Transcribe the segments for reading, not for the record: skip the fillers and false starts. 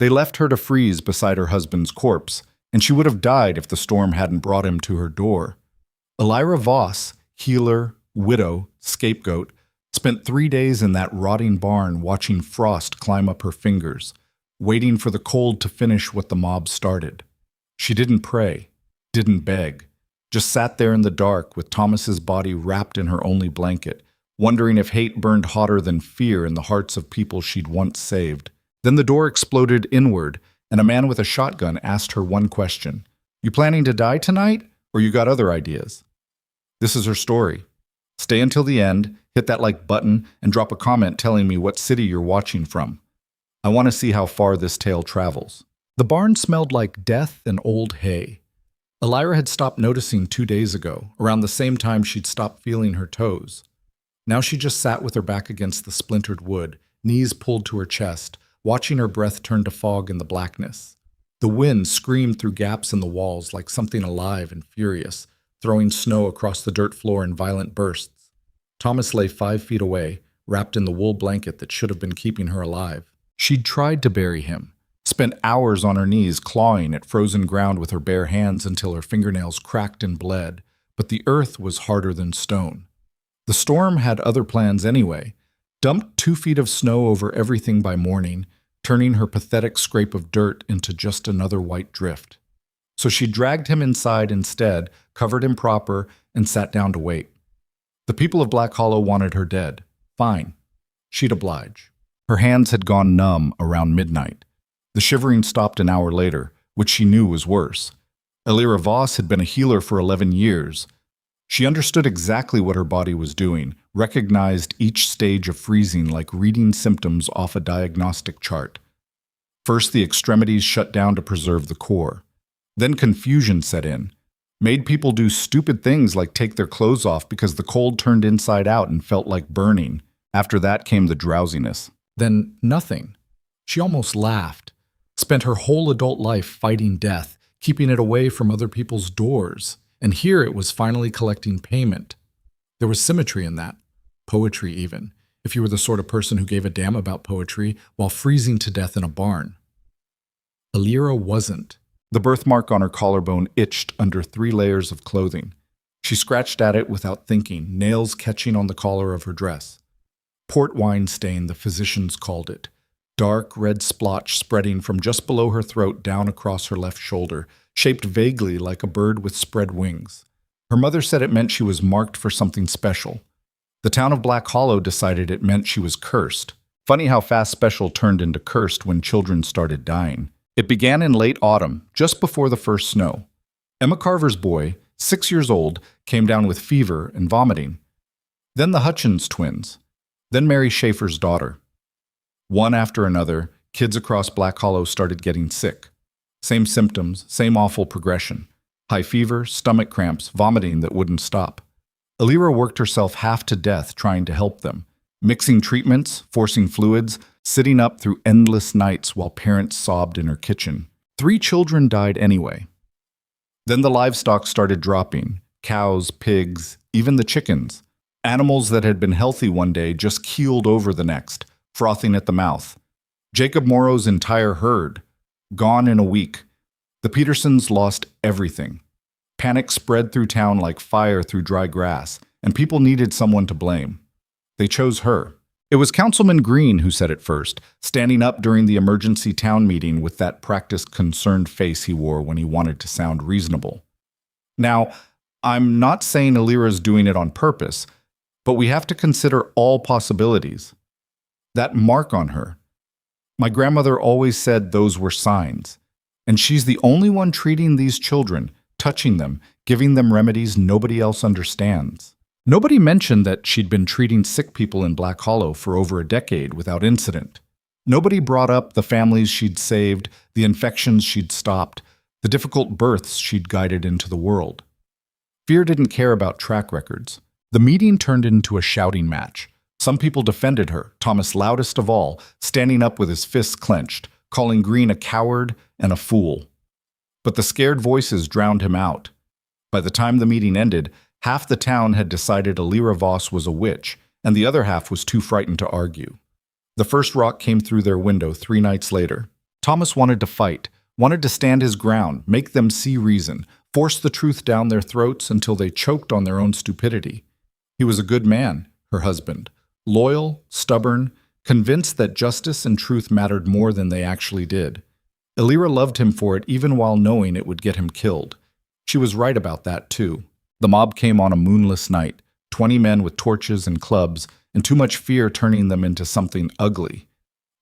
They left her to freeze beside her husband's corpse, and she would have died if the storm hadn't brought him to her door. Elira Voss, healer, widow, scapegoat, spent 3 days in that rotting barn watching frost climb up her fingers, waiting for the cold to finish what the mob started. She didn't pray, didn't beg, just sat there in the dark with Thomas's body wrapped in her only blanket, wondering if hate burned hotter than fear in the hearts of people she'd once saved. Then the door exploded inward, and a man with a shotgun asked her one question. "You planning to die tonight, or you got other ideas?" This is her story. Stay until the end, hit that like button, and drop a comment telling me what city you're watching from. I want to see how far this tale travels. The barn smelled like death and old hay. Elira had stopped noticing 2 days ago, around the same time she'd stopped feeling her toes. Now she just sat with her back against the splintered wood, knees pulled to her chest, watching her breath turn to fog in the blackness. The wind screamed through gaps in the walls like something alive and furious, throwing snow across the dirt floor in violent bursts. Thomas lay 5 feet away, wrapped in the wool blanket that should have been keeping her alive. She'd tried to bury him, spent hours on her knees clawing at frozen ground with her bare hands until her fingernails cracked and bled, but the earth was harder than stone. The storm had other plans anyway, dumped 2 feet of snow over everything by morning, turning her pathetic scrape of dirt into just another white drift. So she dragged him inside instead, covered him proper, and sat down to wait. The people of Black Hollow wanted her dead. Fine. She'd oblige. Her hands had gone numb around midnight. The shivering stopped an hour later, which she knew was worse. Elira Voss had been a healer for 11 years. She understood exactly what her body was doing, recognized each stage of freezing like reading symptoms off a diagnostic chart. First, the extremities shut down to preserve the core. Then confusion set in, made people do stupid things like take their clothes off because the cold turned inside out and felt like burning. After that came the drowsiness. Then nothing. She almost laughed. Spent her whole adult life fighting death, keeping it away from other people's doors. And here it was finally collecting payment. There was symmetry in that. Poetry, even, if you were the sort of person who gave a damn about poetry while freezing to death in a barn. Elira wasn't. The birthmark on her collarbone itched under 3 layers of clothing. She scratched at it without thinking, nails catching on the collar of her dress. Port wine stain, the physicians called it. Dark red splotch spreading from just below her throat down across her left shoulder, shaped vaguely like a bird with spread wings. Her mother said it meant she was marked for something special. The town of Black Hollow decided it meant she was cursed. Funny how fast special turned into cursed when children started dying. It began in late autumn, just before the first snow. Emma Carver's boy, 6 years old, came down with fever and vomiting. Then the Hutchins twins. Then Mary Schaefer's daughter. One after another, kids across Black Hollow started getting sick. Same symptoms, same awful progression. High fever, stomach cramps, vomiting that wouldn't stop. Elira worked herself half to death trying to help them, mixing treatments, forcing fluids, sitting up through endless nights while parents sobbed in her kitchen. 3 children died anyway. Then the livestock started dropping. Cows, pigs, even the chickens. Animals that had been healthy one day just keeled over the next, frothing at the mouth. Jacob Morrow's entire herd, gone in a week. The Petersons lost everything. Panic spread through town like fire through dry grass, and people needed someone to blame. They chose her. It was Councilman Green who said it first, standing up during the emergency town meeting with that practiced, concerned face he wore when he wanted to sound reasonable. Now, I'm not saying Elira's doing it on purpose, but we have to consider all possibilities. That mark on her. My grandmother always said those were signs, and she's the only one treating these children, touching them, giving them remedies nobody else understands. Nobody mentioned that she'd been treating sick people in Black Hollow for over a decade without incident. Nobody brought up the families she'd saved, the infections she'd stopped, the difficult births she'd guided into the world. Fear didn't care about track records. The meeting turned into a shouting match. Some people defended her, Thomas loudest of all, standing up with his fists clenched, calling Green a coward and a fool. But the scared voices drowned him out. By the time the meeting ended, half the town had decided Elira Voss was a witch, and the other half was too frightened to argue. The first rock came through their window 3 nights later. Thomas wanted to fight, wanted to stand his ground, make them see reason, force the truth down their throats until they choked on their own stupidity. He was a good man, her husband, loyal, stubborn, convinced that justice and truth mattered more than they actually did. Elira loved him for it even while knowing it would get him killed. She was right about that, too. The mob came on a moonless night, 20 men with torches and clubs, and too much fear turning them into something ugly.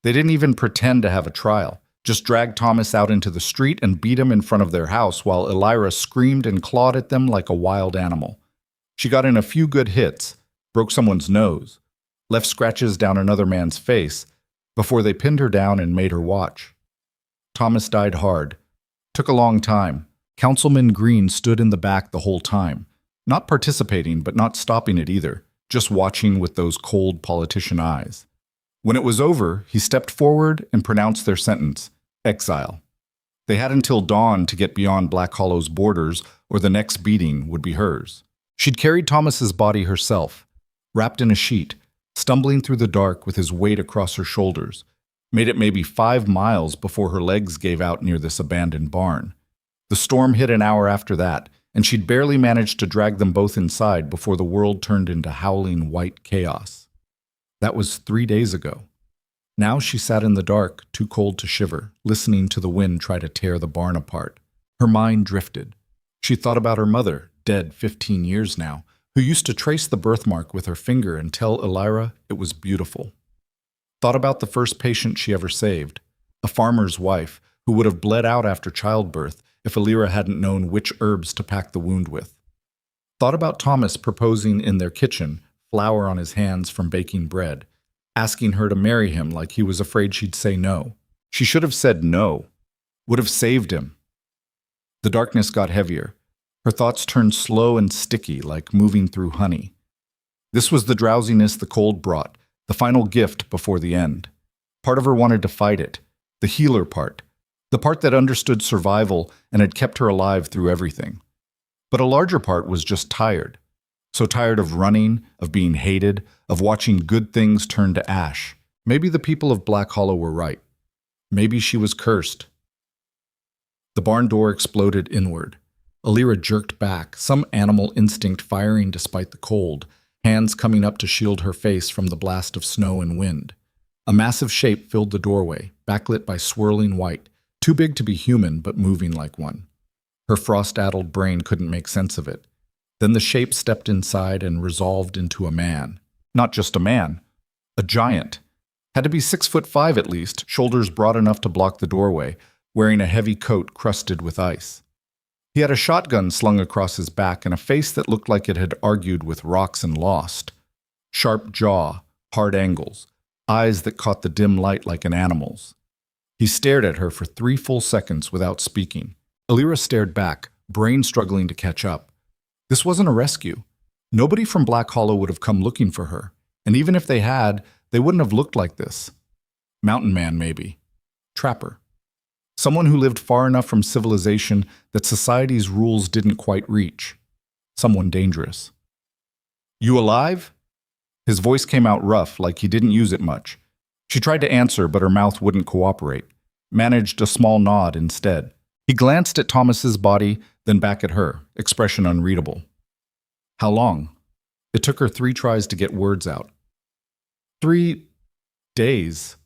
They didn't even pretend to have a trial, just dragged Thomas out into the street and beat him in front of their house while Elira screamed and clawed at them like a wild animal. She got in a few good hits, broke someone's nose, left scratches down another man's face, before they pinned her down and made her watch. Thomas died hard. Took a long time. Councilman Green stood in the back the whole time, not participating but not stopping it either, just watching with those cold politician eyes. When it was over, he stepped forward and pronounced their sentence, exile. They had until dawn to get beyond Black Hollow's borders, or the next beating would be hers. She'd carried Thomas's body herself, wrapped in a sheet, stumbling through the dark with his weight across her shoulders, made it maybe 5 miles before her legs gave out near this abandoned barn. The storm hit an hour after that, and she'd barely managed to drag them both inside before the world turned into howling white chaos. That was 3 days ago. Now she sat in the dark, too cold to shiver, listening to the wind try to tear the barn apart. Her mind drifted. She thought about her mother, dead 15 years now, who used to trace the birthmark with her finger and tell Elira it was beautiful. Thought about the first patient she ever saved, a farmer's wife who would have bled out after childbirth if Elira hadn't known which herbs to pack the wound with. Thought about Thomas proposing in their kitchen, flour on his hands from baking bread, asking her to marry him like he was afraid she'd say no. She should have said no, would have saved him. The darkness got heavier. Her thoughts turned slow and sticky like moving through honey. This was the drowsiness the cold brought, the final gift before the end. Part of her wanted to fight it, the healer part, the part that understood survival and had kept her alive through everything. But a larger part was just tired. So tired of running, of being hated, of watching good things turn to ash. Maybe the people of Black Hollow were right. Maybe she was cursed. The barn door exploded inward. Elira jerked back, some animal instinct firing despite the cold, hands coming up to shield her face from the blast of snow and wind. A massive shape filled the doorway, backlit by swirling white, too big to be human but moving like one. Her frost-addled brain couldn't make sense of it. Then the shape stepped inside and resolved into a man. Not just a man, a giant. Had to be 6'5" at least, shoulders broad enough to block the doorway, wearing a heavy coat crusted with ice. He had a shotgun slung across his back and a face that looked like it had argued with rocks and lost. Sharp jaw, hard angles, eyes that caught the dim light like an animal's. He stared at her for 3 full seconds without speaking. Elira stared back, brain struggling to catch up. This wasn't a rescue. Nobody from Black Hollow would have come looking for her, and even if they had, they wouldn't have looked like this. Mountain man, maybe. Trapper. Someone who lived far enough from civilization that society's rules didn't quite reach. Someone dangerous. You alive? His voice came out rough, like he didn't use it much. She tried to answer, but her mouth wouldn't cooperate. Managed a small nod instead. He glanced at Thomas's body, then back at her, expression unreadable. How long? It took her 3 tries to get words out. 3 days.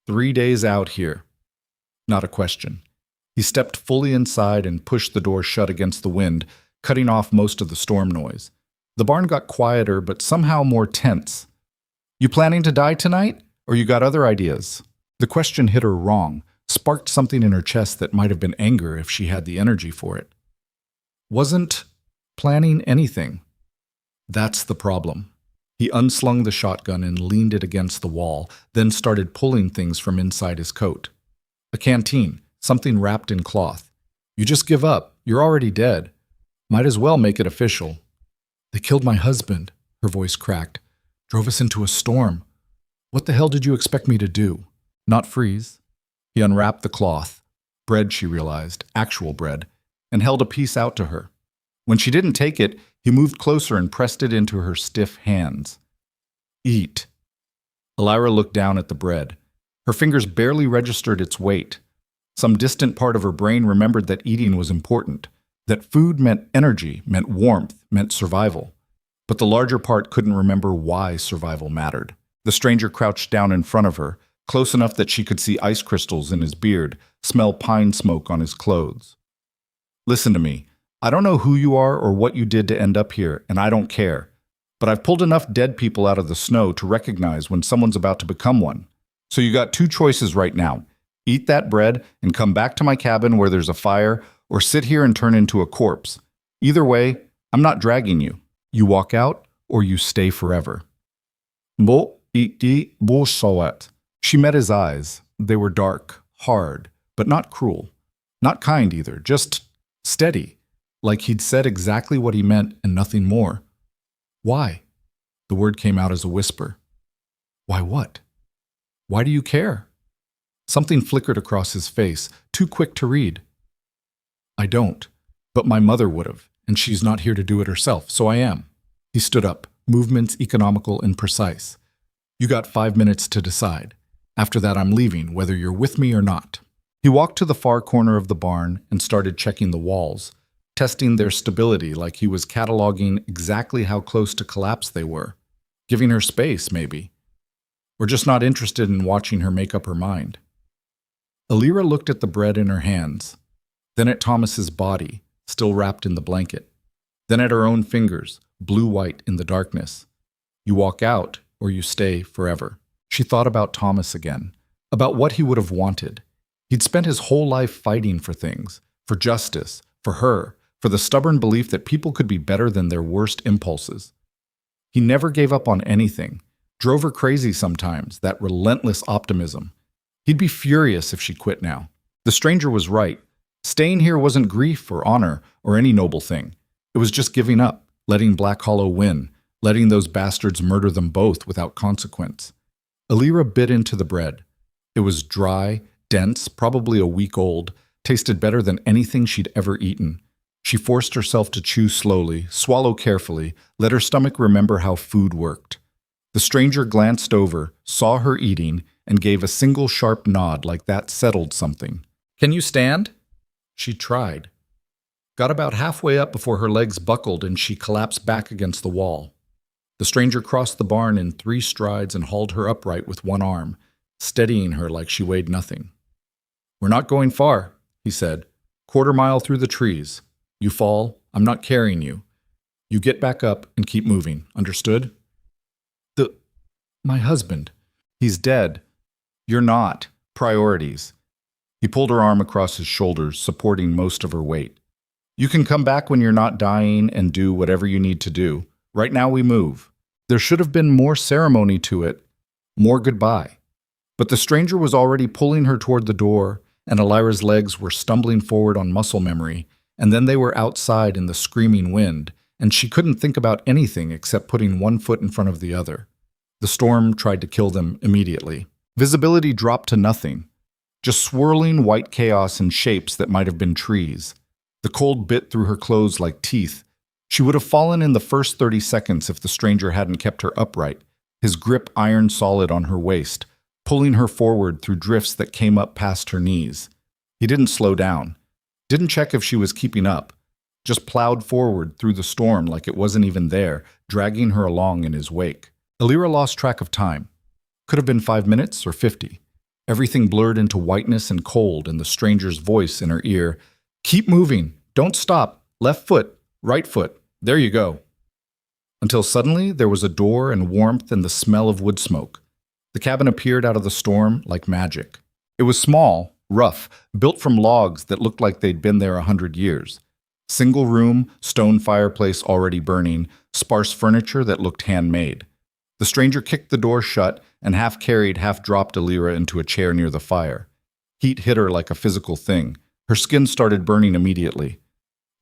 3 days out here. Not a question. He stepped fully inside and pushed the door shut against the wind, cutting off most of the storm noise. The barn got quieter, but somehow more tense. You planning to die tonight, or you got other ideas? The question hit her wrong, sparked something in her chest that might have been anger if she had the energy for it. Wasn't planning anything. That's the problem. He unslung the shotgun and leaned it against the wall, then started pulling things from inside his coat. A canteen, something wrapped in cloth. You just give up. You're already dead. Might as well make it official. They killed my husband, her voice cracked. Drove us into a storm. What the hell did you expect me to do? Not freeze. He unwrapped the cloth. Bread, she realized, actual bread, and held a piece out to her. When she didn't take it, he moved closer and pressed it into her stiff hands. Eat. Elira looked down at the bread. Her fingers barely registered its weight. Some distant part of her brain remembered that eating was important, that food meant energy, meant warmth, meant survival. But the larger part couldn't remember why survival mattered. The stranger crouched down in front of her, close enough that she could see ice crystals in his beard, smell pine smoke on his clothes. Listen to me. I don't know who you are or what you did to end up here, and I don't care. But I've pulled enough dead people out of the snow to recognize when someone's about to become one. So you got two choices right now. Eat that bread and come back to my cabin where there's a fire, or sit here and turn into a corpse. Either way, I'm not dragging you. You walk out, or you stay forever. She met his eyes. They were dark, hard, but not cruel. Not kind either, just steady, like he'd said exactly what he meant and nothing more. Why? The word came out as a whisper. Why what? Why do you care? Something flickered across his face, too quick to read. I don't, but my mother would have, and she's not here to do it herself, so I am. He stood up, movements economical and precise. You got 5 minutes to decide. After that, I'm leaving, whether you're with me or not. He walked to the far corner of the barn and started checking the walls, testing their stability like he was cataloging exactly how close to collapse they were. Giving her space, maybe. Or just not interested in watching her make up her mind. Alira looked at the bread in her hands, then at Thomas's body, still wrapped in the blanket, then at her own fingers, blue-white in the darkness. You walk out, or you stay forever. She thought about Thomas again, about what he would have wanted. He'd spent his whole life fighting for things, for justice, for her, for the stubborn belief that people could be better than their worst impulses. He never gave up on anything, drove her crazy sometimes, that relentless optimism. He'd be furious if she quit now. The stranger was right. Staying here wasn't grief or honor or any noble thing. It was just giving up, letting Black Hollow win, letting those bastards murder them both without consequence. Alira bit into the bread. It was dry, dense, probably a week old, tasted better than anything she'd ever eaten. She forced herself to chew slowly, swallow carefully, let her stomach remember how food worked. The stranger glanced over, saw her eating, and gave a single sharp nod like that settled something. Can you stand? She tried. Got about halfway up before her legs buckled and she collapsed back against the wall. The stranger crossed the barn in 3 strides and hauled her upright with one arm, steadying her like she weighed nothing. We're not going far, he said. 1/4 mile through the trees. You fall, I'm not carrying you. You get back up and keep moving, understood? My husband. He's dead. You're not. Priorities. He pulled her arm across his shoulders, supporting most of her weight. You can come back when you're not dying and do whatever you need to do. Right now we move. There should have been more ceremony to it, more goodbye. But the stranger was already pulling her toward the door, and Alira's legs were stumbling forward on muscle memory, and then they were outside in the screaming wind, and she couldn't think about anything except putting one foot in front of the other. The storm tried to kill them immediately. Visibility dropped to nothing, just swirling white chaos and shapes that might have been trees. The cold bit through her clothes like teeth. She would have fallen in the first 30 seconds if the stranger hadn't kept her upright, his grip iron solid on her waist, pulling her forward through drifts that came up past her knees. He didn't slow down, didn't check if she was keeping up, just plowed forward through the storm like it wasn't even there, dragging her along in his wake. Alira lost track of time. Could have been 5 minutes or 50. Everything blurred into whiteness and cold, and the stranger's voice in her ear. Keep moving. Don't stop. Left foot. Right foot. There you go. Until suddenly there was a door and warmth and the smell of wood smoke. The cabin appeared out of the storm like magic. It was small, rough, built from logs that looked like they'd been there 100 years. Single room, stone fireplace already burning, sparse furniture that looked handmade. The stranger kicked the door shut and half-carried, half-dropped Alira into a chair near the fire. Heat hit her like a physical thing. Her skin started burning immediately.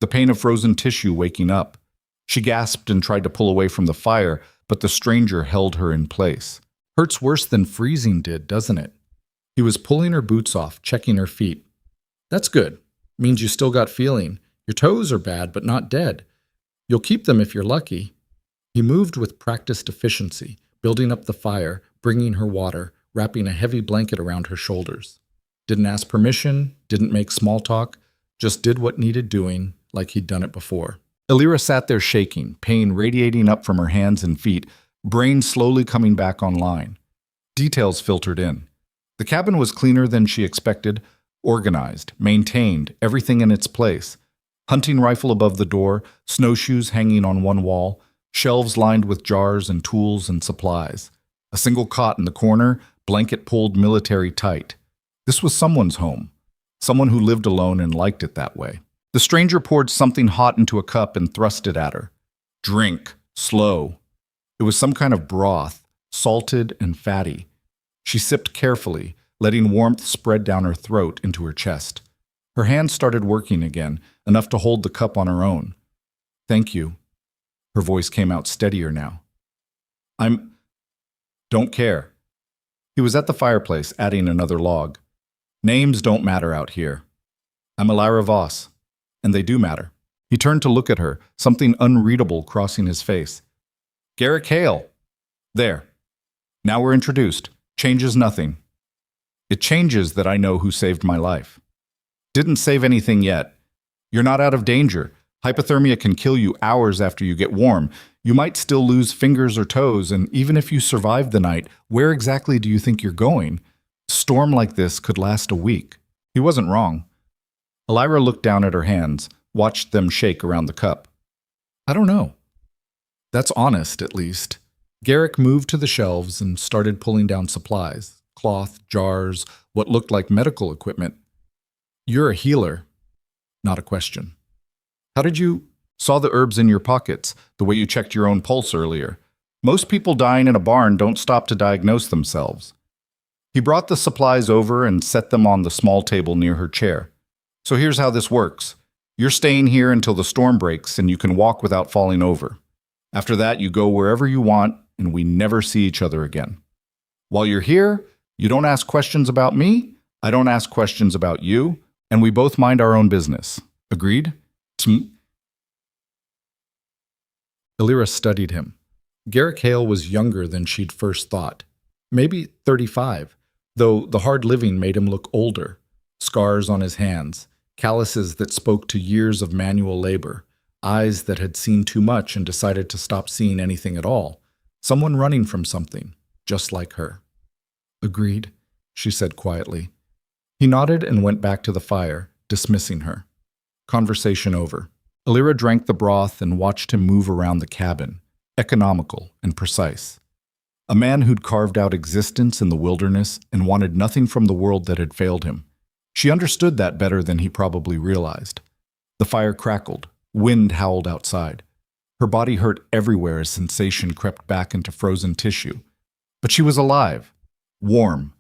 The pain of frozen tissue waking up. She gasped and tried to pull away from the fire, but the stranger held her in place. Hurts worse than freezing did, doesn't it? He was pulling her boots off, checking her feet. That's good. Means you still got feeling. Your toes are bad, but not dead. You'll keep them if you're lucky. He moved with practiced efficiency, building up the fire, bringing her water, wrapping a heavy blanket around her shoulders. Didn't ask permission, didn't make small talk, just did what needed doing like he'd done it before. Elira sat there shaking, pain radiating up from her hands and feet, brain slowly coming back online. Details filtered in. The cabin was cleaner than she expected, organized, maintained, everything in its place. Hunting rifle above the door, snowshoes hanging on one wall, shelves lined with jars and tools and supplies. A single cot in the corner, blanket pulled military tight. This was someone's home. Someone who lived alone and liked it that way. The stranger poured something hot into a cup and thrust it at her. Drink, slow. It was some kind of broth, salted and fatty. She sipped carefully, letting warmth spread down her throat into her chest. Her hands started working again, enough to hold the cup on her own. Thank you. Her voice came out steadier now. Don't care. He was at the fireplace, adding another log. Names don't matter out here. I'm Elira Voss, and they do matter. He turned to look at her, something unreadable crossing his face. Garrick Hale. There. Now we're introduced. Changes nothing. It changes that I know who saved my life. Didn't save anything yet. You're not out of danger. Hypothermia can kill you hours after you get warm. You might still lose fingers or toes, and even if you survive the night, where exactly do you think you're going? A storm like this could last a week. He wasn't wrong. Elira looked down at her hands, watched them shake around the cup. I don't know. That's honest, at least. Garrick moved to the shelves and started pulling down supplies, cloth, jars, what looked like medical equipment. You're a healer. Not a question. How did you... Saw the herbs in your pockets, the way you checked your own pulse earlier. Most people dying in a barn don't stop to diagnose themselves. He brought the supplies over and set them on the small table near her chair. So here's how this works. You're staying here until the storm breaks and you can walk without falling over. After that, you go wherever you want and we never see each other again. While you're here, you don't ask questions about me, I don't ask questions about you, and we both mind our own business. Agreed? Elira studied him. Garrick Hale was younger than she'd first thought. Maybe 35, though the hard living made him look older. Scars on his hands, calluses that spoke to years of manual labor, eyes that had seen too much and decided to stop seeing anything at all. Someone running from something, just like her. Agreed, she said quietly. He nodded and went back to the fire, dismissing her. Conversation over. Elira drank the broth and watched him move around the cabin, economical and precise. A man who'd carved out existence in the wilderness and wanted nothing from the world that had failed him. She understood that better than he probably realized. The fire crackled, wind howled outside. Her body hurt everywhere as sensation crept back into frozen tissue. But she was alive, warm,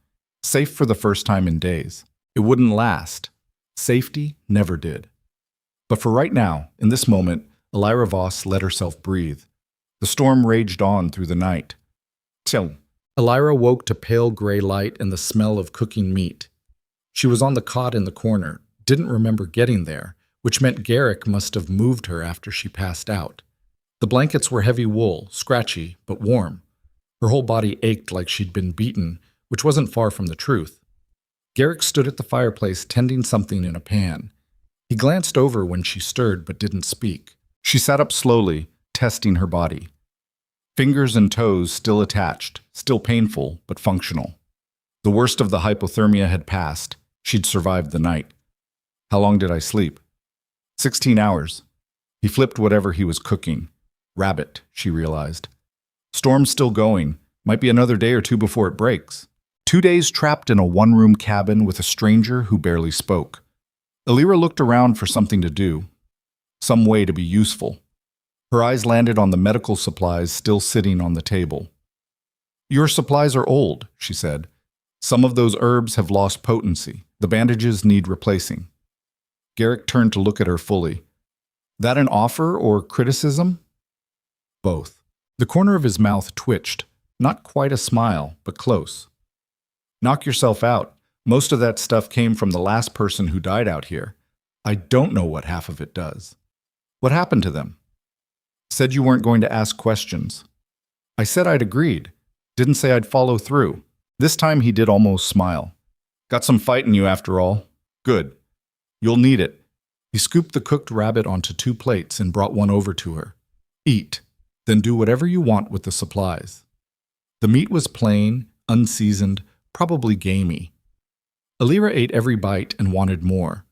safe for the first time in days. It wouldn't last. Safety never did. But for right now, in this moment, Elira Voss let herself breathe. The storm raged on through the night. Till Elira woke to pale gray light and the smell of cooking meat. She was on the cot in the corner, didn't remember getting there, which meant Garrick must have moved her after she passed out. The blankets were heavy wool, scratchy, but warm. Her whole body ached like she'd been beaten, which wasn't far from the truth. Garrick stood at the fireplace tending something in a pan. He glanced over when she stirred but didn't speak. She sat up slowly, testing her body. Fingers and toes still attached, still painful, but functional. The worst of the hypothermia had passed. She'd survived the night. How long did I sleep? 16 hours. He flipped whatever he was cooking. Rabbit, she realized. Storm's still going. Might be another day or two before it breaks. 2 days trapped in a one-room cabin with a stranger who barely spoke. Elira looked around for something to do, some way to be useful. Her eyes landed on the medical supplies still sitting on the table. Your supplies are old, she said. Some of those herbs have lost potency. The bandages need replacing. Garrick turned to look at her fully. That an offer or criticism? Both. The corner of his mouth twitched. Not quite a smile, but close. Knock yourself out. Most of that stuff came from the last person who died out here. I don't know what half of it does. What happened to them? Said you weren't going to ask questions. I said I'd agreed. Didn't say I'd follow through. This time he did almost smile. Got some fight in you after all. Good. You'll need it. He scooped the cooked rabbit onto 2 plates and brought one over to her. Eat, then do whatever you want with the supplies. The meat was plain, unseasoned, probably gamey. Alira ate every bite and wanted more.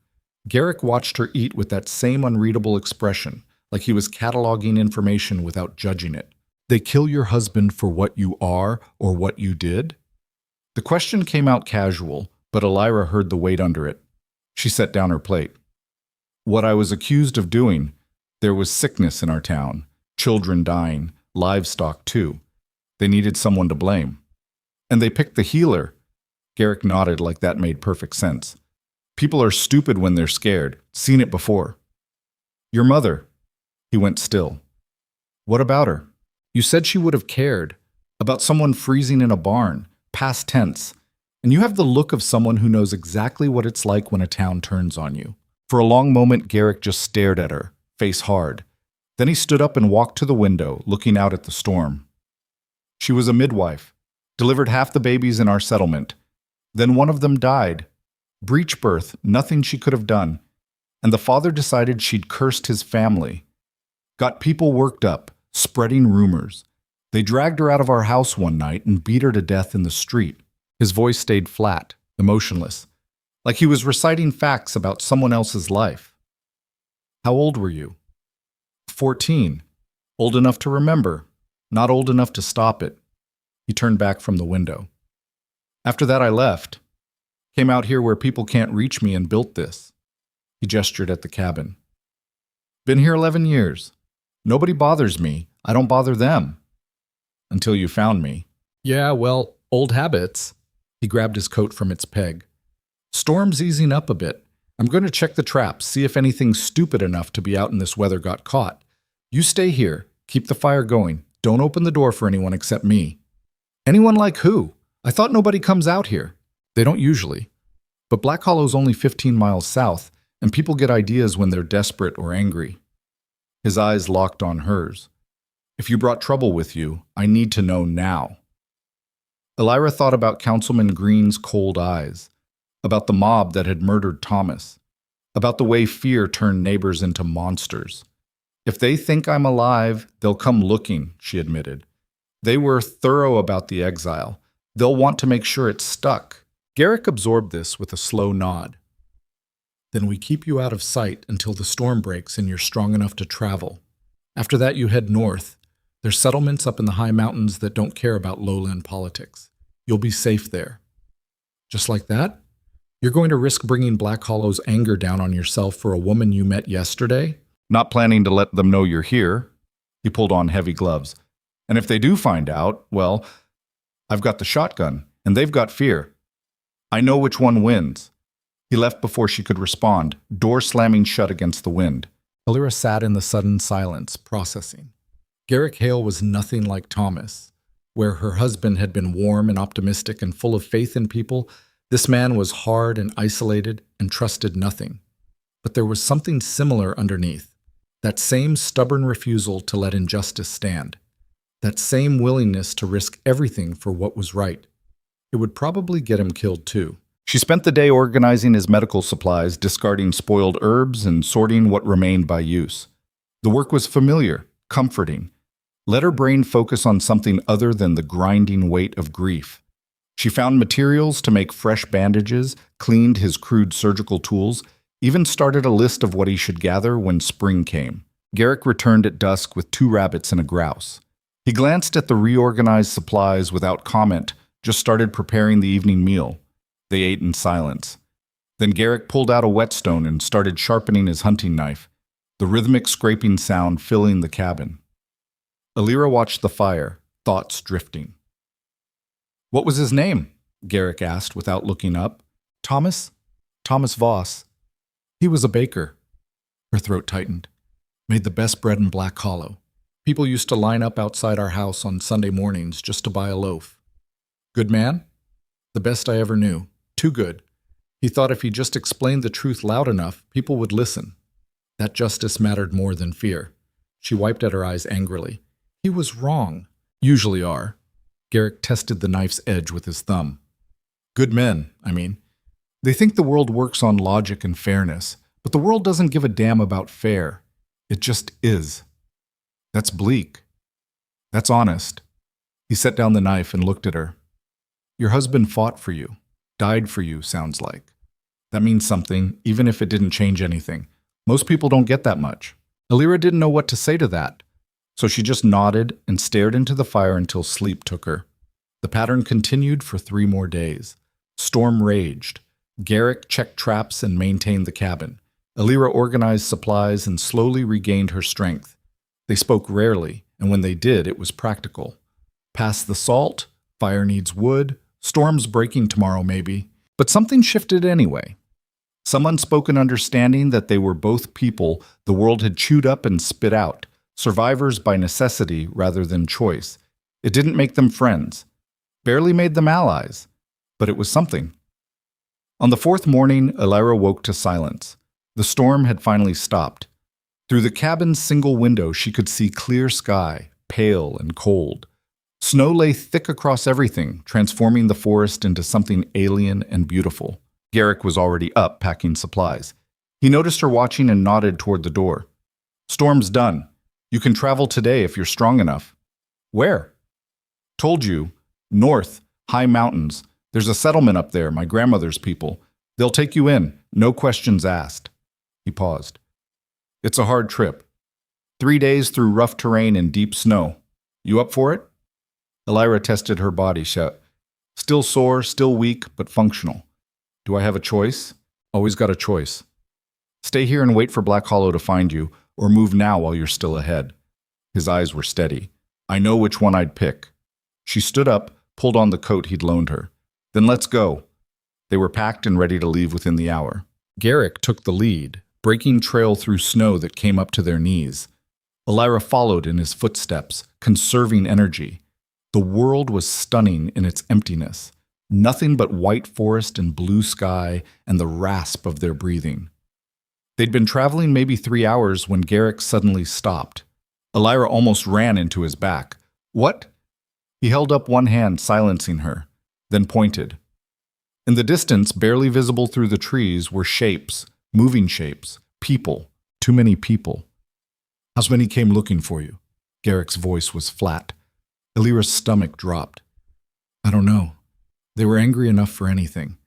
Garrick watched her eat with that same unreadable expression, like he was cataloging information without judging it. They kill your husband for what you are or what you did? The question came out casual, but Alira heard the weight under it. She set down her plate. What I was accused of doing, there was sickness in our town, children dying, livestock too. They needed someone to blame. And they picked the healer. Garrick nodded like that made perfect sense. People are stupid when they're scared. Seen it before. Your mother. He went still. What about her? You said she would have cared. About someone freezing in a barn, past tense. And you have the look of someone who knows exactly what it's like when a town turns on you. For a long moment, Garrick just stared at her, face hard. Then he stood up and walked to the window, looking out at the storm. She was a midwife, delivered half the babies in our settlement. Then one of them died. Breech birth, nothing she could have done. And the father decided she'd cursed his family. Got people worked up, spreading rumors. They dragged her out of our house one night and beat her to death in the street. His voice stayed flat, emotionless, like he was reciting facts about someone else's life. How old were you? 14. Old enough to remember, not old enough to stop it. He turned back from the window. After that I left. Came out here where people can't reach me and built this. He gestured at the cabin. Been here 11 years. Nobody bothers me. I don't bother them. Until you found me. Yeah, well, old habits. He grabbed his coat from its peg. Storm's easing up a bit. I'm going to check the traps, see if anything stupid enough to be out in this weather got caught. You stay here. Keep the fire going. Don't open the door for anyone except me. Anyone like who? I thought nobody comes out here. They don't usually. But Black Hollow's only 15 miles south, and people get ideas when they're desperate or angry. His eyes locked on hers. If you brought trouble with you, I need to know now. Alira thought about Councilman Green's cold eyes, about the mob that had murdered Thomas, about the way fear turned neighbors into monsters. If they think I'm alive, they'll come looking, she admitted. They were thorough about the exile. They'll want to make sure it's stuck. Garrick absorbed this with a slow nod. Then we keep you out of sight until the storm breaks and you're strong enough to travel. After that, you head north. There's settlements up in the high mountains that don't care about lowland politics. You'll be safe there. Just like that? You're going to risk bringing Black Hollow's anger down on yourself for a woman you met yesterday? Not planning to let them know you're here. He pulled on heavy gloves. And if they do find out, well, I've got the shotgun, and they've got fear. I know which one wins. He left before she could respond, door slamming shut against the wind. Alira sat in the sudden silence, processing. Garrick Hale was nothing like Thomas. Where her husband had been warm and optimistic and full of faith in people, this man was hard and isolated and trusted nothing. But there was something similar underneath. That same stubborn refusal to let injustice stand. That same willingness to risk everything for what was right. It would probably get him killed too. She spent the day organizing his medical supplies, discarding spoiled herbs and sorting what remained by use. The work was familiar, comforting. Let her brain focus on something other than the grinding weight of grief. She found materials to make fresh bandages, cleaned his crude surgical tools, even started a list of what he should gather when spring came. Garrick returned at dusk with 2 rabbits and a grouse. He glanced at the reorganized supplies without comment, just started preparing the evening meal. They ate in silence. Then Garrick pulled out a whetstone and started sharpening his hunting knife, the rhythmic scraping sound filling the cabin. Alira watched the fire, thoughts drifting. What was his name? Garrick asked without looking up. Thomas? Thomas Voss. He was a baker. Her throat tightened. Made the best bread in Black Hollow. People used to line up outside our house on Sunday mornings just to buy a loaf. Good man? The best I ever knew. Too good. He thought if he just explained the truth loud enough, people would listen. That justice mattered more than fear. She wiped at her eyes angrily. He was wrong. Usually are. Garrick tested the knife's edge with his thumb. Good men, I mean. They think the world works on logic and fairness, but the world doesn't give a damn about fair. It just is. That's bleak. That's honest. He set down the knife and looked at her. Your husband fought for you, died for you, sounds like. That means something, even if it didn't change anything. Most people don't get that much. Alira didn't know what to say to that, so she just nodded and stared into the fire until sleep took her. The pattern continued for 3 more days. Storm raged. Garrick checked traps and maintained the cabin. Alira organized supplies and slowly regained her strength. They spoke rarely, and when they did, it was practical. Pass the salt, fire needs wood, storm's breaking tomorrow maybe. But something shifted anyway. Some unspoken understanding that they were both people the world had chewed up and spit out, survivors by necessity rather than choice. It didn't make them friends, barely made them allies, but it was something. On the 4th morning, Alira woke to silence. The storm had finally stopped. Through the cabin's single window, she could see clear sky, pale and cold. Snow lay thick across everything, transforming the forest into something alien and beautiful. Garrick was already up, packing supplies. He noticed her watching and nodded toward the door. Storm's done. You can travel today if you're strong enough. Where? Told you. North, high mountains. There's a settlement up there, my grandmother's people. They'll take you in, no questions asked. He paused. It's a hard trip. 3 days through rough terrain and deep snow. You up for it? Alira tested her body, still sore, still weak, but functional. Do I have a choice? Always got a choice. Stay here and wait for Black Hollow to find you, or move now while you're still ahead. His eyes were steady. I know which one I'd pick. She stood up, pulled on the coat he'd loaned her. Then let's go. They were packed and ready to leave within the hour. Garrick took the lead, breaking trail through snow that came up to their knees. Alira followed in his footsteps, conserving energy. The world was stunning in its emptiness. Nothing but white forest and blue sky and the rasp of their breathing. They'd been traveling maybe 3 hours when Garrick suddenly stopped. Alira almost ran into his back. What? He held up one hand, silencing her, then pointed. In the distance, barely visible through the trees, were shapes, moving shapes, people, too many people. How many came looking for you? Garrick's voice was flat. Alira's stomach dropped. I don't know. They were angry enough for anything.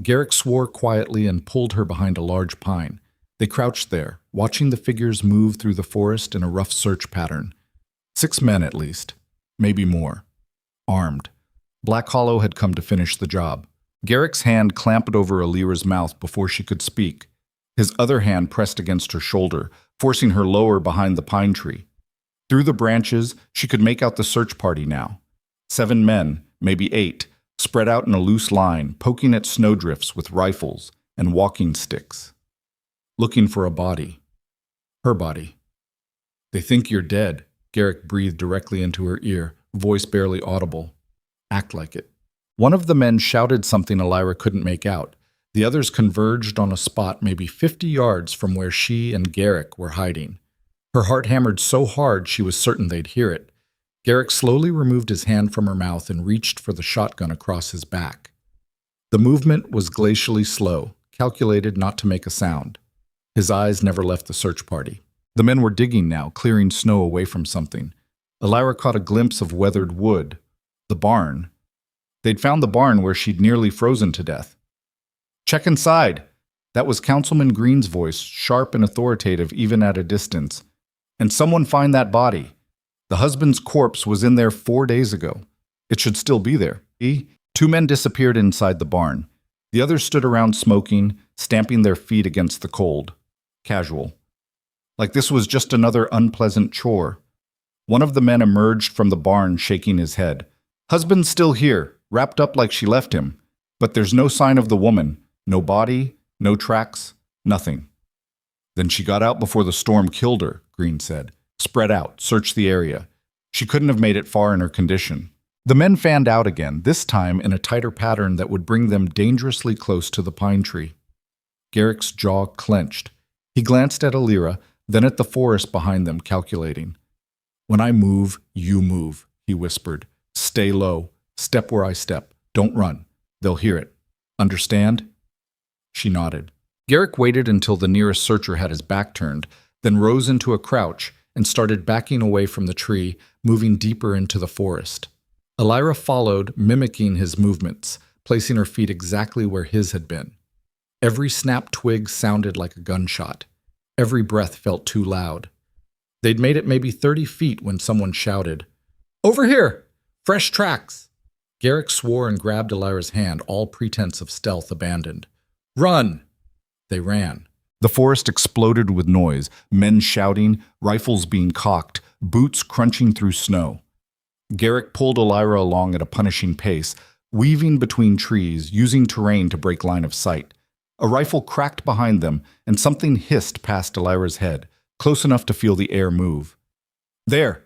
Garrick swore quietly and pulled her behind a large pine. They crouched there, watching the figures move through the forest in a rough search pattern. 6 men at least, maybe more. Armed. Black Hollow had come to finish the job. Garrick's hand clamped over Alira's mouth before she could speak. His other hand pressed against her shoulder, forcing her lower behind the pine tree. Through the branches, she could make out the search party now. 7 men, maybe 8, spread out in a loose line, poking at snowdrifts with rifles and walking sticks. Looking for a body. Her body. They think you're dead, Garrick breathed directly into her ear, voice barely audible. Act like it. One of the men shouted something Alira couldn't make out. The others converged on a spot maybe 50 yards from where she and Garrick were hiding. Her heart hammered so hard she was certain they'd hear it. Garrick slowly removed his hand from her mouth and reached for the shotgun across his back. The movement was glacially slow, calculated not to make a sound. His eyes never left the search party. The men were digging now, clearing snow away from something. Alira caught a glimpse of weathered wood. The barn. They'd found the barn where she'd nearly frozen to death. Check inside. That was Councilman Green's voice, sharp and authoritative even at a distance. And someone find that body. The husband's corpse was in there 4 days ago. It should still be there. 2 men disappeared inside the barn. The others stood around smoking, stamping their feet against the cold. Casual. Like this was just another unpleasant chore. One of the men emerged from the barn shaking his head. Husband's still here, wrapped up like she left him. But there's no sign of the woman. No body, no tracks, nothing. Then she got out before the storm killed her, Green said. Spread out, search the area. She couldn't have made it far in her condition. The men fanned out again, this time in a tighter pattern that would bring them dangerously close to the pine tree. Garrick's jaw clenched. He glanced at Alira, then at the forest behind them, calculating. When I move, you move, he whispered. Steady. Stay low. Step where I step. Don't run. They'll hear it. Understand?" She nodded. Garrick waited until the nearest searcher had his back turned, then rose into a crouch and started backing away from the tree, moving deeper into the forest. Elira followed, mimicking his movements, placing her feet exactly where his had been. Every snapped twig sounded like a gunshot. Every breath felt too loud. They'd made it maybe 30 feet when someone shouted, "Over here! Fresh tracks!" Garrick swore and grabbed Elira's hand, all pretense of stealth abandoned. "Run!" They ran. The forest exploded with noise, men shouting, rifles being cocked, boots crunching through snow. Garrick pulled Elira along at a punishing pace, weaving between trees, using terrain to break line of sight. A rifle cracked behind them, and something hissed past Elira's head, close enough to feel the air move. "There!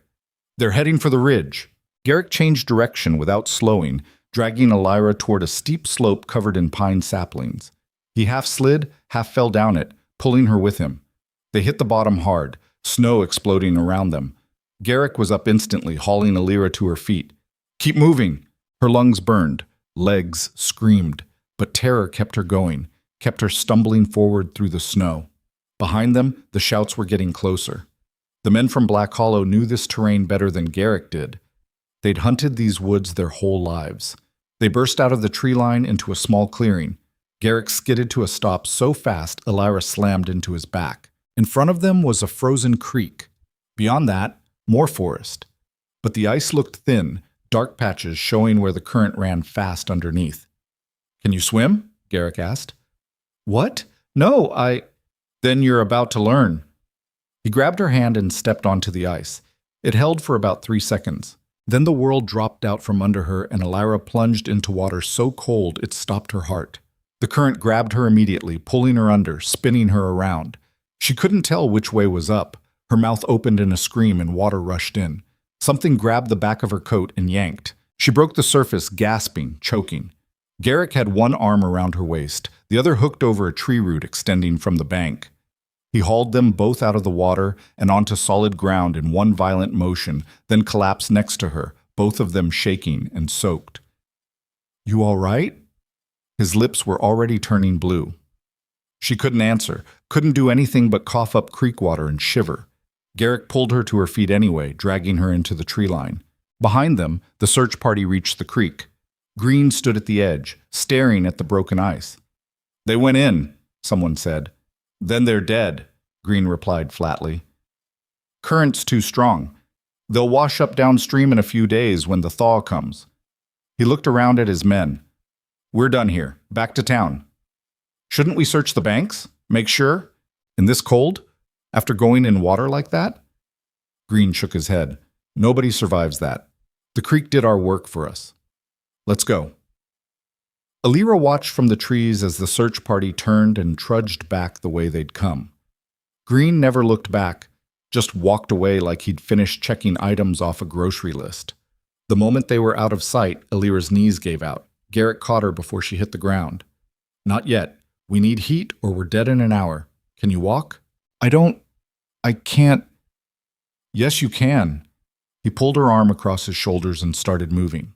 They're heading for the ridge." Garrick changed direction without slowing, dragging Elira toward a steep slope covered in pine saplings. He half slid, half fell down it, pulling her with him. They hit the bottom hard, snow exploding around them. Garrick was up instantly, hauling Elira to her feet. "Keep moving!" Her lungs burned, legs screamed, but terror kept her going, kept her stumbling forward through the snow. Behind them, the shouts were getting closer. The men from Black Hollow knew this terrain better than Garrick did. They'd hunted these woods their whole lives. They burst out of the tree line into a small clearing. Garrick skidded to a stop so fast Elira slammed into his back. In front of them was a frozen creek. Beyond that, more forest. But the ice looked thin, dark patches showing where the current ran fast underneath. "Can you swim?" Garrick asked. "What? No, Then you're about to learn." He grabbed her hand and stepped onto the ice. It held for about 3 seconds. Then the world dropped out from under her and Elira plunged into water so cold it stopped her heart. The current grabbed her immediately, pulling her under, spinning her around. She couldn't tell which way was up. Her mouth opened in a scream and water rushed in. Something grabbed the back of her coat and yanked. She broke the surface, gasping, choking. Garrick had one arm around her waist, the other hooked over a tree root extending from the bank. He hauled them both out of the water and onto solid ground in one violent motion, then collapsed next to her, both of them shaking and soaked. "You all right?" His lips were already turning blue. She couldn't answer, couldn't do anything but cough up creek water and shiver. Garrick pulled her to her feet anyway, dragging her into the tree line. Behind them, the search party reached the creek. Green stood at the edge, staring at the broken ice. "They went in," someone said. "Then they're dead," Green replied flatly. "Current's too strong. They'll wash up downstream in a few days when the thaw comes." He looked around at his men. "We're done here. Back to town." "Shouldn't we search the banks? Make sure? In this cold? After going in water like that?" Green shook his head. "Nobody survives that. The creek did our work for us. Let's go." Elira watched from the trees as the search party turned and trudged back the way they'd come. Green never looked back, just walked away like he'd finished checking items off a grocery list. The moment they were out of sight, Elira's knees gave out. Garrick caught her before she hit the ground. "Not yet. We need heat or we're dead in an hour. Can you walk?" I can't." "Yes, you can." He pulled her arm across his shoulders and started moving.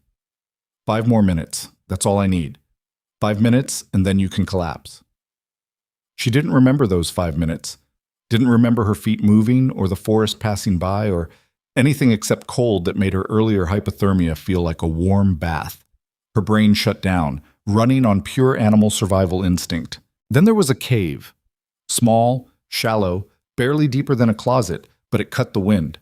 5 more minutes. That's all I need. 5 minutes, and then you can collapse." She didn't remember those 5 minutes. Didn't remember her feet moving or the forest passing by or anything except cold that made her earlier hypothermia feel like a warm bath. Her brain shut down, running on pure animal survival instinct. Then there was a cave. Small, shallow, barely deeper than a closet, but it cut the wind.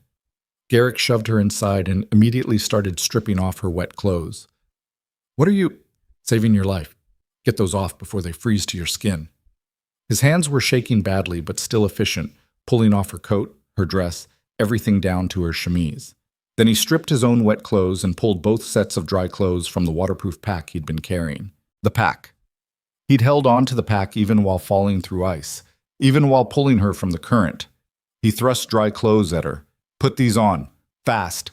Garrick shoved her inside and immediately started stripping off her wet clothes. "What are you—" "Saving your life. Get those off before they freeze to your skin." His hands were shaking badly but still efficient, pulling off her coat, her dress, everything down to her chemise. Then he stripped his own wet clothes and pulled both sets of dry clothes from the waterproof pack he'd been carrying. The pack. He'd held on to the pack even while falling through ice, even while pulling her from the current. He thrust dry clothes at her. "Put these on. Fast."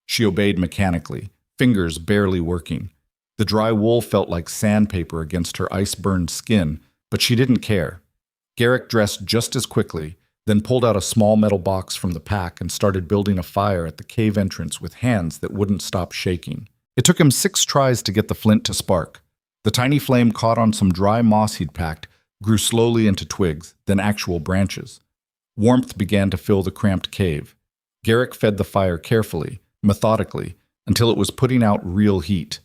She obeyed mechanically, fingers barely working. The dry wool felt like sandpaper against her ice-burned skin, but she didn't care. Garrick dressed just as quickly, then pulled out a small metal box from the pack and started building a fire at the cave entrance with hands that wouldn't stop shaking. It took him 6 tries to get the flint to spark. The tiny flame caught on some dry moss he'd packed, grew slowly into twigs, then actual branches. Warmth began to fill the cramped cave. Garrick fed the fire carefully, methodically, until it was putting out real heat.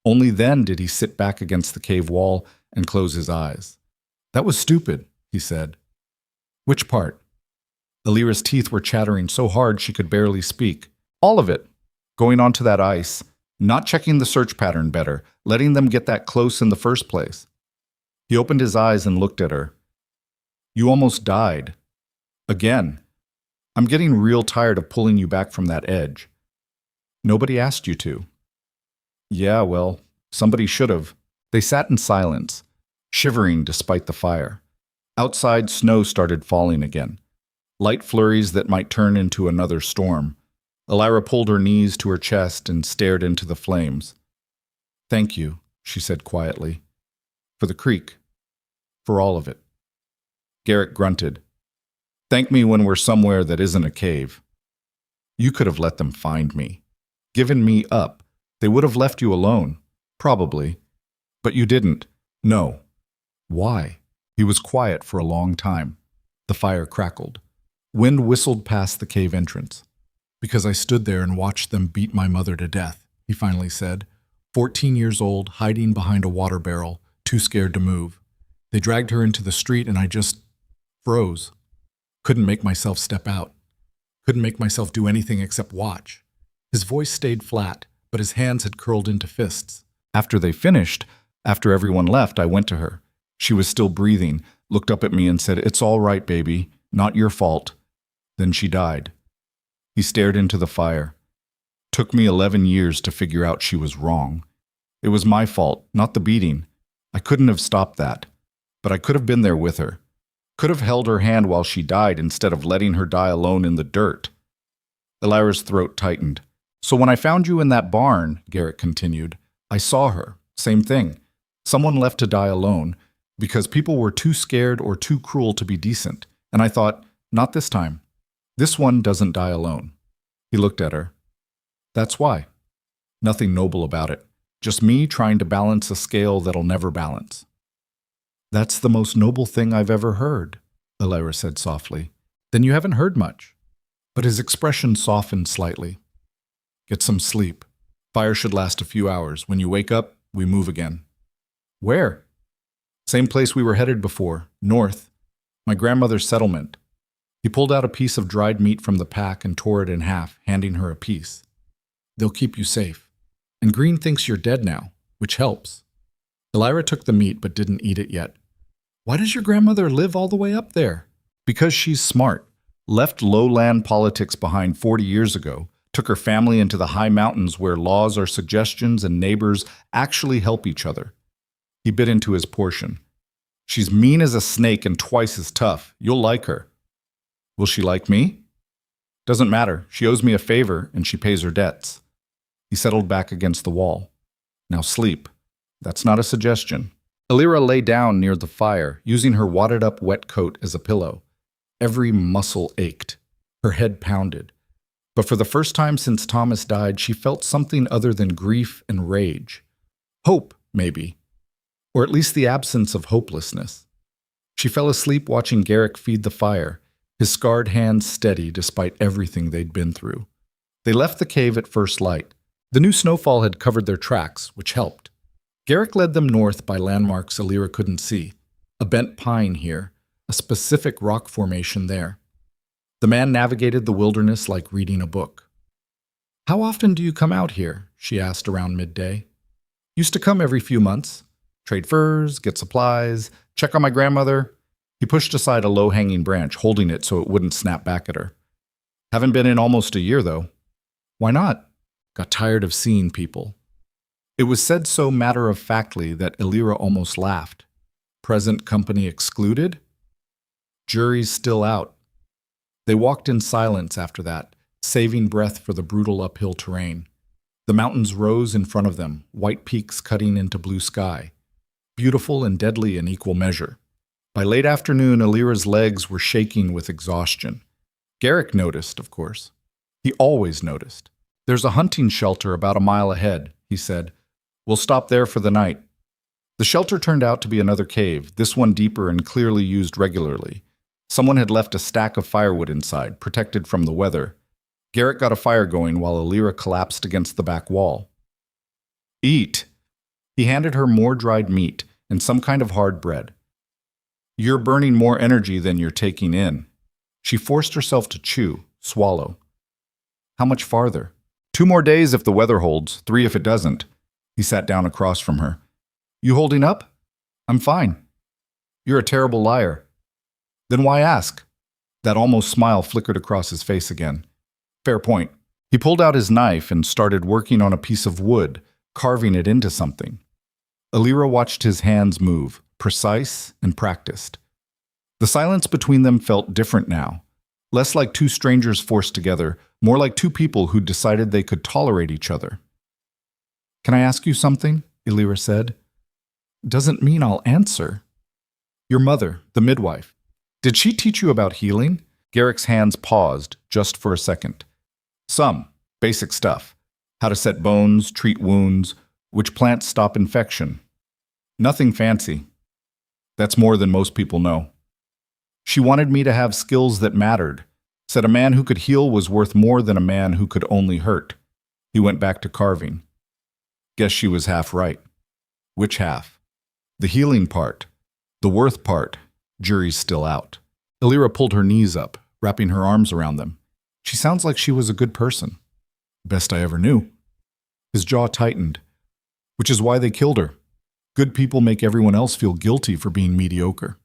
Only then did he sit back against the cave wall and close his eyes. "That was stupid," he said. "Which part?" Alira's teeth were chattering so hard she could barely speak. "All of it. Going onto that ice, not checking the search pattern better, letting them get that close in the first place." He opened his eyes and looked at her. "You almost died. Again. I'm getting real tired of pulling you back from that edge." "Nobody asked you to." "Yeah, well, somebody should have." They sat in silence, shivering despite the fire. Outside, snow started falling again. Light flurries that might turn into another storm. Elira pulled her knees to her chest and stared into the flames. "Thank you," she said quietly. "For the creek. For all of it." Garrick grunted. "Thank me when we're somewhere that isn't a cave." "You could have let them find me. Given me up. They would have left you alone. Probably. But you didn't. No." "Why?" He was quiet for a long time. The fire crackled. Wind whistled past the cave entrance. "Because I stood there and watched them beat my mother to death," he finally said. 14 years old, hiding behind a water barrel, too scared to move. They dragged her into the street and I just froze. Couldn't make myself step out. Couldn't make myself do anything except watch. His voice stayed flat, but his hands had curled into fists. After they finished, after everyone left, I went to her. She was still breathing, looked up at me and said, "It's all right, baby. Not your fault." Then she died. He stared into the fire. Took me 11 years to figure out she was wrong. It was my fault, not the beating. I couldn't have stopped that. But I could have been there with her. Could have held her hand while she died instead of letting her die alone in the dirt. Elira's throat tightened. "So when I found you in that barn," Garrick continued, "I saw her. Same thing. Someone left to die alone because people were too scared or too cruel to be decent. And I thought, not this time. This one doesn't die alone." He looked at her. "That's why. Nothing noble about it. Just me trying to balance a scale that'll never balance." "That's the most noble thing I've ever heard," Elira said softly. "Then you haven't heard much." But his expression softened slightly. "Get some sleep. Fire should last a few hours. When you wake up, we move again." "Where?" "Same place we were headed before, north. My grandmother's settlement." He pulled out a piece of dried meat from the pack and tore it in half, handing her a piece. "They'll keep you safe. And Green thinks you're dead now, which helps." Elira took the meat but didn't eat it yet. "Why does your grandmother live all the way up there?" "Because she's smart. Left lowland politics behind 40 years ago. Took her family into the high mountains where laws are suggestions and neighbors actually help each other." He bit into his portion. "She's mean as a snake and twice as tough. You'll like her." "Will she like me?" "Doesn't matter. She owes me a favor and she pays her debts." He settled back against the wall. "Now sleep. That's not a suggestion." Elira lay down near the fire, using her wadded-up wet coat as a pillow. Every muscle ached. Her head pounded. But for the first time since Thomas died, she felt something other than grief and rage. Hope, maybe. Or at least the absence of hopelessness. She fell asleep watching Garrick feed the fire, his scarred hands steady despite everything they'd been through. They left the cave at first light. The new snowfall had covered their tracks, which helped. Garrick led them north by landmarks Elira couldn't see. A bent pine here, a specific rock formation there. The man navigated the wilderness like reading a book. "How often do you come out here?" she asked around midday. "Used to come every few months. Trade furs, get supplies, check on my grandmother." He pushed aside a low-hanging branch, holding it so it wouldn't snap back at her. "Haven't been in almost a year, though." "Why not?" "Got tired of seeing people." It was said so matter-of-factly that Elira almost laughed. Present company excluded? Jury's still out. They walked in silence after that, saving breath for the brutal uphill terrain. The mountains rose in front of them, white peaks cutting into blue sky. Beautiful and deadly in equal measure. By late afternoon, Elira's legs were shaking with exhaustion. Garrick noticed, of course. He always noticed. "There's a hunting shelter about a mile ahead," he said. We'll stop there for the night. The shelter turned out to be another cave, this one deeper and clearly used regularly. Someone had left a stack of firewood inside, protected from the weather. Garrett got a fire going while Alira collapsed against the back wall. Eat. He handed her more dried meat and some kind of hard bread. You're burning more energy than you're taking in. She forced herself to chew, swallow. How much farther? 2 more days if the weather holds, 3 if it doesn't. He sat down across from her. You holding up? I'm fine. You're a terrible liar. Then why ask? That almost smile flickered across his face again. Fair point. He pulled out his knife and started working on a piece of wood, carving it into something. Alira watched his hands move, precise and practiced. The silence between them felt different now, less like 2 strangers forced together, more like 2 people who decided they could tolerate each other. Can I ask you something? Alira said. Doesn't mean I'll answer. Your mother, the midwife, did she teach you about healing? Garrick's hands paused just for a second. Some, basic stuff. How to set bones, treat wounds, which plants stop infection. Nothing fancy. That's more than most people know. She wanted me to have skills that mattered, said a man who could heal was worth more than a man who could only hurt. He went back to carving. Guess she was half right. Which half? The healing part. The worth part. Jury's still out. Alira pulled her knees up, wrapping her arms around them. She sounds like she was a good person. Best I ever knew. His jaw tightened. Which is why they killed her. Good people make everyone else feel guilty for being mediocre.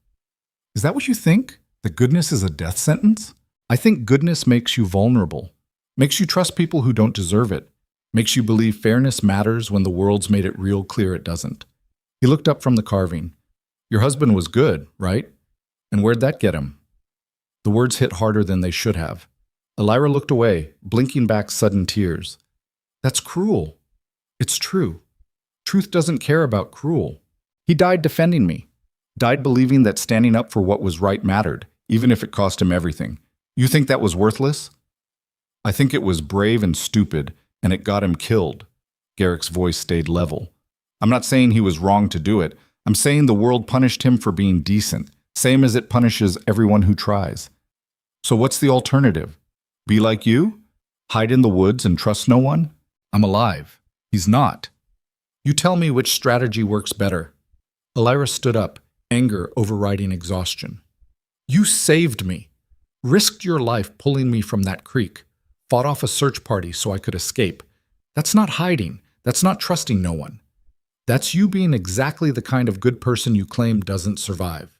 Is that what you think? That goodness is a death sentence? I think goodness makes you vulnerable. Makes you trust people who don't deserve it. Makes you believe fairness matters when the world's made it real clear it doesn't. He looked up from the carving. Your husband was good, right? And where'd that get him? The words hit harder than they should have. Alira looked away, blinking back sudden tears. That's cruel. It's true. Truth doesn't care about cruel. He died defending me. Died believing that standing up for what was right mattered, even if it cost him everything. You think that was worthless? I think it was brave and stupid, and it got him killed. Garrick's voice stayed level. I'm not saying he was wrong to do it. I'm saying the world punished him for being decent, same as it punishes everyone who tries. So what's the alternative? Be like you? Hide in the woods and trust no one? I'm alive. He's not. You tell me which strategy works better. Alira stood up, anger overriding exhaustion. You saved me. Risked your life pulling me from that creek. Fought off a search party so I could escape. That's not hiding. That's not trusting no one. That's you being exactly the kind of good person you claim doesn't survive.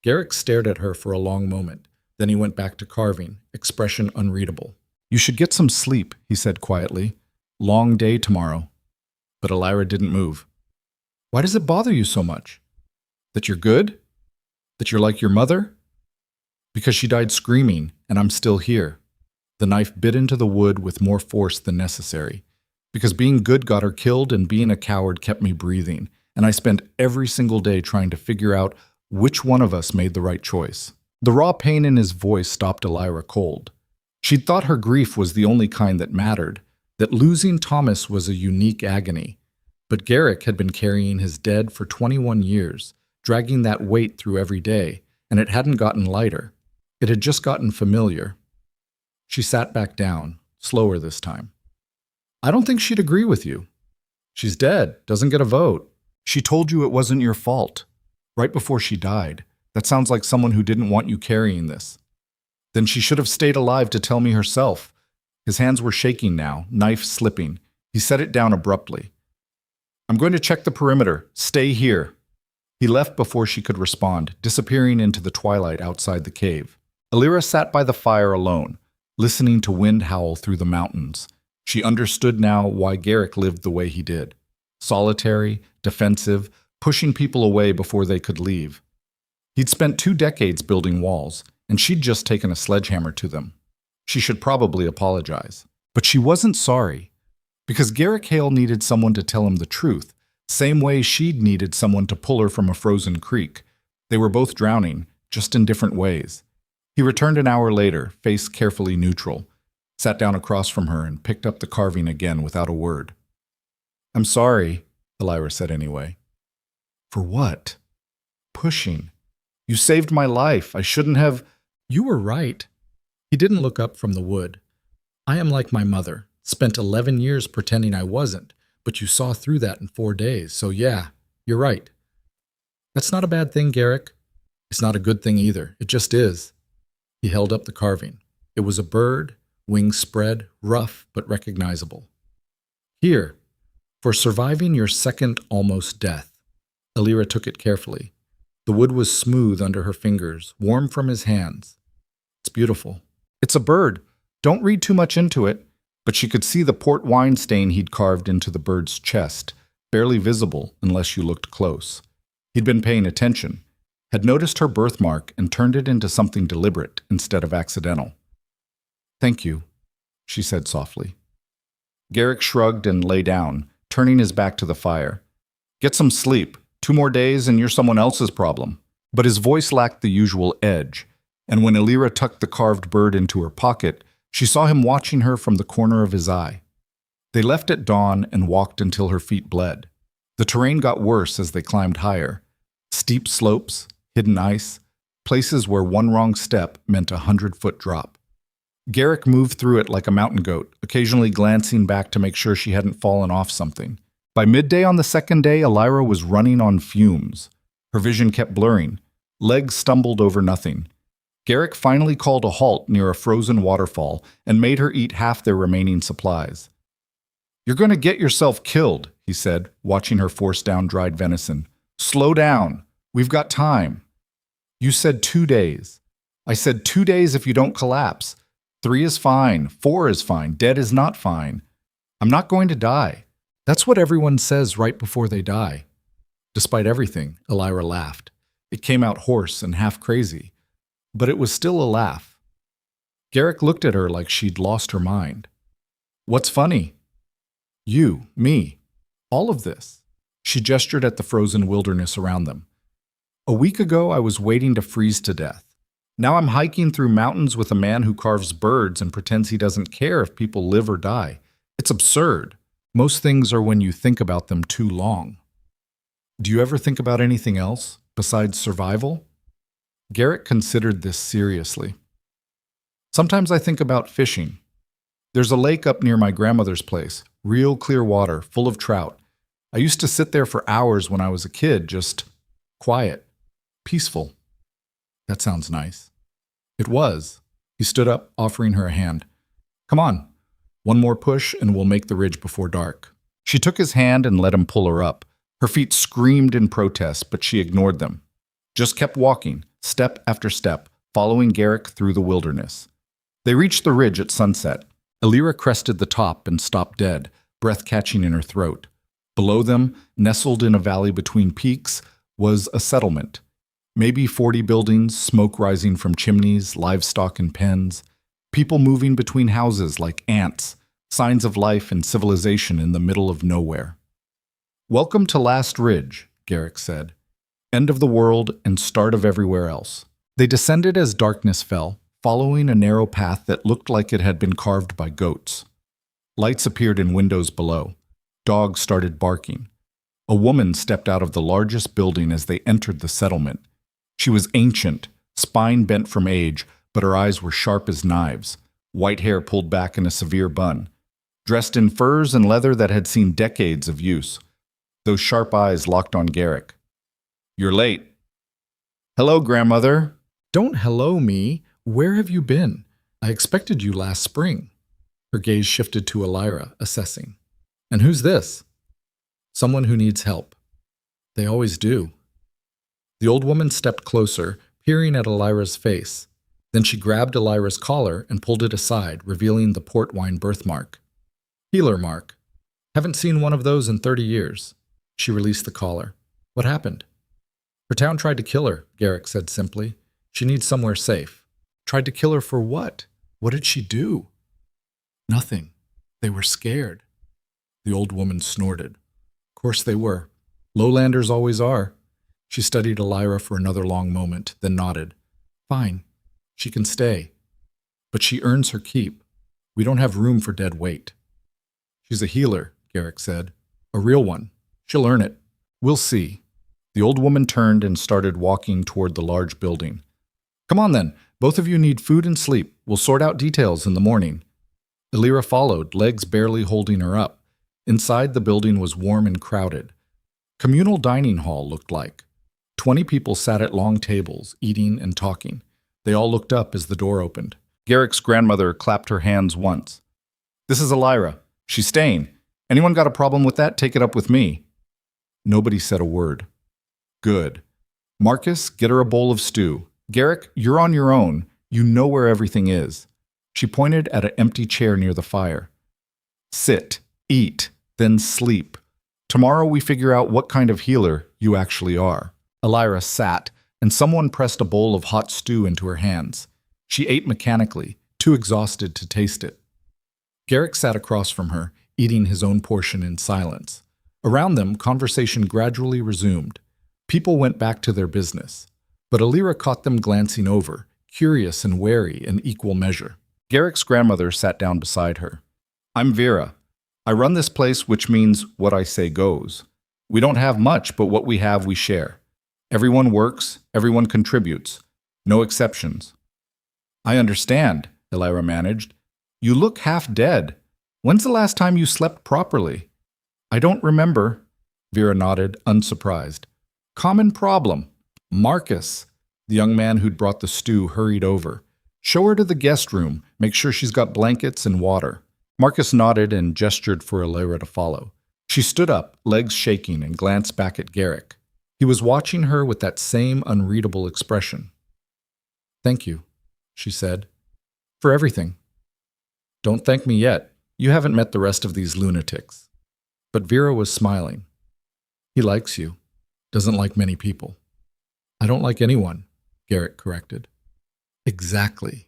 Garrick stared at her for a long moment. Then he went back to carving, expression unreadable. You should get some sleep, he said quietly. Long day tomorrow. But Alira didn't move. Why does it bother you so much? That you're good? That you're like your mother? Because she died screaming, and I'm still here. The knife bit into the wood with more force than necessary. Because being good got her killed and being a coward kept me breathing, and I spent every single day trying to figure out which one of us made the right choice. The raw pain in his voice stopped Alira cold. She'd thought her grief was the only kind that mattered, that losing Thomas was a unique agony. But Garrick had been carrying his dead for 21 years, dragging that weight through every day, and it hadn't gotten lighter. It had just gotten familiar. She sat back down, slower this time. I don't think she'd agree with you. She's dead, doesn't get a vote. She told you it wasn't your fault. Right before she died. That sounds like someone who didn't want you carrying this. Then she should have stayed alive to tell me herself. His hands were shaking now, knife slipping. He set it down abruptly. I'm going to check the perimeter. Stay here. He left before she could respond, disappearing into the twilight outside the cave. Alira sat by the fire alone, listening to wind howl through the mountains. She understood now why Garrick lived the way he did. Solitary, defensive, pushing people away before they could leave. He'd spent 2 decades building walls, and she'd just taken a sledgehammer to them. She should probably apologize. But she wasn't sorry, because Garrick Hale needed someone to tell him the truth, same way she'd needed someone to pull her from a frozen creek. They were both drowning, just in different ways. He returned an hour later, face carefully neutral, sat down across from her and picked up the carving again without a word. I'm sorry, Elira said anyway. For what? Pushing. You saved my life. I shouldn't have. You were right. He didn't look up from the wood. I am like my mother. Spent 11 years pretending I wasn't, but you saw through that in 4 days, so yeah, you're right. That's not a bad thing, Garrick. It's not a good thing either. It just is. He held up the carving. It was a bird, wings spread, rough but recognizable. Here, for surviving your second almost death. Elira took it carefully. The wood was smooth under her fingers, warm from his hands. It's beautiful. It's a bird. Don't read too much into it. But she could see the port wine stain he'd carved into the bird's chest, barely visible unless you looked close. He'd been paying attention, had noticed her birthmark and turned it into something deliberate instead of accidental. Thank you, she said softly. Garrick shrugged and lay down, turning his back to the fire. Get some sleep. 2 more days and you're someone else's problem. But his voice lacked the usual edge, and when Elira tucked the carved bird into her pocket, she saw him watching her from the corner of his eye. They left at dawn and walked until her feet bled. The terrain got worse as they climbed higher. Steep slopes, hidden ice, places where one wrong step meant a 100-foot drop. Garrick moved through it like a mountain goat, occasionally glancing back to make sure she hadn't fallen off something. By midday on the second day, Elira was running on fumes. Her vision kept blurring. Legs stumbled over nothing. Garrick finally called a halt near a frozen waterfall and made her eat half their remaining supplies. You're going to get yourself killed, he said, watching her force down dried venison. Slow down. We've got time. You said 2 days. I said 2 days if you don't collapse. 3 is fine. 4 is fine. Dead is not fine. I'm not going to die. That's what everyone says right before they die. Despite everything, Elira laughed. It came out hoarse and half crazy, but it was still a laugh. Garrick looked at her like she'd lost her mind. What's funny? You, me, all of this. She gestured at the frozen wilderness around them. A week ago, I was waiting to freeze to death. Now I'm hiking through mountains with a man who carves birds and pretends he doesn't care if people live or die. It's absurd. Most things are when you think about them too long. Do you ever think about anything else besides survival? Garrick considered this seriously. Sometimes I think about fishing. There's a lake up near my grandmother's place, real clear water, full of trout. I used to sit there for hours when I was a kid, just quiet, peaceful. That sounds nice. It was. He stood up, offering her a hand. Come on. One more push and we'll make the ridge before dark. She took his hand and let him pull her up. Her feet screamed in protest, but she ignored them. Just kept walking, step after step, following Garrick through the wilderness. They reached the ridge at sunset. Elira crested the top and stopped dead, breath catching in her throat. Below them, nestled in a valley between peaks, was a settlement. Maybe 40 buildings, smoke rising from chimneys, livestock in pens. People moving between houses like ants, signs of life and civilization in the middle of nowhere. Welcome to Last Ridge, Garrick said. End of the world and start of everywhere else. They descended as darkness fell, following a narrow path that looked like it had been carved by goats. Lights appeared in windows below. Dogs started barking. A woman stepped out of the largest building as they entered the settlement. She was ancient, spine bent from age, but her eyes were sharp as knives, white hair pulled back in a severe bun. Dressed in furs and leather that had seen decades of use. Those sharp eyes locked on Garrick. You're late. Hello, grandmother. Don't hello me. Where have you been? I expected you last spring. Her gaze shifted to Elira, assessing. And who's this? Someone who needs help. They always do. The old woman stepped closer, peering at Elira's face. Then she grabbed Elira's collar and pulled it aside, revealing the port wine birthmark. Healer mark. Haven't seen one of those in 30 years. She released the collar. What happened? Her town tried to kill her, Garrick said simply. She needs somewhere safe. Tried to kill her for what? What did she do? Nothing. They were scared. The old woman snorted. Of course they were. Lowlanders always are. She studied Elira for another long moment, then nodded. Fine. She can stay. But she earns her keep. We don't have room for dead weight. She's a healer, Garrick said. A real one. She'll earn it. We'll see. The old woman turned and started walking toward the large building. Come on then. Both of you need food and sleep. We'll sort out details in the morning. Elira followed, legs barely holding her up. Inside, the building was warm and crowded. Communal dining hall looked like. 20 people sat at long tables, eating and talking. They all looked up as the door opened. Garrick's grandmother clapped her hands once. This is Elira. She's staying. Anyone got a problem with that? Take it up with me. Nobody said a word. Good. Marcus, get her a bowl of stew. Garrick, you're on your own. You know where everything is. She pointed at an empty chair near the fire. Sit, eat, then sleep. Tomorrow we figure out what kind of healer you actually are. Elira sat, and someone pressed a bowl of hot stew into her hands. She ate mechanically, too exhausted to taste it. Garrick sat across from her, eating his own portion in silence. Around them, conversation gradually resumed. People went back to their business. But Elira caught them glancing over, curious and wary in equal measure. Garrick's grandmother sat down beside her. I'm Vera. I run this place, which means what I say goes. We don't have much, but what we have we share. Everyone works, everyone contributes. No exceptions. I understand, Elira managed. You look half dead. When's the last time you slept properly? I don't remember. Vera nodded, unsurprised. Common problem. Marcus. The young man who'd brought the stew hurried over. Show her to the guest room. Make sure she's got blankets and water. Marcus nodded and gestured for Elira to follow. She stood up, legs shaking, and glanced back at Garrick. He was watching her with that same unreadable expression. Thank you, she said, for everything. Don't thank me yet. You haven't met the rest of these lunatics. But Vera was smiling. He likes you. Doesn't like many people. I don't like anyone, Garrick corrected. Exactly.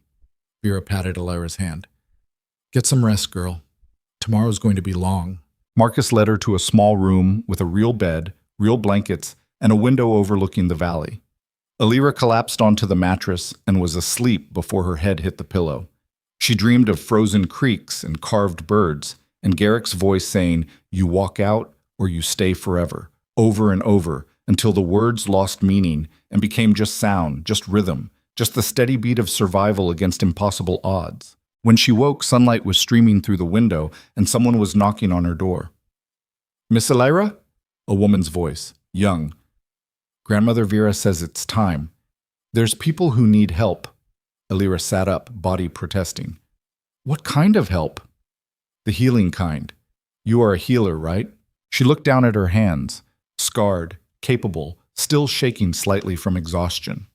Vera patted Elira's hand. Get some rest, girl. Tomorrow's going to be long. Marcus led her to a small room with a real bed, real blankets, and a window overlooking the valley. Elira collapsed onto the mattress and was asleep before her head hit the pillow. She dreamed of frozen creeks and carved birds, and Garrick's voice saying, "You walk out or you stay forever," over and over, until the words lost meaning and became just sound, just rhythm, just the steady beat of survival against impossible odds. When she woke, sunlight was streaming through the window, and someone was knocking on her door. Miss Elira? A woman's voice, young. Grandmother Vera says it's time. There's people who need help. Elira sat up, body protesting. What kind of help? The healing kind. You are a healer, right? She looked down at her hands, scarred, capable, still shaking slightly from exhaustion.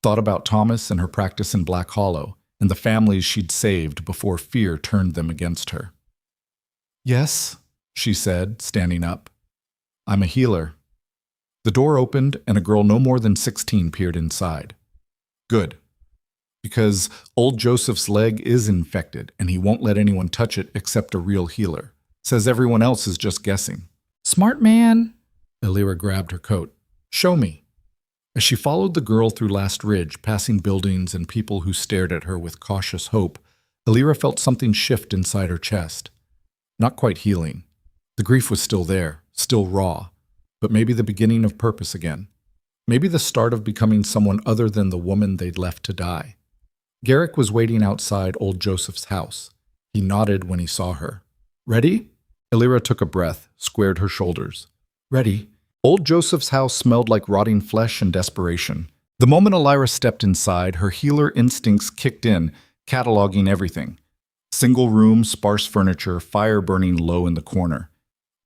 Thought about Thomas and her practice in Black Hollow, and the families she'd saved before fear turned them against her. Yes, she said, standing up. I'm a healer. The door opened, and a girl no more than 16 peered inside. Good. Because old Joseph's leg is infected, and he won't let anyone touch it except a real healer. Says everyone else is just guessing. Smart man. Elira grabbed her coat. Show me. As she followed the girl through Last Ridge, passing buildings and people who stared at her with cautious hope, Elira felt something shift inside her chest. Not quite healing. The grief was still there, still raw, but maybe the beginning of purpose again. Maybe the start of becoming someone other than the woman they'd left to die. Garrick was waiting outside old Joseph's house. He nodded when he saw her. Ready? Elira took a breath, squared her shoulders. Ready. Old Joseph's house smelled like rotting flesh and desperation. The moment Elira stepped inside, her healer instincts kicked in, cataloging everything. Single room, sparse furniture, fire burning low in the corner.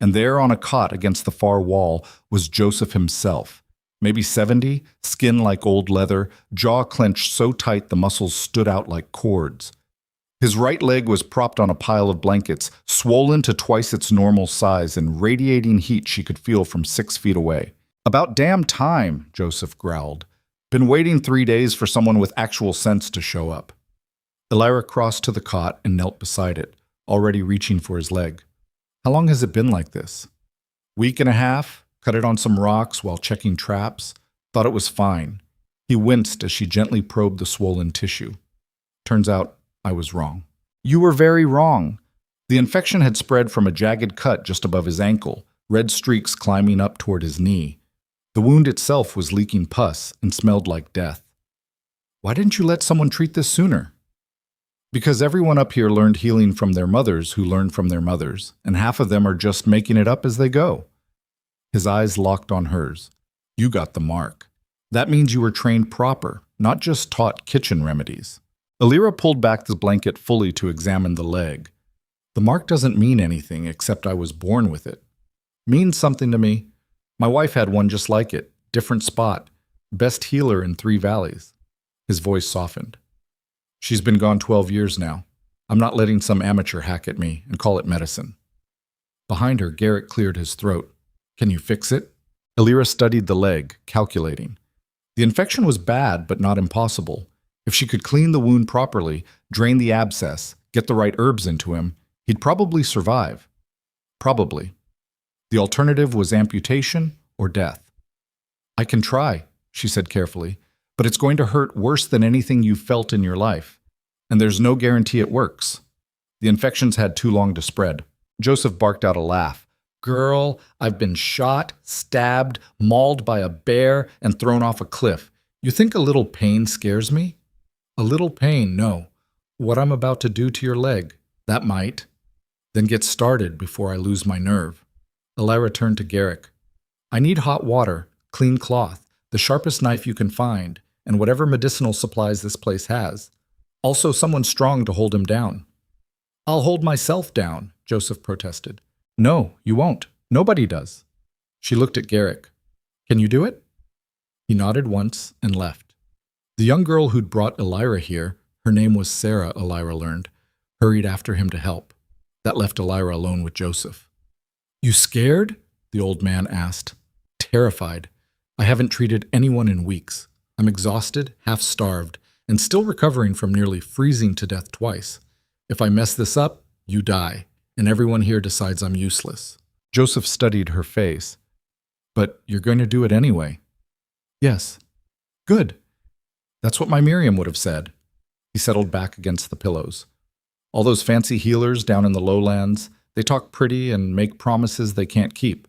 And there on a cot against the far wall was Joseph himself. Maybe 70, skin like old leather, jaw clenched so tight the muscles stood out like cords. His right leg was propped on a pile of blankets, swollen to twice its normal size and radiating heat she could feel from 6 feet away. About damn time, Joseph growled. Been waiting 3 days for someone with actual sense to show up. Elira crossed to the cot and knelt beside it, already reaching for his leg. How long has it been like this? Week and a half? Cut it on some rocks while checking traps. Thought it was fine. He winced as she gently probed the swollen tissue. Turns out I was wrong. You were very wrong. The infection had spread from a jagged cut just above his ankle, red streaks climbing up toward his knee. The wound itself was leaking pus and smelled like death. Why didn't you let someone treat this sooner? Because everyone up here learned healing from their mothers who learned from their mothers, and half of them are just making it up as they go. His eyes locked on hers. You got the mark. That means you were trained proper, not just taught kitchen remedies. Alira pulled back the blanket fully to examine the leg. The mark doesn't mean anything except I was born with it. Means something to me. My wife had one just like it, different spot, best healer in 3 valleys. His voice softened. She's been gone 12 years now. I'm not letting some amateur hack at me and call it medicine. Behind her, Garrett cleared his throat. Can you fix it? Alira studied the leg, calculating. The infection was bad, but not impossible. If she could clean the wound properly, drain the abscess, get the right herbs into him, he'd probably survive. Probably. The alternative was amputation or death. I can try, she said carefully, but it's going to hurt worse than anything you've felt in your life. And there's no guarantee it works. The infection's had too long to spread. Joseph barked out a laugh. Girl, I've been shot, stabbed, mauled by a bear, and thrown off a cliff. You think a little pain scares me? A little pain, no. What I'm about to do to your leg, that might. Then get started before I lose my nerve. Alira turned to Garrick. I need hot water, clean cloth, the sharpest knife you can find, and whatever medicinal supplies this place has. Also someone strong to hold him down. I'll hold myself down, Joseph protested. No, you won't. Nobody does. She looked at Garrick. Can you do it? He nodded once and left. The young girl who'd brought Alira here, her name was Sarah, Alira learned, hurried after him to help. That left Alira alone with Joseph. You scared? The old man asked. Terrified. I haven't treated anyone in weeks. I'm exhausted, half-starved, and still recovering from nearly freezing to death twice. If I mess this up, you die, and everyone here decides I'm useless. Joseph studied her face. But you're going to do it anyway. Yes. Good. That's what my Miriam would have said. He settled back against the pillows. All those fancy healers down in the lowlands, they talk pretty and make promises they can't keep.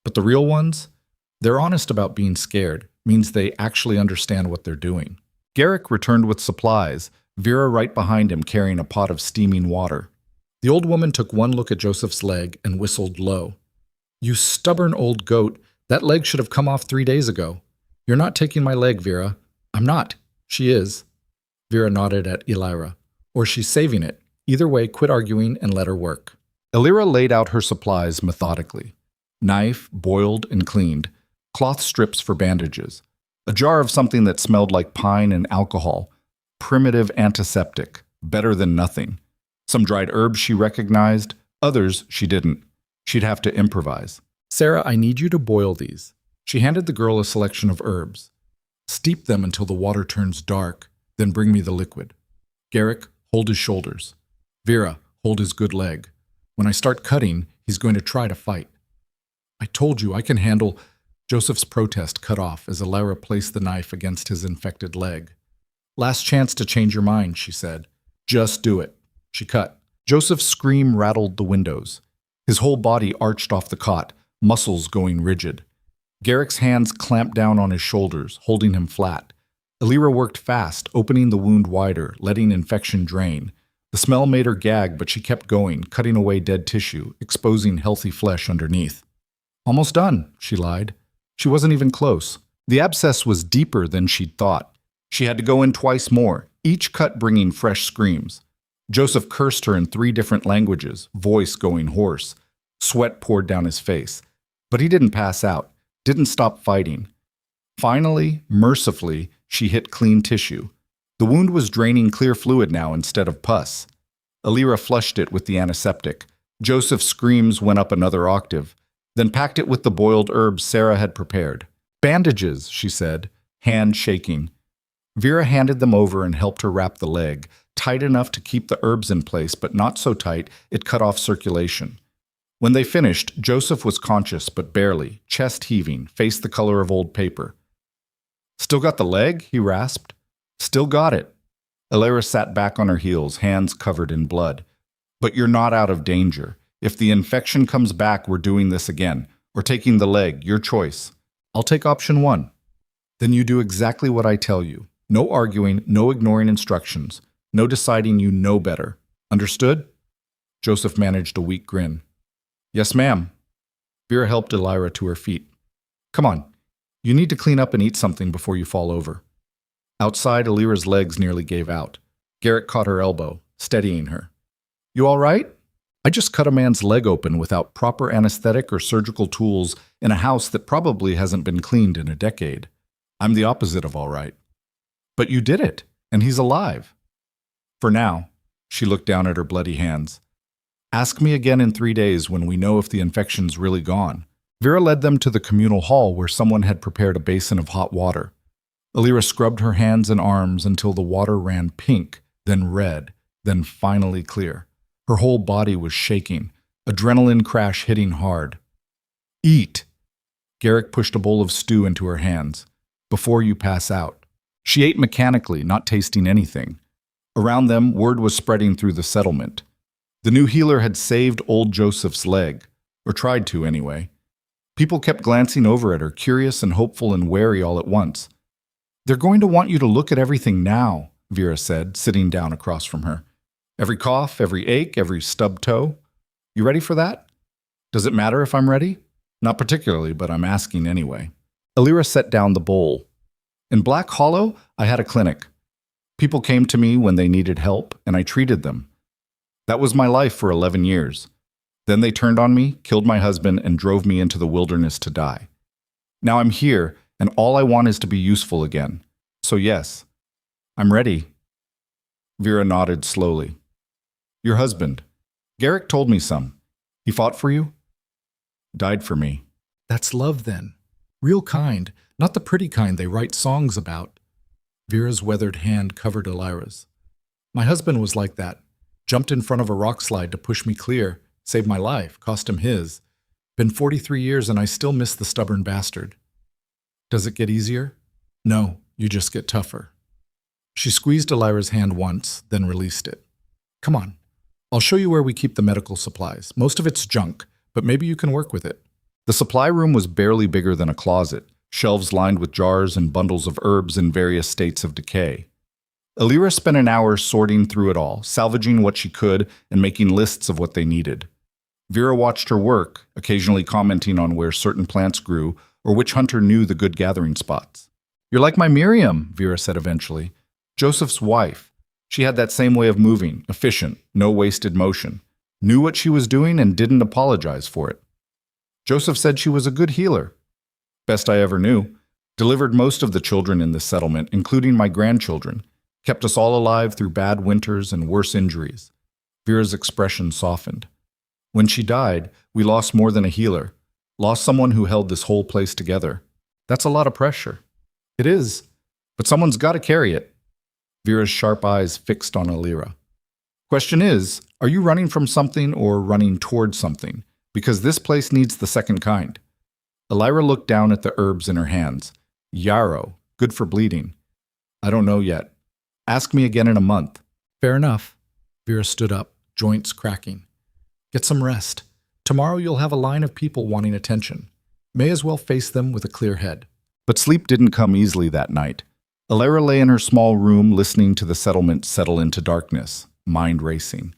But the real ones, they're honest about being scared, means they actually understand what they're doing. Garrick returned with supplies, Vera right behind him carrying a pot of steaming water. The old woman took one look at Joseph's leg and whistled low. You stubborn old goat, that leg should have come off 3 days ago. You're not taking my leg, Vera. I'm not. She is. Vera nodded at Alira. Or she's saving it. Either way, quit arguing and let her work. Alira laid out her supplies methodically. Knife, boiled and cleaned. Cloth strips for bandages. A jar of something that smelled like pine and alcohol. Primitive antiseptic. Better than nothing. Some dried herbs she recognized. Others she didn't. She'd have to improvise. Sarah, I need you to boil these. She handed the girl a selection of herbs. Steep them until the water turns dark, then bring me the liquid. Garrick, hold his shoulders. Vera, hold his good leg. When I start cutting, he's going to try to fight. I told you I can handle... Joseph's protest cut off as Alira placed the knife against his infected leg. Last chance to change your mind, she said. Just do it. She cut. Joseph's scream rattled the windows. His whole body arched off the cot, muscles going rigid. Garrick's hands clamped down on his shoulders, holding him flat. Alira worked fast, opening the wound wider, letting infection drain. The smell made her gag, but she kept going, cutting away dead tissue, exposing healthy flesh underneath. Almost done, she lied. She wasn't even close. The abscess was deeper than she'd thought. She had to go in twice more, each cut bringing fresh screams. Joseph cursed her in 3 different languages, voice going hoarse. Sweat poured down his face. But he didn't pass out, didn't stop fighting. Finally, mercifully, she hit clean tissue. The wound was draining clear fluid now instead of pus. Alira flushed it with the antiseptic. Joseph's screams went up another octave, then packed it with the boiled herbs Sarah had prepared. Bandages, she said, hand shaking. Vera handed them over and helped her wrap the leg, tight enough to keep the herbs in place, but not so tight it cut off circulation. When they finished, Joseph was conscious, but barely, chest heaving, face the color of old paper. Still got the leg? He rasped. Still got it. Alira sat back on her heels, hands covered in blood. But you're not out of danger. If the infection comes back, we're doing this again. Or taking the leg, your choice. I'll take option 1. Then you do exactly what I tell you. No arguing, no ignoring instructions, no deciding you know better. Understood? Joseph managed a weak grin. Yes, ma'am. Vera helped Elira to her feet. Come on. You need to clean up and eat something before you fall over. Outside, Elira's legs nearly gave out. Garrett caught her elbow, steadying her. You all right? I just cut a man's leg open without proper anesthetic or surgical tools in a house that probably hasn't been cleaned in a decade. I'm the opposite of all right. But you did it, and he's alive. For now, she looked down at her bloody hands. Ask me again in 3 days when we know if the infection's really gone. Vera led them to the communal hall where someone had prepared a basin of hot water. Elira scrubbed her hands and arms until the water ran pink, then red, then finally clear. Her whole body was shaking, adrenaline crash hitting hard. Eat! Garrick pushed a bowl of stew into her hands. Before you pass out. She ate mechanically, not tasting anything. Around them, word was spreading through the settlement. The new healer had saved old Joseph's leg, or tried to anyway. People kept glancing over at her, curious and hopeful and wary all at once. They're going to want you to look at everything now, Vera said, sitting down across from her. Every cough, every ache, every stubbed toe. You ready for that? Does it matter if I'm ready? Not particularly, but I'm asking anyway. Elira set down the bowl. In Black Hollow, I had a clinic. People came to me when they needed help, and I treated them. That was my life for 11 years. Then they turned on me, killed my husband, and drove me into the wilderness to die. Now I'm here, and all I want is to be useful again. So yes, I'm ready. Vera nodded slowly. Your husband. Garrick told me some. He fought for you? Died for me. That's love then. Real kind, not the pretty kind they write songs about. Vera's weathered hand covered Elira's. My husband was like that. Jumped in front of a rock slide to push me clear, saved my life, cost him his. Been 43 years and I still miss the stubborn bastard. Does it get easier? No, you just get tougher. She squeezed Elira's hand once, then released it. Come on. I'll show you where we keep the medical supplies. Most of it's junk, but maybe you can work with it. The supply room was barely bigger than a closet, shelves lined with jars and bundles of herbs in various states of decay. Elira spent an hour sorting through it all, salvaging what she could and making lists of what they needed. Vera watched her work, occasionally commenting on where certain plants grew or which hunter knew the good gathering spots. You're like my Miriam, Vera said eventually. Joseph's wife. She had that same way of moving, efficient, no wasted motion. Knew what she was doing and didn't apologize for it. Joseph said she was a good healer. Best I ever knew. Delivered most of the children in this settlement, including my grandchildren. Kept us all alive through bad winters and worse injuries. Vera's expression softened. When she died, we lost more than a healer. Lost someone who held this whole place together. That's a lot of pressure. It is, but someone's got to carry it. Vera's sharp eyes fixed on Elira. Question is, are you running from something or running toward something? Because this place needs the second kind. Elira looked down at the herbs in her hands. Yarrow, good for bleeding. I don't know yet. Ask me again in a month. Fair enough. Vera stood up, joints cracking. Get some rest. Tomorrow you'll have a line of people wanting attention. May as well face them with a clear head. But sleep didn't come easily that night. Elira lay in her small room listening to the settlement settle into darkness, mind racing.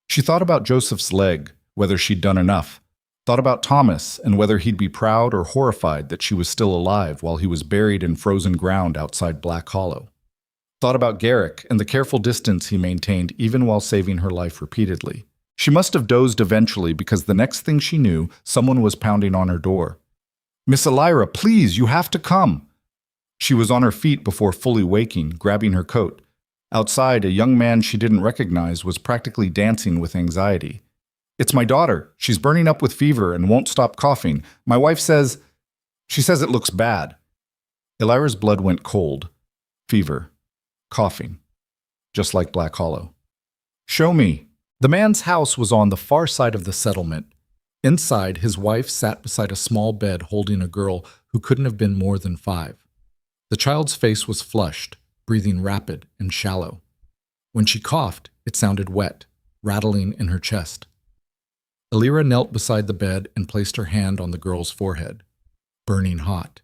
She thought about Joseph's leg, whether she'd done enough. Thought about Thomas and whether he'd be proud or horrified that she was still alive while he was buried in frozen ground outside Black Hollow. Thought about Garrick and the careful distance he maintained even while saving her life repeatedly. She must have dozed eventually because the next thing she knew, someone was pounding on her door. Miss Elira, please, you have to come. She was on her feet before fully waking, grabbing her coat. Outside, a young man she didn't recognize was practically dancing with anxiety. It's my daughter. She's burning up with fever and won't stop coughing. My wife says... She says it looks bad. Elira's blood went cold. Fever. Coughing. Just like Black Hollow. Show me. The man's house was on the far side of the settlement. Inside, his wife sat beside a small bed holding a girl who couldn't have been more than 5. The child's face was flushed, breathing rapid and shallow. When she coughed, it sounded wet, rattling in her chest. Elira knelt beside the bed and placed her hand on the girl's forehead, burning hot.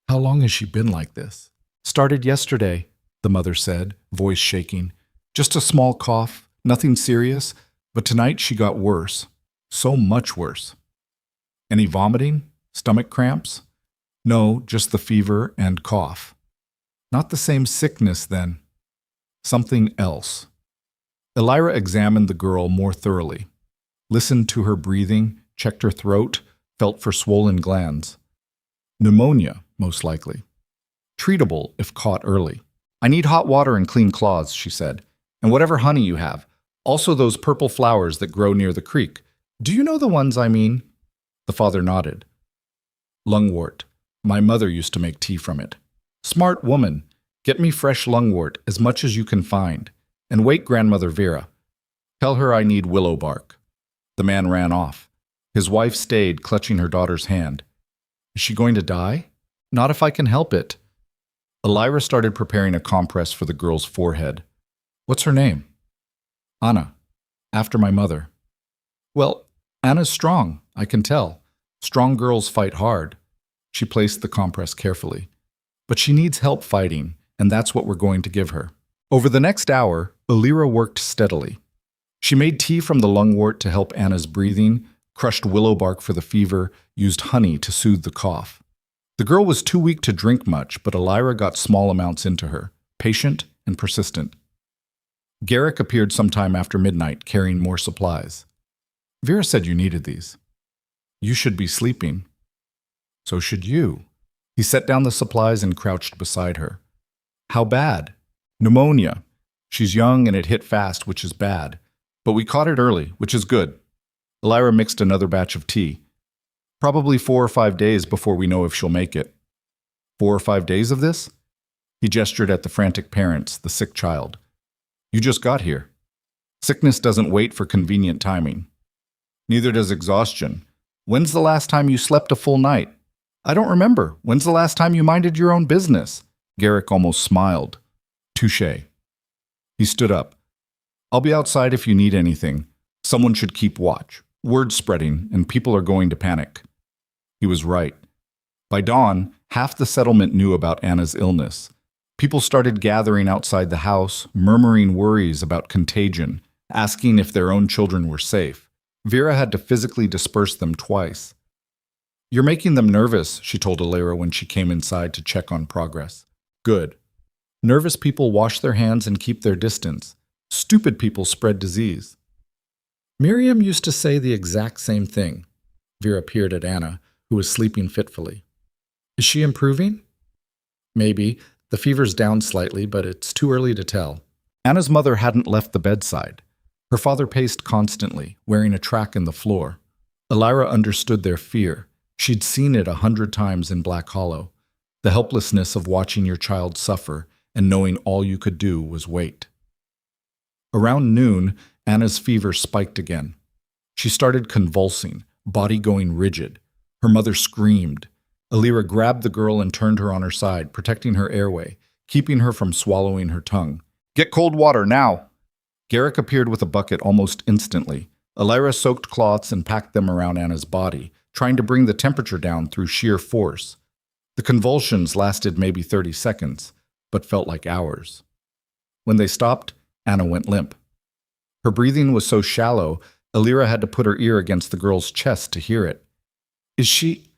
How long has she been like this? Started yesterday, the mother said, voice shaking. Just a small cough, nothing serious, but tonight she got worse. So much worse. Any vomiting? Stomach cramps? No, just the fever and cough. Not the same sickness, then. Something else. Elira examined the girl more thoroughly, listened to her breathing, checked her throat, felt for swollen glands. Pneumonia, most likely. Treatable if caught early. I need hot water and clean cloths, she said, and whatever honey you have. Also those purple flowers that grow near the creek. Do you know the ones I mean? The father nodded. Lungwort. My mother used to make tea from it. Smart woman. Get me fresh lungwort, as much as you can find. And wake Grandmother Vera. Tell her I need willow bark. The man ran off. His wife stayed, clutching her daughter's hand. Is she going to die? Not if I can help it. Elira started preparing a compress for the girl's forehead. What's her name? Anna. After my mother. Well, Anna's strong, I can tell. Strong girls fight hard. She placed the compress carefully. But she needs help fighting, and that's what we're going to give her. Over the next hour, Elira worked steadily. She made tea from the lungwort to help Anna's breathing, crushed willow bark for the fever, used honey to soothe the cough. The girl was too weak to drink much, but Elira got small amounts into her, patient and persistent. Garrick appeared sometime after midnight, carrying more supplies. Vera said you needed these. You should be sleeping. So should you. He set down the supplies and crouched beside her. How bad? Pneumonia. She's young and it hit fast, which is bad. But we caught it early, which is good. Elira mixed another batch of tea. Probably 4 or 5 days before we know if she'll make it. 4 or 5 days of this? He gestured at the frantic parents, the sick child. You just got here. Sickness doesn't wait for convenient timing. Neither does exhaustion. When's the last time you slept a full night? I don't remember. When's the last time you minded your own business? Garrick almost smiled. Touché. He stood up. I'll be outside if you need anything. Someone should keep watch. Word's spreading, and people are going to panic. He was right. By dawn, half the settlement knew about Anna's illness. People started gathering outside the house, murmuring worries about contagion, asking if their own children were safe. Vera had to physically disperse them twice. You're making them nervous, she told Elira when she came inside to check on progress. Good. Nervous people wash their hands and keep their distance. Stupid people spread disease. Miriam used to say the exact same thing. Vera peered at Anna, who was sleeping fitfully. Is she improving? Maybe. The fever's down slightly, but it's too early to tell. Anna's mother hadn't left the bedside. Her father paced constantly, wearing a track in the floor. Elira understood their fear. She'd seen it 100 times in Black Hollow. The helplessness of watching your child suffer and knowing all you could do was wait. Around noon, Anna's fever spiked again. She started convulsing, body going rigid. Her mother screamed. Elira grabbed the girl and turned her on her side, protecting her airway, keeping her from swallowing her tongue. Get cold water, now! Garrick appeared with a bucket almost instantly. Elira soaked cloths and packed them around Anna's body, trying to bring the temperature down through sheer force. The convulsions lasted maybe 30 seconds, but felt like hours. When they stopped, Anna went limp. Her breathing was so shallow, Elira had to put her ear against the girl's chest to hear it. Is she...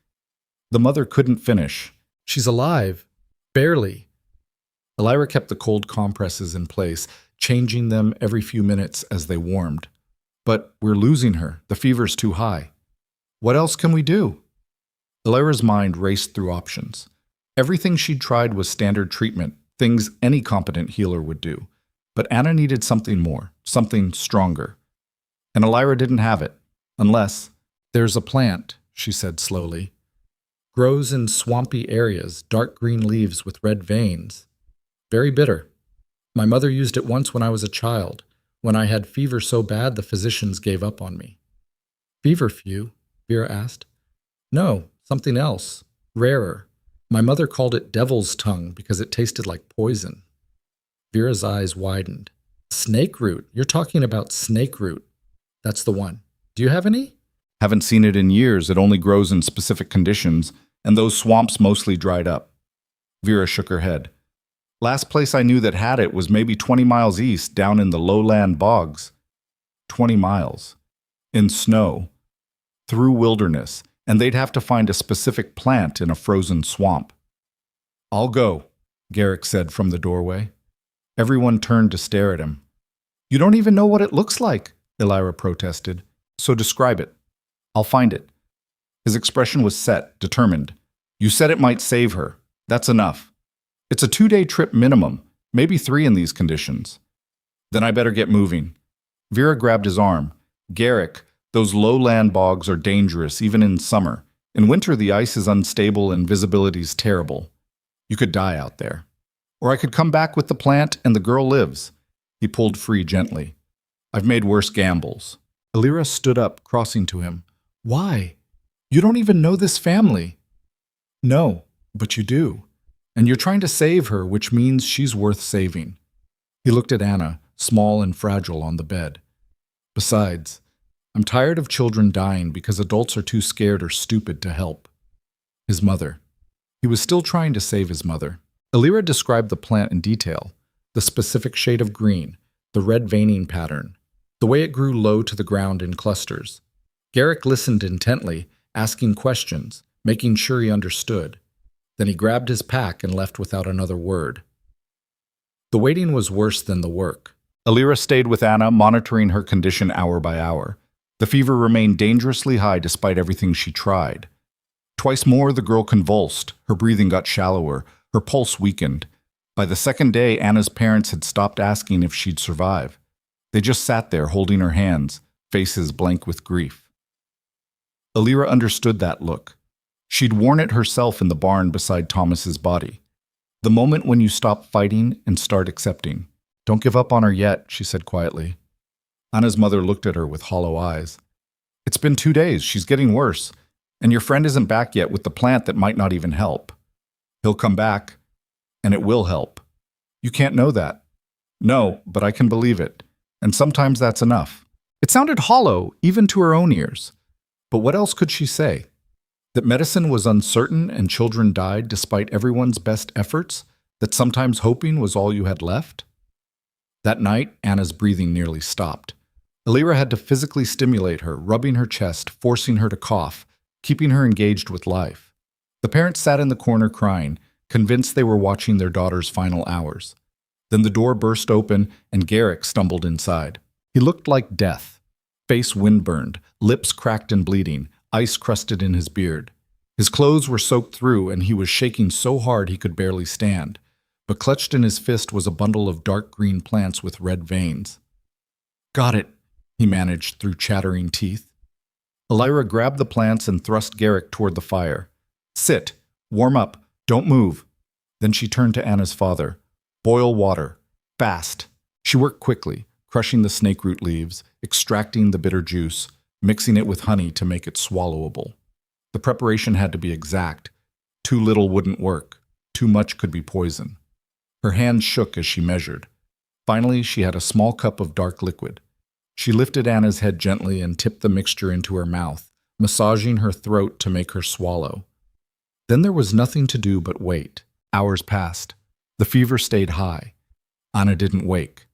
The mother couldn't finish. She's alive. Barely. Elira kept the cold compresses in place, changing them every few minutes as they warmed. But we're losing her. The fever's too high. What else can we do? Elira's mind raced through options. Everything she'd tried was standard treatment, things any competent healer would do. But Anna needed something more, something stronger. And Elira didn't have it, unless... There's a plant, she said slowly. Grows in swampy areas, dark green leaves with red veins. Very bitter. My mother used it once when I was a child, when I had fever so bad the physicians gave up on me. Feverfew? Vera asked. No, something else, rarer. My mother called it devil's tongue because it tasted like poison. Vera's eyes widened. Snake root. You're talking about snake root. That's the one. Do you have any? Haven't seen it in years. It only grows in specific conditions, and those swamps mostly dried up. Vera shook her head. Last place I knew that had it was maybe 20 miles east, down in the lowland bogs. 20 miles. In snow. Through wilderness, and they'd have to find a specific plant in a frozen swamp. I'll go, Garrick said from the doorway. Everyone turned to stare at him. You don't even know what it looks like, Elira protested. So describe it. I'll find it. His expression was set, determined. You said it might save her. That's enough. It's a 2-day trip minimum, maybe 3 in these conditions. Then I better get moving. Vera grabbed his arm. Garrick, those lowland bogs are dangerous even in summer. In winter, the ice is unstable and visibility's terrible. You could die out there. Or I could come back with the plant and the girl lives. He pulled free gently. I've made worse gambles. Elira stood up, crossing to him. Why? You don't even know this family. No, but you do. And you're trying to save her, which means she's worth saving. He looked at Anna, small and fragile on the bed. Besides, I'm tired of children dying because adults are too scared or stupid to help. His mother. He was still trying to save his mother. Elira described the plant in detail, the specific shade of green, the red veining pattern, the way it grew low to the ground in clusters. Garrick listened intently, asking questions, making sure he understood. Then he grabbed his pack and left without another word. The waiting was worse than the work. Elira stayed with Anna, monitoring her condition hour by hour. The fever remained dangerously high despite everything she tried. Twice more, the girl convulsed. Her breathing got shallower. Her pulse weakened. By the second day, Anna's parents had stopped asking if she'd survive. They just sat there holding her hands, faces blank with grief. Elira understood that look. She'd worn it herself in the barn beside Thomas's body. The moment when you stop fighting and start accepting. Don't give up on her yet, she said quietly. Anna's mother looked at her with hollow eyes. It's been 2 days. She's getting worse. And your friend isn't back yet with the plant that might not even help. He'll come back, and it will help. You can't know that. No, but I can believe it. And sometimes that's enough. It sounded hollow, even to her own ears. But what else could she say? That medicine was uncertain and children died despite everyone's best efforts? That sometimes hoping was all you had left? That night, Anna's breathing nearly stopped. Elira had to physically stimulate her, rubbing her chest, forcing her to cough, keeping her engaged with life. The parents sat in the corner crying, convinced they were watching their daughter's final hours. Then the door burst open and Garrick stumbled inside. He looked like death. Face windburned, lips cracked and bleeding, ice crusted in his beard. His clothes were soaked through and he was shaking so hard he could barely stand. But clutched in his fist was a bundle of dark green plants with red veins. Got it, he managed through chattering teeth. Elira grabbed the plants and thrust Garrick toward the fire. Sit, warm up, don't move. Then she turned to Anna's father. Boil water, fast. She worked quickly, crushing the snakeroot leaves, extracting the bitter juice, mixing it with honey to make it swallowable. The preparation had to be exact. Too little wouldn't work. Too much could be poison. Her hands shook as she measured. Finally, she had a small cup of dark liquid. She lifted Anna's head gently and tipped the mixture into her mouth, massaging her throat to make her swallow. Then there was nothing to do but wait. Hours passed. The fever stayed high. Anna didn't wake.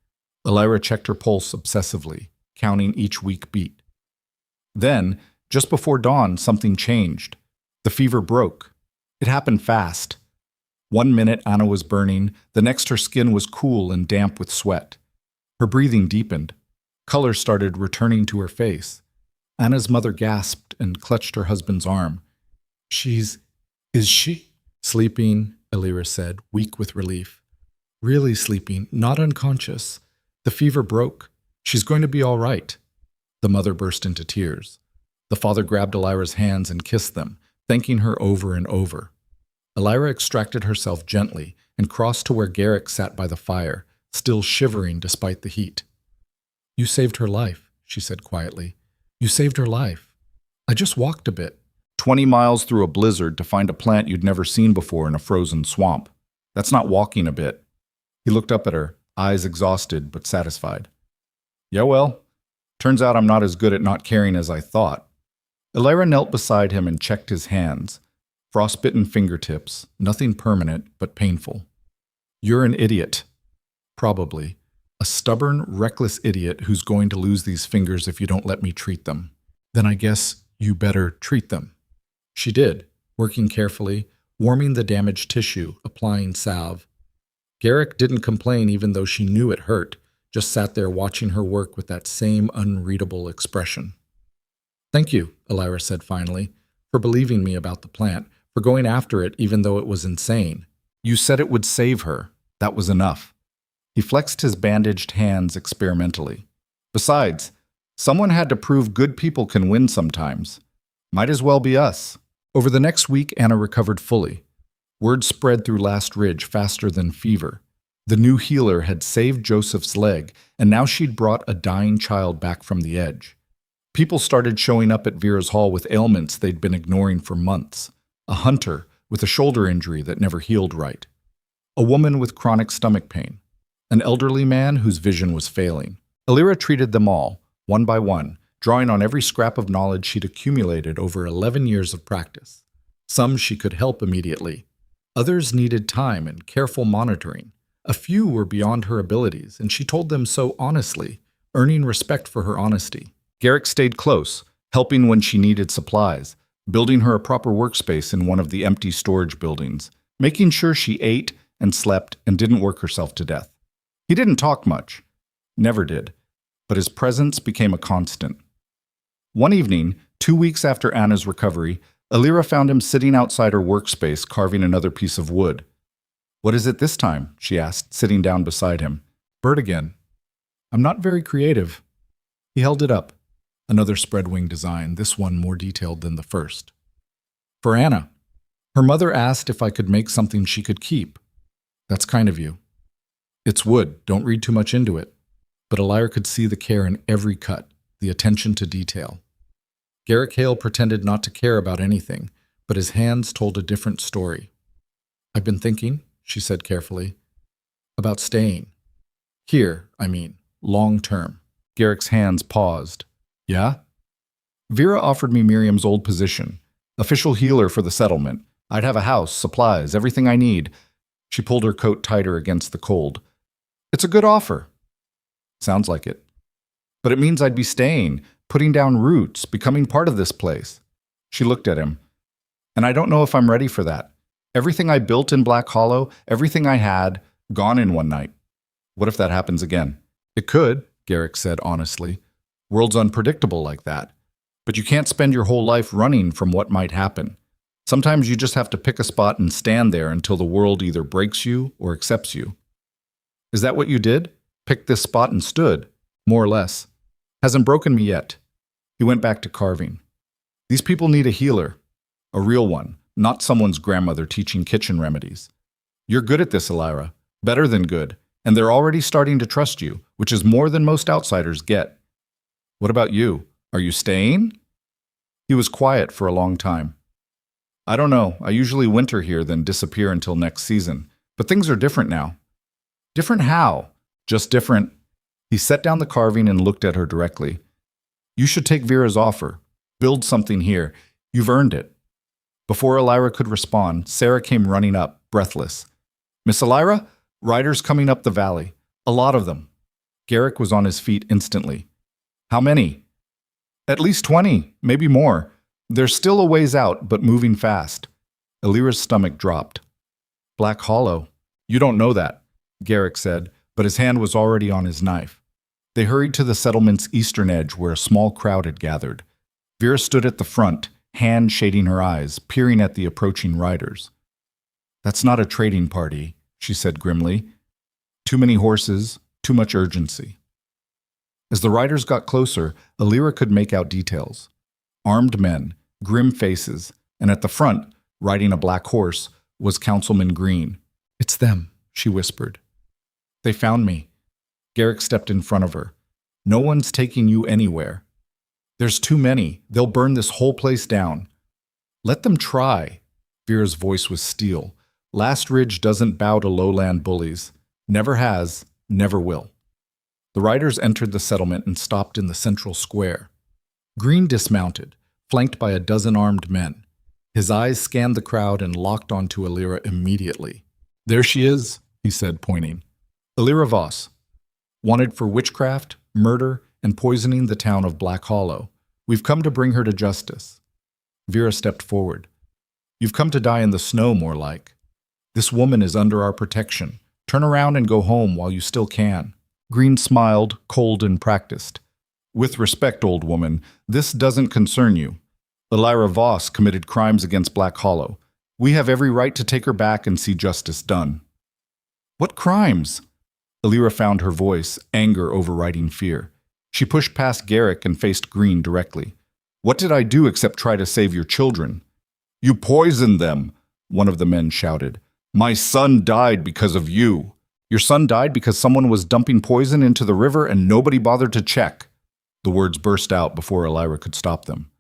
Elira checked her pulse obsessively, counting each weak beat. Then, just before dawn, something changed. The fever broke. It happened fast. 1 minute Anna was burning, the next her skin was cool and damp with sweat. Her breathing deepened. Color started returning to her face. Anna's mother gasped and clutched her husband's arm. Is she? Sleeping, Elira said, weak with relief. Really sleeping, not unconscious. The fever broke. She's going to be all right. The mother burst into tears. The father grabbed Elira's hands and kissed them, thanking her over and over. Elira extracted herself gently and crossed to where Garrick sat by the fire, still shivering despite the heat. You saved her life, she said quietly. You saved her life. I just walked a bit. 20 miles through a blizzard to find a plant you'd never seen before in a frozen swamp. That's not walking a bit. He looked up at her. eyes exhausted but satisfied. Yeah, well, turns out I'm not as good at not caring as I thought. Elira knelt beside him and checked his hands. Frostbitten fingertips, nothing permanent but painful. You're an idiot. Probably. A stubborn, reckless idiot who's going to lose these fingers if you don't let me treat them. Then I guess you better treat them. She did, working carefully, warming the damaged tissue, applying salve. Garrick didn't complain even though she knew it hurt, just sat there watching her work with that same unreadable expression. Thank you, Elira said finally, for believing me about the plant, for going after it even though it was insane. You said it would save her. That was enough. He flexed his bandaged hands experimentally. Besides, someone had to prove good people can win sometimes. Might as well be us. Over the next week, Anna recovered fully. Word spread through Last Ridge faster than fever. The new healer had saved Joseph's leg, and now she'd brought a dying child back from the edge. People started showing up at Vera's Hall with ailments they'd been ignoring for months. A hunter with a shoulder injury that never healed right. A woman with chronic stomach pain. An elderly man whose vision was failing. Elira treated them all, one by one, drawing on every scrap of knowledge she'd accumulated over 11 years of practice. Some she could help immediately. Others needed time and careful monitoring. A few were beyond her abilities, and she told them so honestly, earning respect for her honesty. Garrick stayed close, helping when she needed supplies, building her a proper workspace in one of the empty storage buildings, making sure she ate and slept and didn't work herself to death. He didn't talk much, never did, but his presence became a constant. One evening, 2 weeks after Anna's recovery, Elira found him sitting outside her workspace carving another piece of wood. What is it this time? She asked, sitting down beside him. Bird again. I'm not very creative. He held it up. Another spread wing design, this one more detailed than the first. For Anna. Her mother asked if I could make something she could keep. That's kind of you. It's wood, don't read too much into it. But Elira could see the care in every cut, the attention to detail. Garrick Hale pretended not to care about anything, but his hands told a different story. I've been thinking, she said carefully, about staying. Here, I mean, long term. Garrick's hands paused. Yeah? Vera offered me Miriam's old position, official healer for the settlement. I'd have a house, supplies, everything I need. She pulled her coat tighter against the cold. It's a good offer. Sounds like it. But it means I'd be staying, putting down roots, becoming part of this place. She looked at him. And I don't know if I'm ready for that. Everything I built in Black Hollow, everything I had, gone in one night. What if that happens again? It could, Garrick said honestly. World's unpredictable like that. But you can't spend your whole life running from what might happen. Sometimes you just have to pick a spot and stand there until the world either breaks you or accepts you. Is that what you did? Picked this spot and stood? More or less. Hasn't broken me yet. He went back to carving. These people need a healer. A real one, not someone's grandmother teaching kitchen remedies. You're good at this, Elira. Better than good. And they're already starting to trust you, which is more than most outsiders get. What about you? Are you staying? He was quiet for a long time. I don't know. I usually winter here, then disappear until next season. But things are different now. Different how? Just different. He set down the carving and looked at her directly. You should take Vera's offer. Build something here. You've earned it. Before Elira could respond, Sarah came running up, breathless. Miss Elira? Riders coming up the valley. A lot of them. Garrick was on his feet instantly. How many? At least 20, maybe more. They're still a ways out, but moving fast. Elira's stomach dropped. Black Hollow. You don't know that, Garrick said, but his hand was already on his knife. They hurried to the settlement's eastern edge where a small crowd had gathered. Vera stood at the front, hand shading her eyes, peering at the approaching riders. That's not a trading party, she said grimly. Too many horses, too much urgency. As the riders got closer, Elira could make out details. Armed men, grim faces, and at the front, riding a black horse, was Councilman Green. It's them, she whispered. They found me. Garrick stepped in front of her. No one's taking you anywhere. There's too many. They'll burn this whole place down. Let them try. Vera's voice was steel. Last Ridge doesn't bow to lowland bullies. Never has, never will. The riders entered the settlement and stopped in the central square. Green dismounted, flanked by a dozen armed men. His eyes scanned the crowd and locked onto Alira immediately. "There she is," he said, pointing. "Alira Voss, wanted for witchcraft, murder, and poisoning the town of Black Hollow. We've come to bring her to justice." Vera stepped forward. "You've come to die in the snow, more like. This woman is under our protection. Turn around and go home while you still can." Green smiled, cold and practiced. "With respect, old woman, this doesn't concern you. Alira Voss committed crimes against Black Hollow. We have every right to take her back and see justice done." "What crimes?" Alira found her voice, anger overriding fear. She pushed past Garrick and faced Green directly. "What did I do except try to save your children?" "You poisoned them," one of the men shouted. "My son died because of you." "Your son died because someone was dumping poison into the river and nobody bothered to check." The words burst out before Alira could stop them.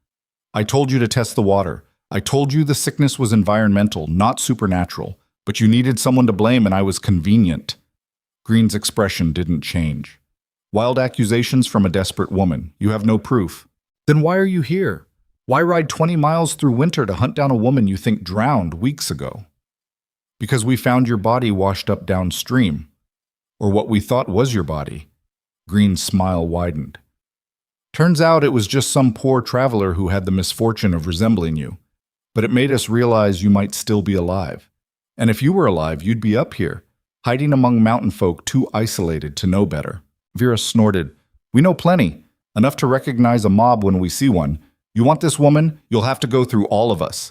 "I told you to test the water. I told you the sickness was environmental, not supernatural. But you needed someone to blame and I was convenient." Green's expression didn't change. "Wild accusations from a desperate woman. You have no proof. Then why are you here? Why ride 20 miles through winter to hunt down a woman you think drowned weeks ago?" "Because we found your body washed up downstream. Or what we thought was your body." Green's smile widened. "Turns out it was just some poor traveler who had the misfortune of resembling you. But it made us realize you might still be alive. And if you were alive, you'd be up here, hiding among mountain folk too isolated to know better." Vera snorted. "We know plenty. Enough to recognize a mob when we see one. You want this woman? You'll have to go through all of us."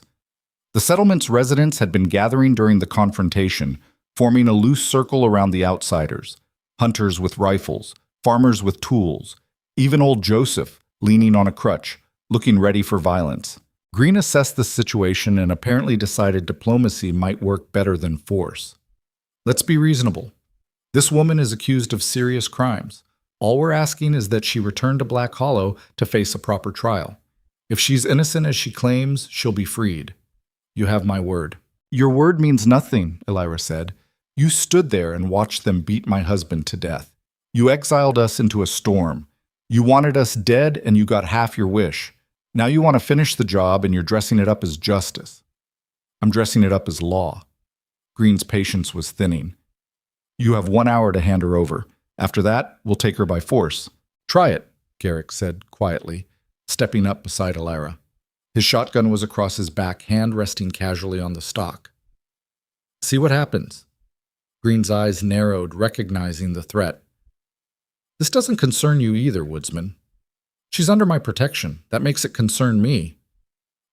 The settlement's residents had been gathering during the confrontation, forming a loose circle around the outsiders. Hunters with rifles, farmers with tools, even old Joseph, leaning on a crutch, looking ready for violence. Green assessed the situation and apparently decided diplomacy might work better than force. "Let's be reasonable. This woman is accused of serious crimes. All we're asking is that she return to Black Hollow to face a proper trial. If she's innocent as she claims, she'll be freed. You have my word." "Your word means nothing," Alira said. "You stood there and watched them beat my husband to death. You exiled us into a storm. You wanted us dead and you got half your wish. Now you want to finish the job and you're dressing it up as justice." "I'm dressing it up as law." Green's patience was thinning. "You have 1 hour to hand her over. After that, we'll take her by force." "Try it," Garrick said quietly, stepping up beside Alira. His shotgun was across his back, hand resting casually on the stock. "See what happens." Green's eyes narrowed, recognizing the threat. "This doesn't concern you either, woodsman. She's under my protection. That makes it concern me.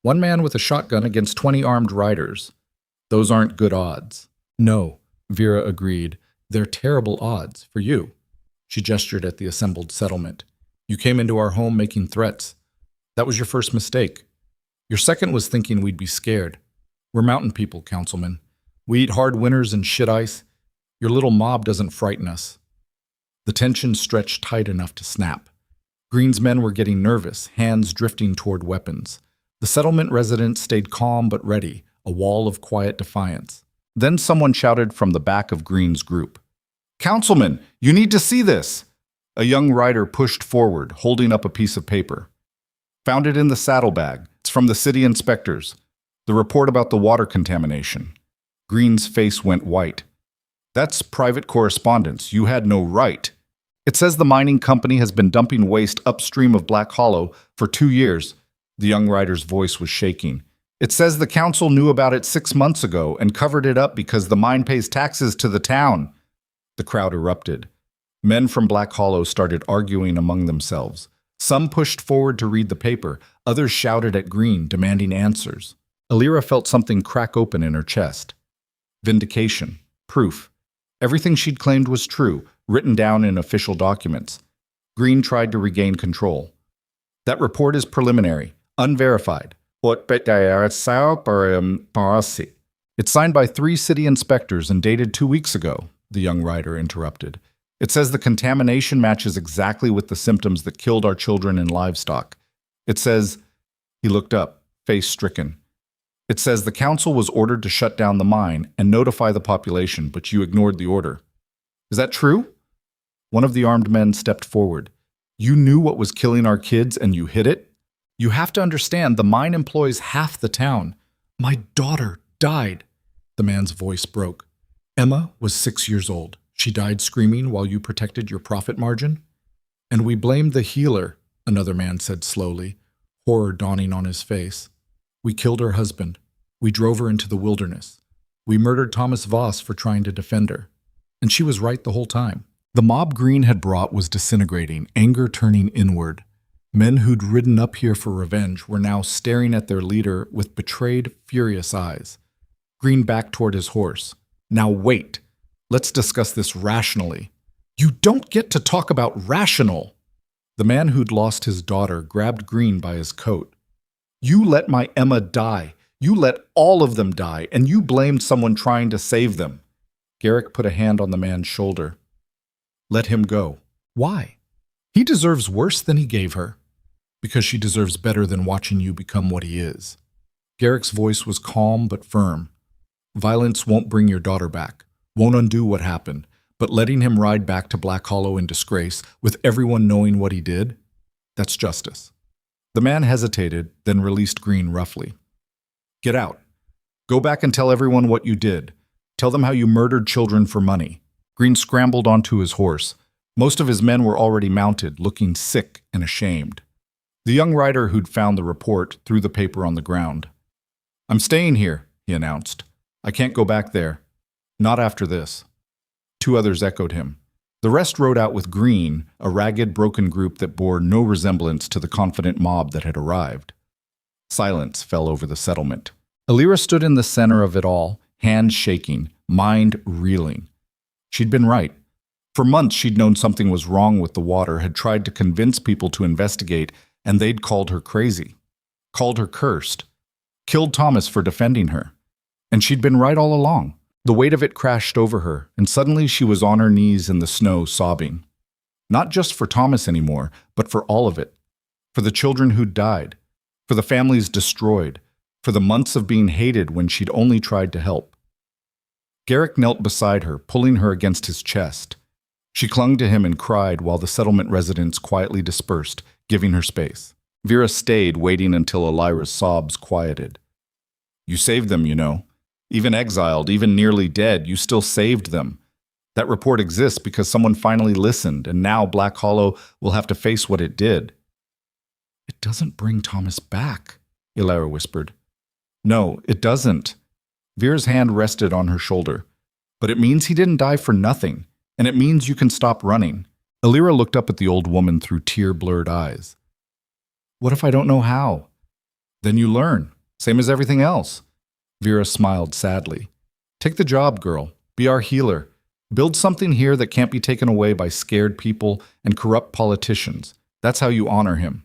One man with a shotgun against 20 armed riders. Those aren't good odds." "No," Vera agreed. "They're terrible odds for you." She gestured at the assembled settlement. "You came into our home making threats. That was your first mistake. Your second was thinking we'd be scared. We're mountain people, councilman. We eat hard winters and shit ice. Your little mob doesn't frighten us." The tension stretched tight enough to snap. Green's men were getting nervous, hands drifting toward weapons. The settlement residents stayed calm but ready, a wall of quiet defiance. Then someone shouted from the back of Green's group, "Councilman, you need to see this!" A young rider pushed forward, holding up a piece of paper. "Found it in the saddlebag. It's from the city inspectors. The report about the water contamination." Green's face went white. "That's private correspondence. You had no right. It says the mining company has been dumping waste upstream of Black Hollow for 2 years. The young rider's voice was shaking. "It says the council knew about it 6 months ago and covered it up because the mine pays taxes to the town." The crowd erupted. Men from Black Hollow started arguing among themselves. Some pushed forward to read the paper. Others shouted at Green, demanding answers. Alira felt something crack open in her chest. Vindication. Proof. Everything she'd claimed was true, written down in official documents. Green tried to regain control. "That report is preliminary, unverified. It's signed by 3 city inspectors and dated 2 weeks ago," the young rider interrupted. "It says the contamination matches exactly with the symptoms that killed our children and livestock. It says," he looked up, face stricken. "It says the council was ordered to shut down the mine and notify the population, but you ignored the order. Is that true?" One of the armed men stepped forward. You knew what was killing our kids and you hid it? You have to understand, the mine employs half the town. My daughter died. The man's voice broke. Emma was 6 years old. She died screaming while you protected your profit margin? And we blamed the healer, another man said slowly, horror dawning on his face. We killed her husband. We drove her into the wilderness. We murdered Thomas Voss for trying to defend her. And she was right the whole time. The mob Green had brought was disintegrating, anger turning inward. Men who'd ridden up here for revenge were now staring at their leader with betrayed, furious eyes. Green backed toward his horse. Now wait. Let's discuss this rationally. You don't get to talk about rational. The man who'd lost his daughter grabbed Green by his coat. You let my Emma die. You let all of them die, and you blamed someone trying to save them. Garrick put a hand on the man's shoulder. Let him go. Why? He deserves worse than he gave her. Because she deserves better than watching you become what he is. Garrick's voice was calm but firm. Violence won't bring your daughter back, won't undo what happened, but letting him ride back to Black Hollow in disgrace, with everyone knowing what he did, that's justice. The man hesitated, then released Green roughly. Get out. Go back and tell everyone what you did. Tell them how you murdered children for money. Green scrambled onto his horse. Most of his men were already mounted, looking sick and ashamed. The young writer who'd found the report threw the paper on the ground. I'm staying here, he announced. I can't go back there. Not after this. 2 others echoed him. The rest rode out with Green, a ragged, broken group that bore no resemblance to the confident mob that had arrived. Silence fell over the settlement. Alira stood in the center of it all, hands shaking, mind reeling. She'd been right. For months she'd known something was wrong with the water, had tried to convince people to investigate, and they'd called her crazy, called her cursed, killed Thomas for defending her. And she'd been right all along. The weight of it crashed over her, and suddenly she was on her knees in the snow sobbing. Not just for Thomas anymore, but for all of it. For the children who'd died, for the families destroyed, for the months of being hated when she'd only tried to help. Garrick knelt beside her, pulling her against his chest. She clung to him and cried while the settlement residents quietly dispersed, giving her space. Vera stayed, waiting until Alira's sobs quieted. You saved them, you know. Even exiled, even nearly dead, you still saved them. That report exists because someone finally listened, and now Black Hollow will have to face what it did. It doesn't bring Thomas back, Alira whispered. No, it doesn't. Vera's hand rested on her shoulder. But it means he didn't die for nothing, and it means you can stop running. Alira looked up at the old woman through tear-blurred eyes. What if I don't know how? Then you learn, same as everything else. Vera smiled sadly. Take the job, girl. Be our healer. Build something here that can't be taken away by scared people and corrupt politicians. That's how you honor him.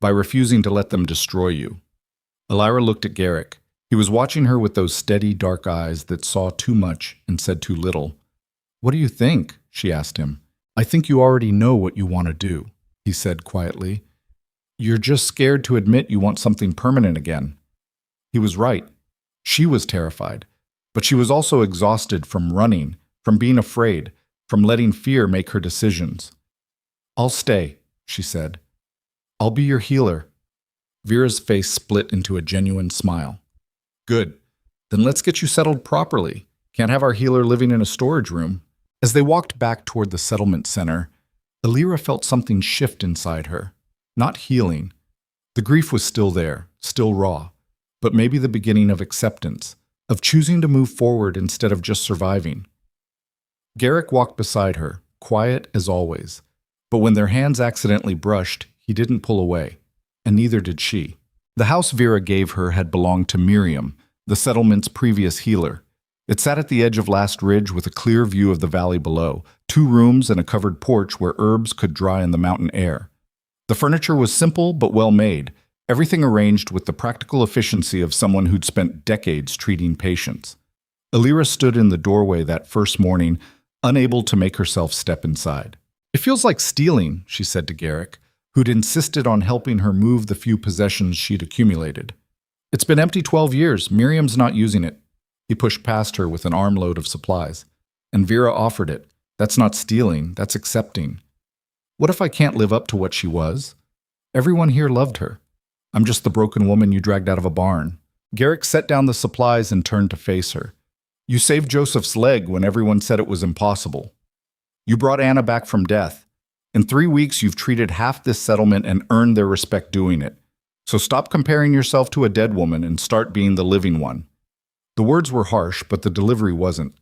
By refusing to let them destroy you. Alira looked at Garrick. He was watching her with those steady, dark eyes that saw too much and said too little. What do you think? She asked him. I think you already know what you want to do, he said quietly. You're just scared to admit you want something permanent again. He was right. She was terrified, but she was also exhausted from running, from being afraid, from letting fear make her decisions. I'll stay, she said. I'll be your healer. Vera's face split into a genuine smile. Good. Then let's get you settled properly. Can't have our healer living in a storage room. As they walked back toward the settlement center, Alira felt something shift inside her. Not healing. The grief was still there, still raw, but maybe the beginning of acceptance, of choosing to move forward instead of just surviving. Garrick walked beside her, quiet as always, but when their hands accidentally brushed, he didn't pull away, and neither did she. The house Vera gave her had belonged to Miriam, the settlement's previous healer. It sat at the edge of Last Ridge with a clear view of the valley below, 2 rooms and a covered porch where herbs could dry in the mountain air. The furniture was simple but well made, everything arranged with the practical efficiency of someone who'd spent decades treating patients. Alira stood in the doorway that first morning, unable to make herself step inside. It feels like stealing, she said to Garrick, who'd insisted on helping her move the few possessions she'd accumulated. It's been empty 12 years. Miriam's not using it. He pushed past her with an armload of supplies, and Vera offered it. That's not stealing, that's accepting. What if I can't live up to what she was? Everyone here loved her. I'm just the broken woman you dragged out of a barn. Garrick set down the supplies and turned to face her. You saved Joseph's leg when everyone said it was impossible. You brought Anna back from death. In 3 weeks, you've treated half this settlement and earned their respect doing it. So stop comparing yourself to a dead woman and start being the living one. The words were harsh, but the delivery wasn't.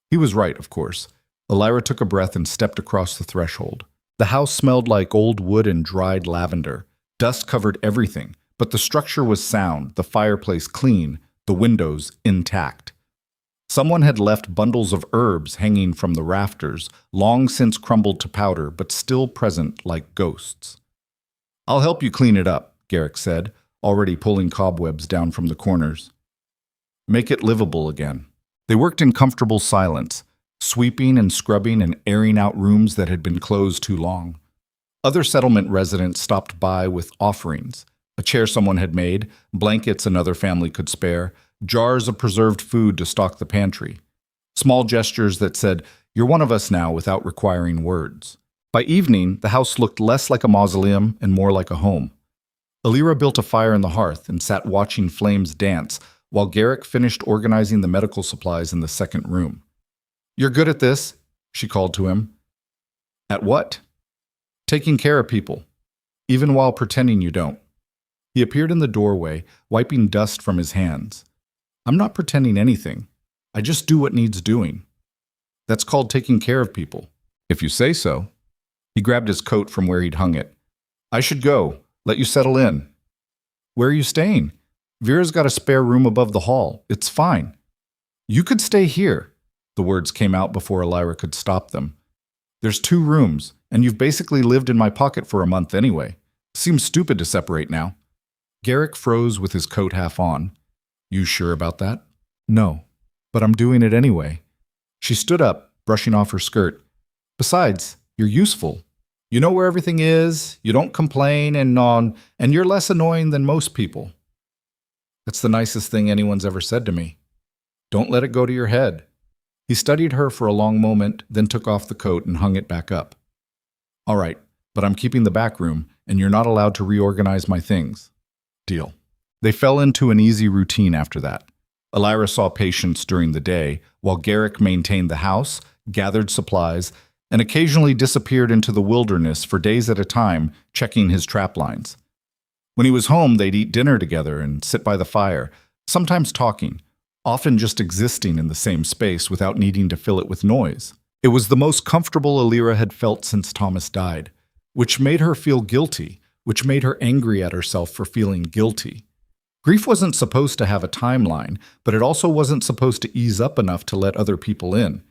He was right, of course. Elira took a breath and stepped across the threshold. The house smelled like old wood and dried lavender. Dust covered everything, but the structure was sound, the fireplace clean, the windows intact. Someone had left bundles of herbs hanging from the rafters, long since crumbled to powder, but still present like ghosts. I'll help you clean it up, Garrick said, already pulling cobwebs down from the corners. Make it livable again. They worked in comfortable silence, sweeping and scrubbing and airing out rooms that had been closed too long. Other settlement residents stopped by with offerings, a chair someone had made, blankets another family could spare, jars of preserved food to stock the pantry. Small gestures that said, "You're one of us now," without requiring words. By evening, the house looked less like a mausoleum and more like a home. Elira built a fire in the hearth and sat watching flames dance while Garrick finished organizing the medical supplies in the second room. "You're good at this," she called to him. "At what?" "Taking care of people, even while pretending you don't." He appeared in the doorway, wiping dust from his hands. "I'm not pretending anything. I just do what needs doing. That's called taking care of people, if you say so." He grabbed his coat from where he'd hung it. "I should go. Let you settle in." "Where are you staying?" "Vera's got a spare room above the hall. It's fine." "You could stay here." The words came out before Elira could stop them. "There's 2 rooms, and you've basically lived in my pocket for a month anyway. Seems stupid to separate now." Garrick froze with his coat half on. "You sure about that?" "No, but I'm doing it anyway." She stood up, brushing off her skirt. "Besides, you're useful. You know where everything is, you don't complain, and you're less annoying than most people." "That's the nicest thing anyone's ever said to me." "Don't let it go to your head." He studied her for a long moment, then took off the coat and hung it back up. "All right, but I'm keeping the back room, and you're not allowed to reorganize my things." "Deal." They fell into an easy routine after that. Elira saw patients during the day, while Garrick maintained the house, gathered supplies, and occasionally disappeared into the wilderness for days at a time, checking his trap lines. When he was home, they'd eat dinner together and sit by the fire, sometimes talking, often just existing in the same space without needing to fill it with noise. It was the most comfortable Elira had felt since Thomas died, which made her feel guilty, which made her angry at herself for feeling guilty. Grief wasn't supposed to have a timeline, but it also wasn't supposed to ease up enough to let other people in.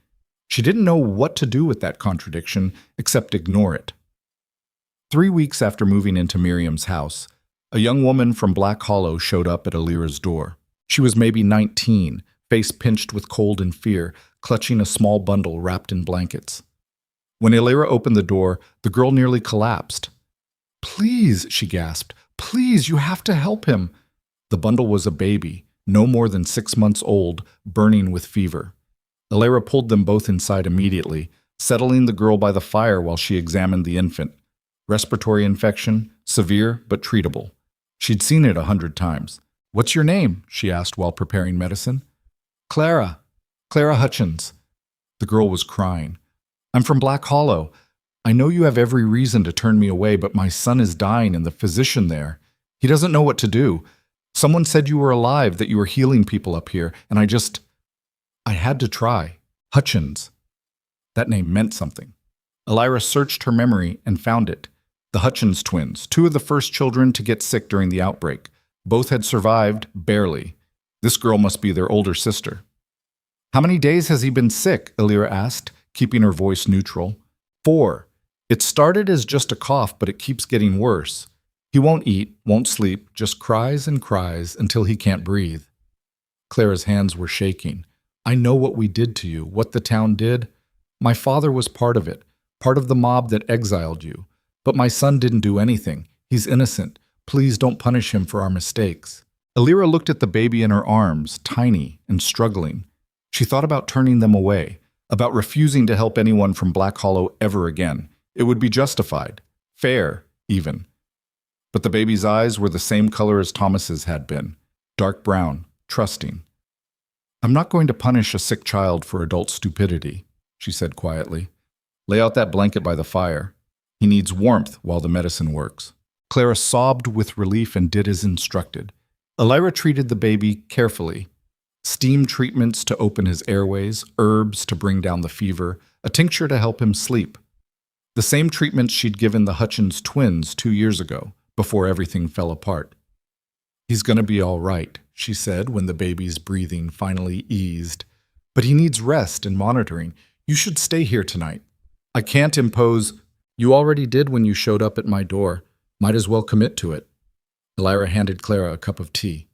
She didn't know what to do with that contradiction except ignore it. 3 weeks after moving into Miriam's house, a young woman from Black Hollow showed up at Elira's door. She was maybe 19, face pinched with cold and fear, clutching a small bundle wrapped in blankets. When Elira opened the door, the girl nearly collapsed. "Please," she gasped, "please, you have to help him." The bundle was a baby, no more than 6 months old, burning with fever. Elira pulled them both inside immediately, settling the girl by the fire while she examined the infant. Respiratory infection, severe but treatable. She'd seen it 100 times. "What's your name?" she asked while preparing medicine. Clara Hutchins." The girl was crying. "I'm from Black Hollow. I know you have every reason to turn me away, but my son is dying and the physician there, he doesn't know what to do. Someone said you were alive, that you were healing people up here, and I had to try. Hutchins." That name meant something. Elira searched her memory and found it. The Hutchins twins, 2 of the first children to get sick during the outbreak. Both had survived, barely. This girl must be their older sister. "How many days has he been sick?" Elira asked, keeping her voice neutral. 4. "It started as just a cough, but it keeps getting worse. He won't eat, won't sleep, just cries and cries until he can't breathe." Clara's hands were shaking. "I know what we did to you, what the town did. My father was part of it, part of the mob that exiled you. But my son didn't do anything. He's innocent. Please don't punish him for our mistakes." Elira looked at the baby in her arms, tiny and struggling. She thought about turning them away, about refusing to help anyone from Black Hollow ever again. It would be justified, fair, even. But the baby's eyes were the same color as Thomas's had been, dark brown, trusting. "I'm not going to punish a sick child for adult stupidity," she said quietly. "Lay out that blanket by the fire. He needs warmth while the medicine works." Clara sobbed with relief and did as instructed. Elira treated the baby carefully. Steam treatments to open his airways, herbs to bring down the fever, a tincture to help him sleep. The same treatments she'd given the Hutchins twins 2 years ago, before everything fell apart. "He's going to be all right," she said when the baby's breathing finally eased. "But he needs rest and monitoring. You should stay here tonight. I can't impose—" "You already did when you showed up at my door. Might as well commit to it." Elira handed Clara a cup of tea.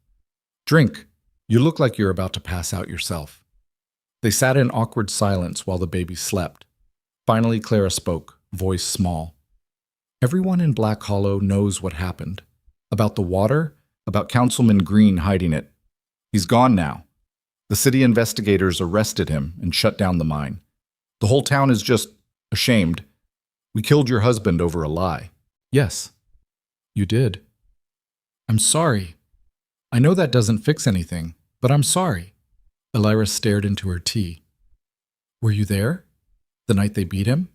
"Drink. You look like you're about to pass out yourself." They sat in awkward silence while the baby slept. Finally, Clara spoke, voice small. "Everyone in Black Hollow knows what happened. About the water, about Councilman Green hiding it. He's gone now. The city investigators arrested him and shut down the mine. The whole town is just ashamed. We killed your husband over a lie." "Yes, you did. I'm sorry. I know that doesn't fix anything, but I'm sorry." Elira stared into her tea. "Were you there? The night they beat him?"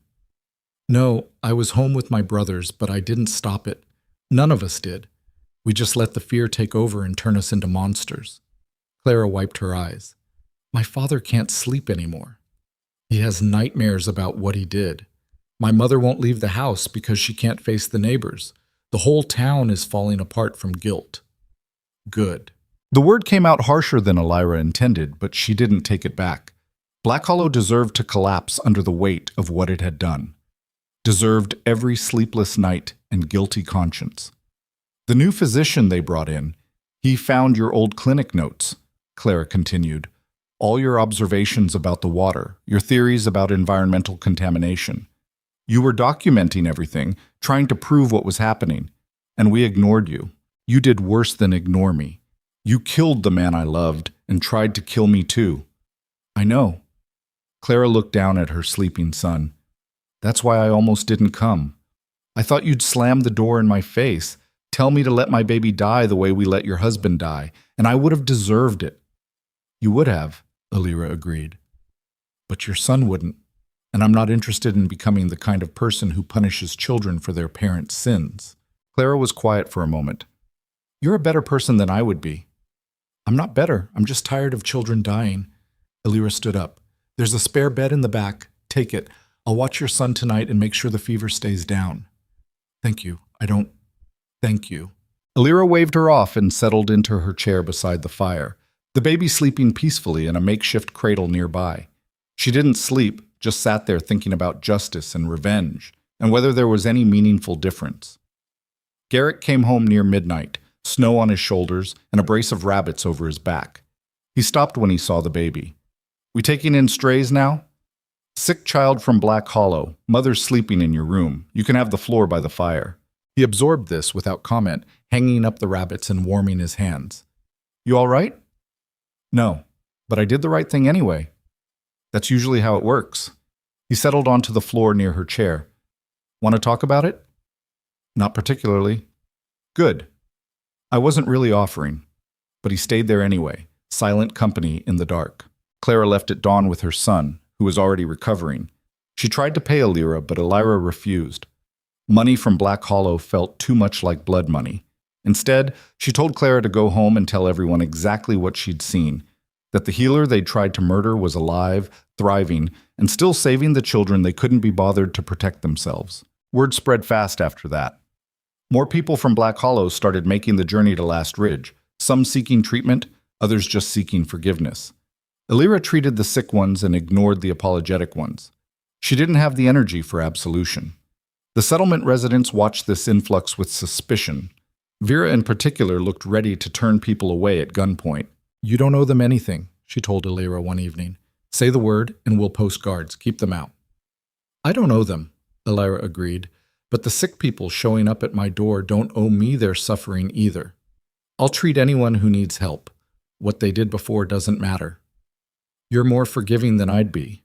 "No, I was home with my brothers, but I didn't stop it. None of us did. We just let the fear take over and turn us into monsters." Clara wiped her eyes. "My father can't sleep anymore. He has nightmares about what he did. My mother won't leave the house because she can't face the neighbors. The whole town is falling apart from guilt." "Good." The word came out harsher than Elira intended, but she didn't take it back. Black Hollow deserved to collapse under the weight of what it had done. Deserved every sleepless night and guilty conscience. "The new physician they brought in, he found your old clinic notes," Clara continued. "All your observations about the water, your theories about environmental contamination. You were documenting everything, trying to prove what was happening, and we ignored you. You did worse than ignore me. You killed the man I loved and tried to kill me too." "I know." Clara looked down at her sleeping son. "That's why I almost didn't come. I thought you'd slam the door in my face, tell me to let my baby die the way we let your husband die, and I would have deserved it." "You would have," Elira agreed. "But your son wouldn't. And I'm not interested in becoming the kind of person who punishes children for their parents' sins." Clara was quiet for a moment. "You're a better person than I would be." "I'm not better. I'm just tired of children dying." Elira stood up. "There's a spare bed in the back. Take it. I'll watch your son tonight and make sure the fever stays down." "Thank you. Thank you." Elira waved her off and settled into her chair beside the fire, the baby sleeping peacefully in a makeshift cradle nearby. She didn't sleep, just sat there thinking about justice and revenge, and whether there was any meaningful difference. Garrett came home near midnight, snow on his shoulders and a brace of rabbits over his back. He stopped when he saw the baby. "We taking in strays now?" "Sick child from Black Hollow, mother's sleeping in your room. You can have the floor by the fire." He absorbed this without comment, hanging up the rabbits and warming his hands. "You all right?" "No, but I did the right thing anyway. That's usually how it works." He settled onto the floor near her chair. "Want to talk about it?" "Not particularly." "Good." I wasn't really offering. But he stayed there anyway, silent company in the dark. Clara left at dawn with her son, who was already recovering. She tried to pay Elira, but Elira refused. Money from Black Hollow felt too much like blood money. Instead, she told Clara to go home and tell everyone exactly what she'd seen, that the healer they'd tried to murder was alive, thriving, and still saving the children they couldn't be bothered to protect themselves. Word spread fast after that. More people from Black Hollow started making the journey to Last Ridge, some seeking treatment, others just seeking forgiveness. Elira treated the sick ones and ignored the apologetic ones. She didn't have the energy for absolution. The settlement residents watched this influx with suspicion. Vera in particular looked ready to turn people away at gunpoint. "You don't owe them anything," she told Elira one evening. "Say the word and we'll post guards. Keep them out." "I don't owe them," Elira agreed, "but the sick people showing up at my door don't owe me their suffering either. I'll treat anyone who needs help. What they did before doesn't matter." "You're more forgiving than I'd be."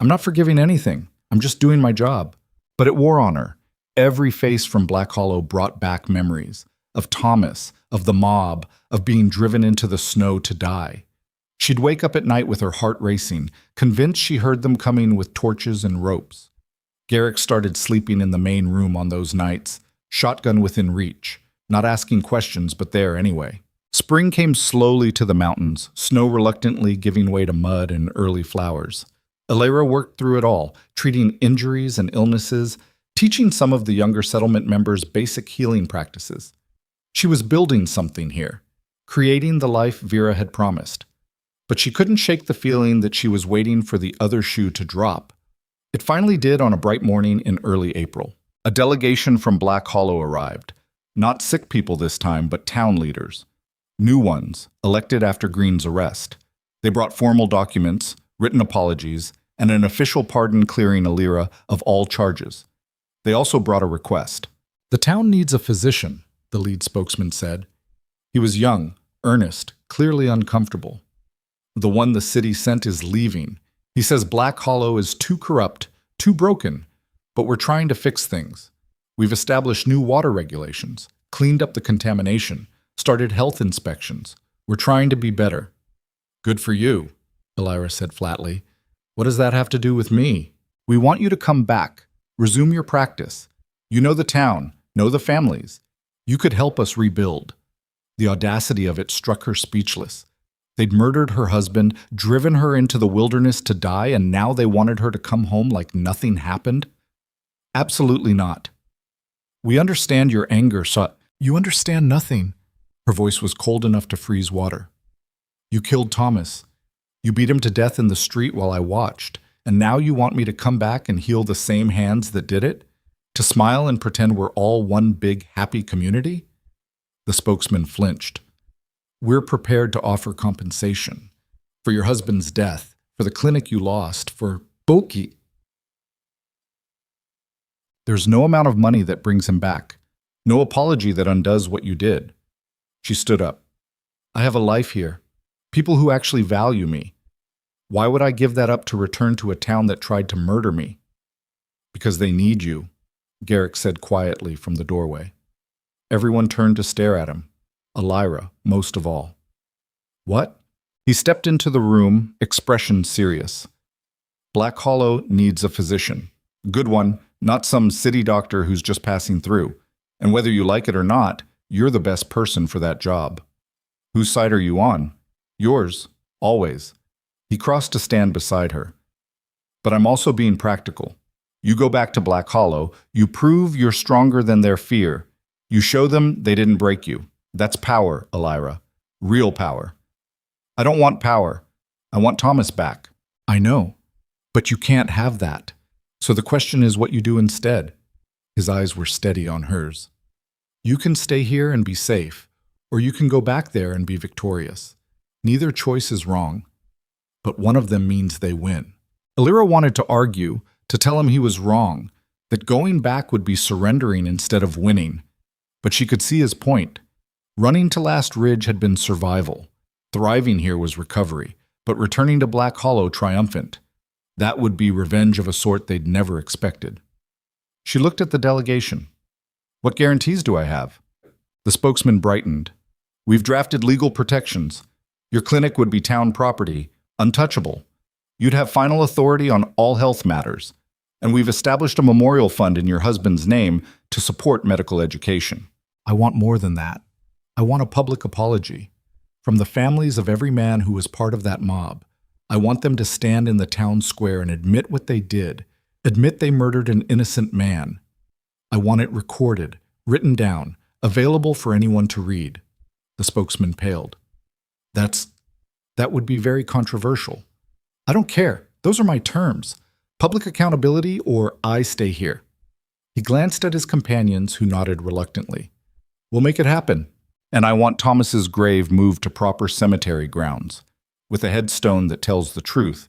I'm not forgiving anything. I'm just doing my job. But it wore on her. Every face from Black Hollow brought back memories of Thomas, of the mob, of being driven into the snow to die. She'd wake up at night with her heart racing, convinced she heard them coming with torches and ropes. Garrick started sleeping in the main room on those nights, shotgun within reach, not asking questions but there anyway. Spring came slowly to the mountains, snow reluctantly giving way to mud and early flowers. Alara worked through it all, treating injuries and illnesses, teaching some of the younger settlement members basic healing practices. She was building something here, creating the life Vera had promised. But she couldn't shake the feeling that she was waiting for the other shoe to drop. It finally did on a bright morning in early April. A delegation from Black Hollow arrived. Not sick people this time, but town leaders. New ones, elected after Green's arrest. They brought formal documents, written apologies, and an official pardon clearing Alara of all charges. They also brought a request. The town needs a physician, the lead spokesman said. He was young, earnest, clearly uncomfortable. The one the city sent is leaving. He says Black Hollow is too corrupt, too broken, but we're trying to fix things. We've established new water regulations, cleaned up the contamination, started health inspections. We're trying to be better. Good for you, Alara said flatly. What does that have to do with me? We want you to come back, resume your practice. You know the town, know the families. You could help us rebuild. The audacity of it struck her speechless. They'd murdered her husband, driven her into the wilderness to die, and now they wanted her to come home like nothing happened? Absolutely not. We understand your anger, so you understand nothing. Her voice was cold enough to freeze water. You killed Thomas. You beat him to death in the street while I watched, and now you want me to come back and heal the same hands that did it? To smile and pretend we're all one big happy community? The spokesman flinched. We're prepared to offer compensation. For your husband's death, for the clinic you lost, for Boki. There's no amount of money that brings him back. No apology that undoes what you did. She stood up. I have a life here. People who actually value me. Why would I give that up to return to a town that tried to murder me? Because they need you, Garrick said quietly from the doorway. Everyone turned to stare at him. Alara, most of all. What? He stepped into the room, expression serious. Black Hollow needs a physician. A good one, not some city doctor who's just passing through. And whether you like it or not, you're the best person for that job. Whose side are you on? Yours, always. He crossed to stand beside her. But I'm also being practical. You go back to Black Hollow, you prove you're stronger than their fear. You show them they didn't break you. That's power, Alara. Real power. I don't want power. I want Thomas back. I know. But you can't have that. So the question is what you do instead. His eyes were steady on hers. You can stay here and be safe, or you can go back there and be victorious. Neither choice is wrong. But one of them means they win. Alara wanted to argue, to tell him he was wrong, that going back would be surrendering instead of winning. But she could see his point. Running to Last Ridge had been survival. Thriving here was recovery, but returning to Black Hollow triumphant. That would be revenge of a sort they'd never expected. She looked at the delegation. What guarantees do I have? The spokesman brightened. We've drafted legal protections. Your clinic would be town property, untouchable. You'd have final authority on all health matters. And we've established a memorial fund in your husband's name to support medical education. I want more than that. I want a public apology. From the families of every man who was part of that mob. I want them to stand in the town square and admit what they did. Admit they murdered an innocent man. I want it recorded, written down, available for anyone to read. The spokesman paled. That would be very controversial. I don't care. Those are my terms. Public accountability or I stay here. He glanced at his companions who nodded reluctantly. We'll make it happen. And I want Thomas's grave moved to proper cemetery grounds, with a headstone that tells the truth,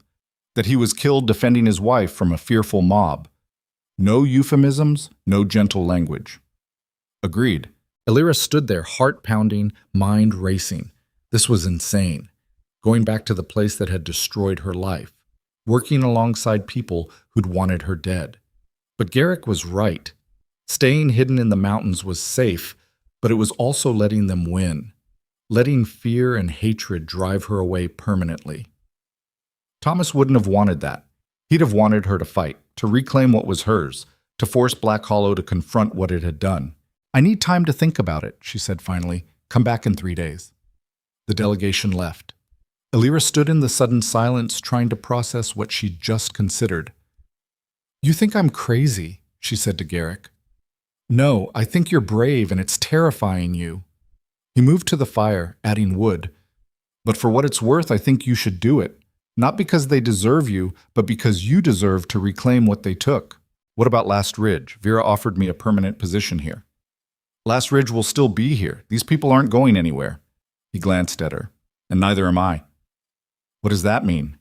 that he was killed defending his wife from a fearful mob. No euphemisms, no gentle language. Agreed. Alara stood there, heart pounding, mind racing. This was insane. Going back to the place that had destroyed her life. working alongside people who'd wanted her dead. But Garrick was right. Staying hidden in the mountains was safe, but it was also letting them win, letting fear and hatred drive her away permanently. Thomas wouldn't have wanted that. He'd have wanted her to fight, to reclaim what was hers, to force Black Hollow to confront what it had done. "I need time to think about it," she said finally. "Come back in 3 days." The delegation left. Alira stood in the sudden silence, trying to process what she'd just considered. "You think I'm crazy," she said to Garrick. "No, I think you're brave and it's terrifying you." He moved to the fire, adding wood. "But for what it's worth, I think you should do it. Not because they deserve you, but because you deserve to reclaim what they took. What about Last Ridge? Vera offered me a permanent position here." "Last Ridge will still be here. These people aren't going anywhere." He glanced at her. "And neither am I." "What does that mean?"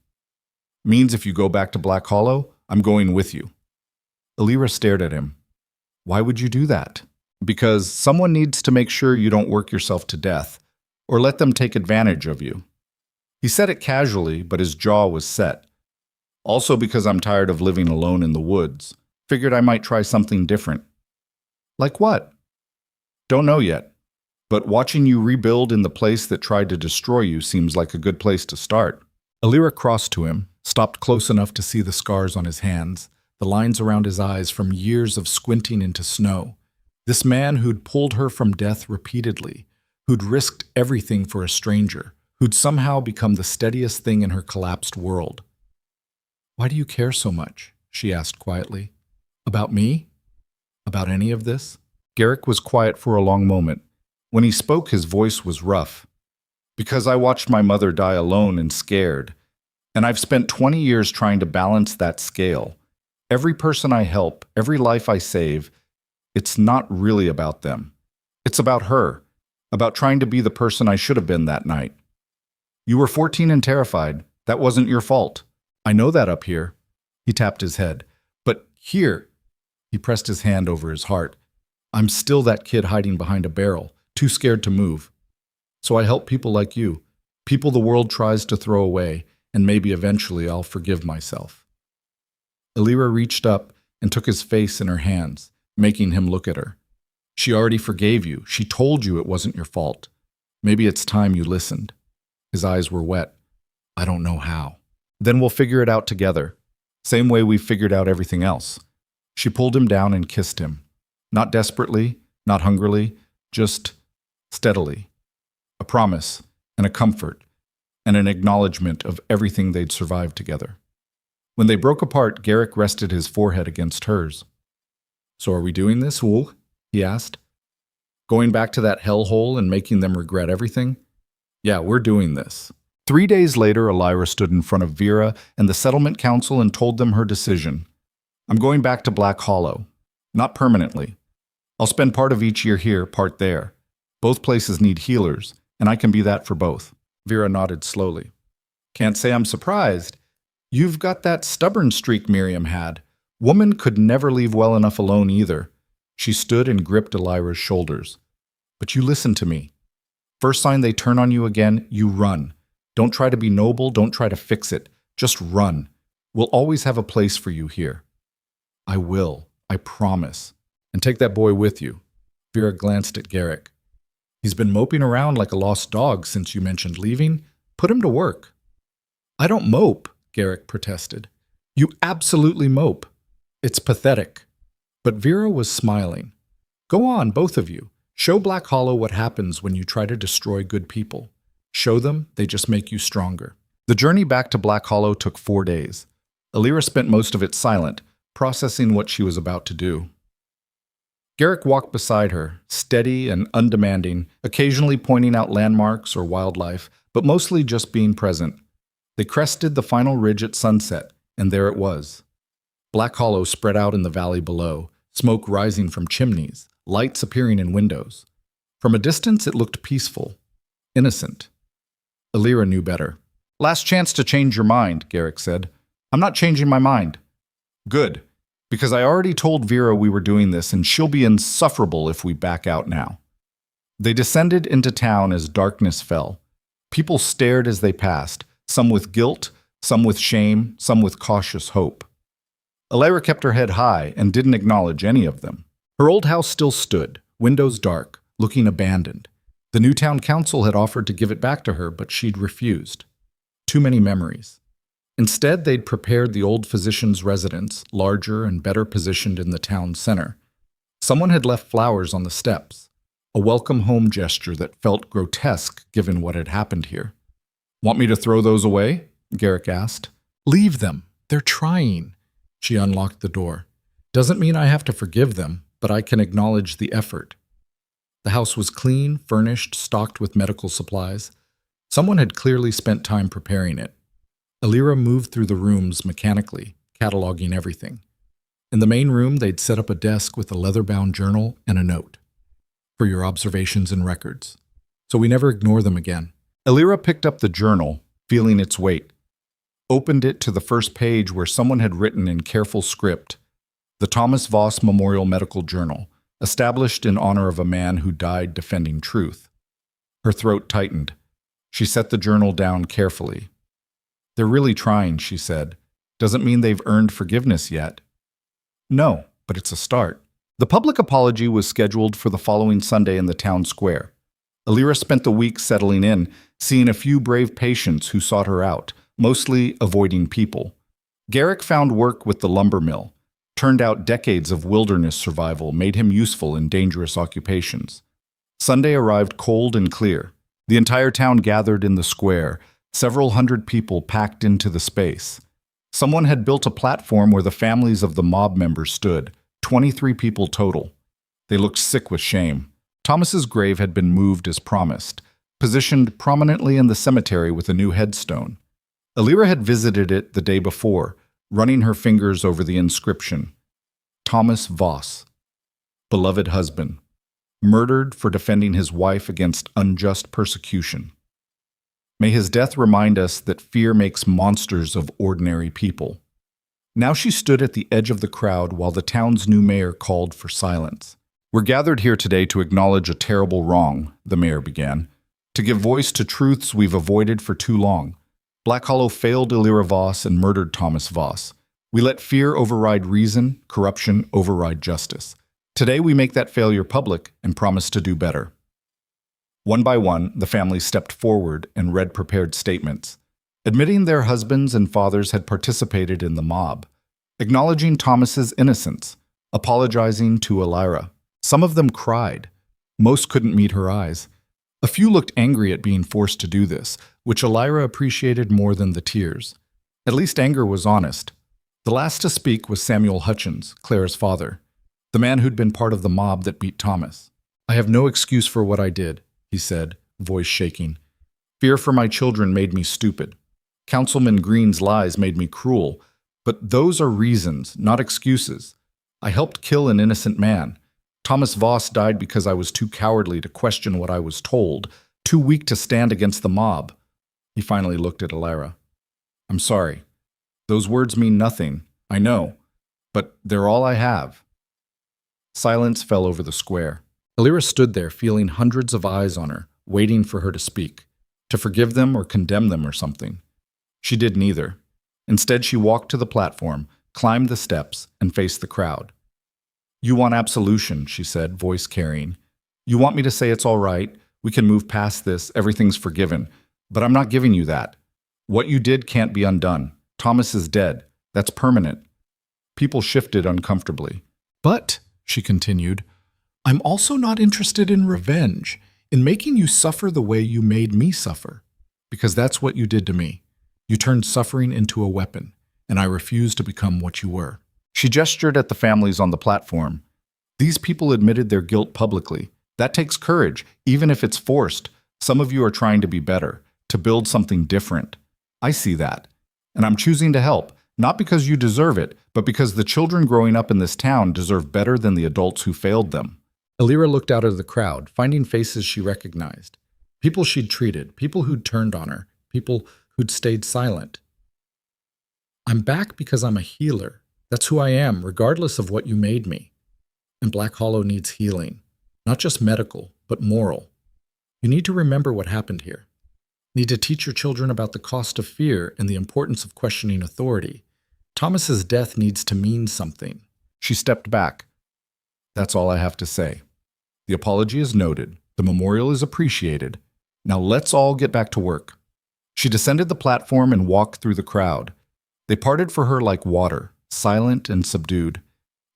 "Means if you go back to Black Hollow, I'm going with you." Alira stared at him. "Why would you do that?" "Because someone needs to make sure you don't work yourself to death, or let them take advantage of you." He said it casually, but his jaw was set. "Also because I'm tired of living alone in the woods. Figured I might try something different." "Like what?" "Don't know yet. But watching you rebuild in the place that tried to destroy you seems like a good place to start." Alira crossed to him, stopped close enough to see the scars on his hands, the lines around his eyes from years of squinting into snow. This man who'd pulled her from death repeatedly, who'd risked everything for a stranger, who'd somehow become the steadiest thing in her collapsed world. "Why do you care so much?" she asked quietly. "About me? About any of this?" Garrick was quiet for a long moment. When he spoke, his voice was rough. "Because I watched my mother die alone and scared, and I've spent 20 years trying to balance that scale. Every person I help, every life I save, it's not really about them. It's about her, about trying to be the person I should have been that night. You were 14 and terrified. That wasn't your fault. I know that up here." He tapped his head. "But here," he pressed his hand over his heart, "I'm still that kid hiding behind a barrel, too scared to move. So I help people like you, people the world tries to throw away, and maybe eventually I'll forgive myself." Alira reached up and took his face in her hands, making him look at her. "She already forgave you. She told you it wasn't your fault. Maybe it's time you listened." His eyes were wet. "I don't know how." "Then we'll figure it out together. Same way we figured out everything else." She pulled him down and kissed him. Not desperately, not hungrily, just steadily. A promise and a comfort and an acknowledgement of everything they'd survived together. When they broke apart, Garrick rested his forehead against hers. "So are we doing this, Wool?" he asked. "Going back to that hellhole and making them regret everything? Yeah, we're doing this." 3 days later, Alira stood in front of Vera and the settlement council and told them her decision. "I'm going back to Black Hollow. Not permanently. I'll spend part of each year here, part there. Both places need healers, and I can be that for both." Vera nodded slowly. "Can't say I'm surprised. You've got that stubborn streak Miriam had. Woman could never leave well enough alone either." She stood and gripped Alira's shoulders. "But you listen to me. First sign they turn on you again, you run. Don't try to be noble, don't try to fix it. Just run. We'll always have a place for you here." "I will, I promise. And take that boy with you." Vera glanced at Garrick. "He's been moping around like a lost dog since you mentioned leaving. Put him to work." "I don't mope," Garrick protested. "You absolutely mope. It's pathetic." But Vera was smiling. "Go on, both of you. Show Black Hollow what happens when you try to destroy good people. Show them they just make you stronger." The journey back to Black Hollow took 4 days. Alira spent most of it silent, processing what she was about to do. Garrick walked beside her, steady and undemanding, occasionally pointing out landmarks or wildlife, but mostly just being present. They crested the final ridge at sunset, and there it was. Black Hollow spread out in the valley below, smoke rising from chimneys, lights appearing in windows. From a distance it looked peaceful, innocent. Alira knew better. "Last chance to change your mind," Garrick said. "I'm not changing my mind." "Good, because I already told Vera we were doing this and she'll be insufferable if we back out now." They descended into town as darkness fell. People stared as they passed, some with guilt, some with shame, some with cautious hope. Elira kept her head high and didn't acknowledge any of them. Her old house still stood, windows dark, looking abandoned. The new town council had offered to give it back to her, but she'd refused. Too many memories. Instead, they'd prepared the old physician's residence, larger and better positioned in the town center. Someone had left flowers on the steps, a welcome home gesture that felt grotesque given what had happened here. "Want me to throw those away?" Garrick asked. "Leave them. They're trying." She unlocked the door. "Doesn't mean I have to forgive them, but I can acknowledge the effort." The house was clean, furnished, stocked with medical supplies. Someone had clearly spent time preparing it. Elira moved through the rooms mechanically, cataloging everything. In the main room, they'd set up a desk with a leather-bound journal and a note. "For your observations and records. So we never ignore them again." Elira picked up the journal, feeling its weight. Opened it to the first page where someone had written in careful script, "The Thomas Voss Memorial Medical Journal, established in honor of a man who died defending truth." Her throat tightened. She set the journal down carefully. "They're really trying," she said. "Doesn't mean they've earned forgiveness yet." "No, but it's a start." The public apology was scheduled for the following Sunday in the town square. Elira spent the week settling in, seeing a few brave patients who sought her out, mostly avoiding people. Garrick found work with the lumber mill. Turned out decades of wilderness survival made him useful in dangerous occupations. Sunday arrived cold and clear. The entire town gathered in the square, several hundred people packed into the space. Someone had built a platform where the families of the mob members stood, 23 people total. They looked sick with shame. Thomas's grave had been moved as promised, positioned prominently in the cemetery with a new headstone. Elira had visited it the day before, running her fingers over the inscription. Thomas Voss, beloved husband, murdered for defending his wife against unjust persecution. May his death remind us that fear makes monsters of ordinary people. Now she stood at the edge of the crowd while the town's new mayor called for silence. "We're gathered here today to acknowledge a terrible wrong," the mayor began, "to give voice to truths we've avoided for too long. Black Hollow failed Elira Voss and murdered Thomas Voss. We let fear override reason, corruption override justice. Today we make that failure public and promise to do better." One by one, the families stepped forward and read prepared statements, admitting their husbands and fathers had participated in the mob, acknowledging Thomas's innocence, apologizing to Elira. Some of them cried. Most couldn't meet her eyes. A few looked angry at being forced to do this, which Elira appreciated more than the tears. At least anger was honest. The last to speak was Samuel Hutchins, Clara's father, the man who'd been part of the mob that beat Thomas. "I have no excuse for what I did," he said, voice shaking. "Fear for my children made me stupid. Councilman Green's lies made me cruel. But those are reasons, not excuses. I helped kill an innocent man. Thomas Voss died because I was too cowardly to question what I was told, too weak to stand against the mob." He finally looked at Elira. "I'm sorry. Those words mean nothing, I know, but they're all I have." Silence fell over the square. Elira stood there, feeling hundreds of eyes on her, waiting for her to speak, to forgive them or condemn them or something. She did neither. Instead, she walked to the platform, climbed the steps, and faced the crowd. "You want absolution," she said, voice carrying. "You want me to say it's all right, we can move past this, everything's forgiven. But I'm not giving you that. What you did can't be undone. Thomas is dead. That's permanent." People shifted uncomfortably. "But," she continued, "I'm also not interested in revenge, in making you suffer the way you made me suffer. Because that's what you did to me. You turned suffering into a weapon, and I refuse to become what you were." She gestured at the families on the platform. "These people admitted their guilt publicly. That takes courage, even if it's forced. Some of you are trying to be better, to build something different. I see that. And I'm choosing to help, not because you deserve it, but because the children growing up in this town deserve better than the adults who failed them." Elira looked out at the crowd, finding faces she recognized. People she'd treated, people who'd turned on her, people who'd stayed silent. "I'm back because I'm a healer. That's who I am, regardless of what you made me. And Black Hollow needs healing. Not just medical, but moral. You need to remember what happened here. Need to teach your children about the cost of fear and the importance of questioning authority. Thomas's death needs to mean something. She stepped back. That's all I have to say. The apology is noted. The memorial is appreciated. Now let's all get back to work. She descended the platform and walked through the crowd. They parted for her like water, silent and subdued.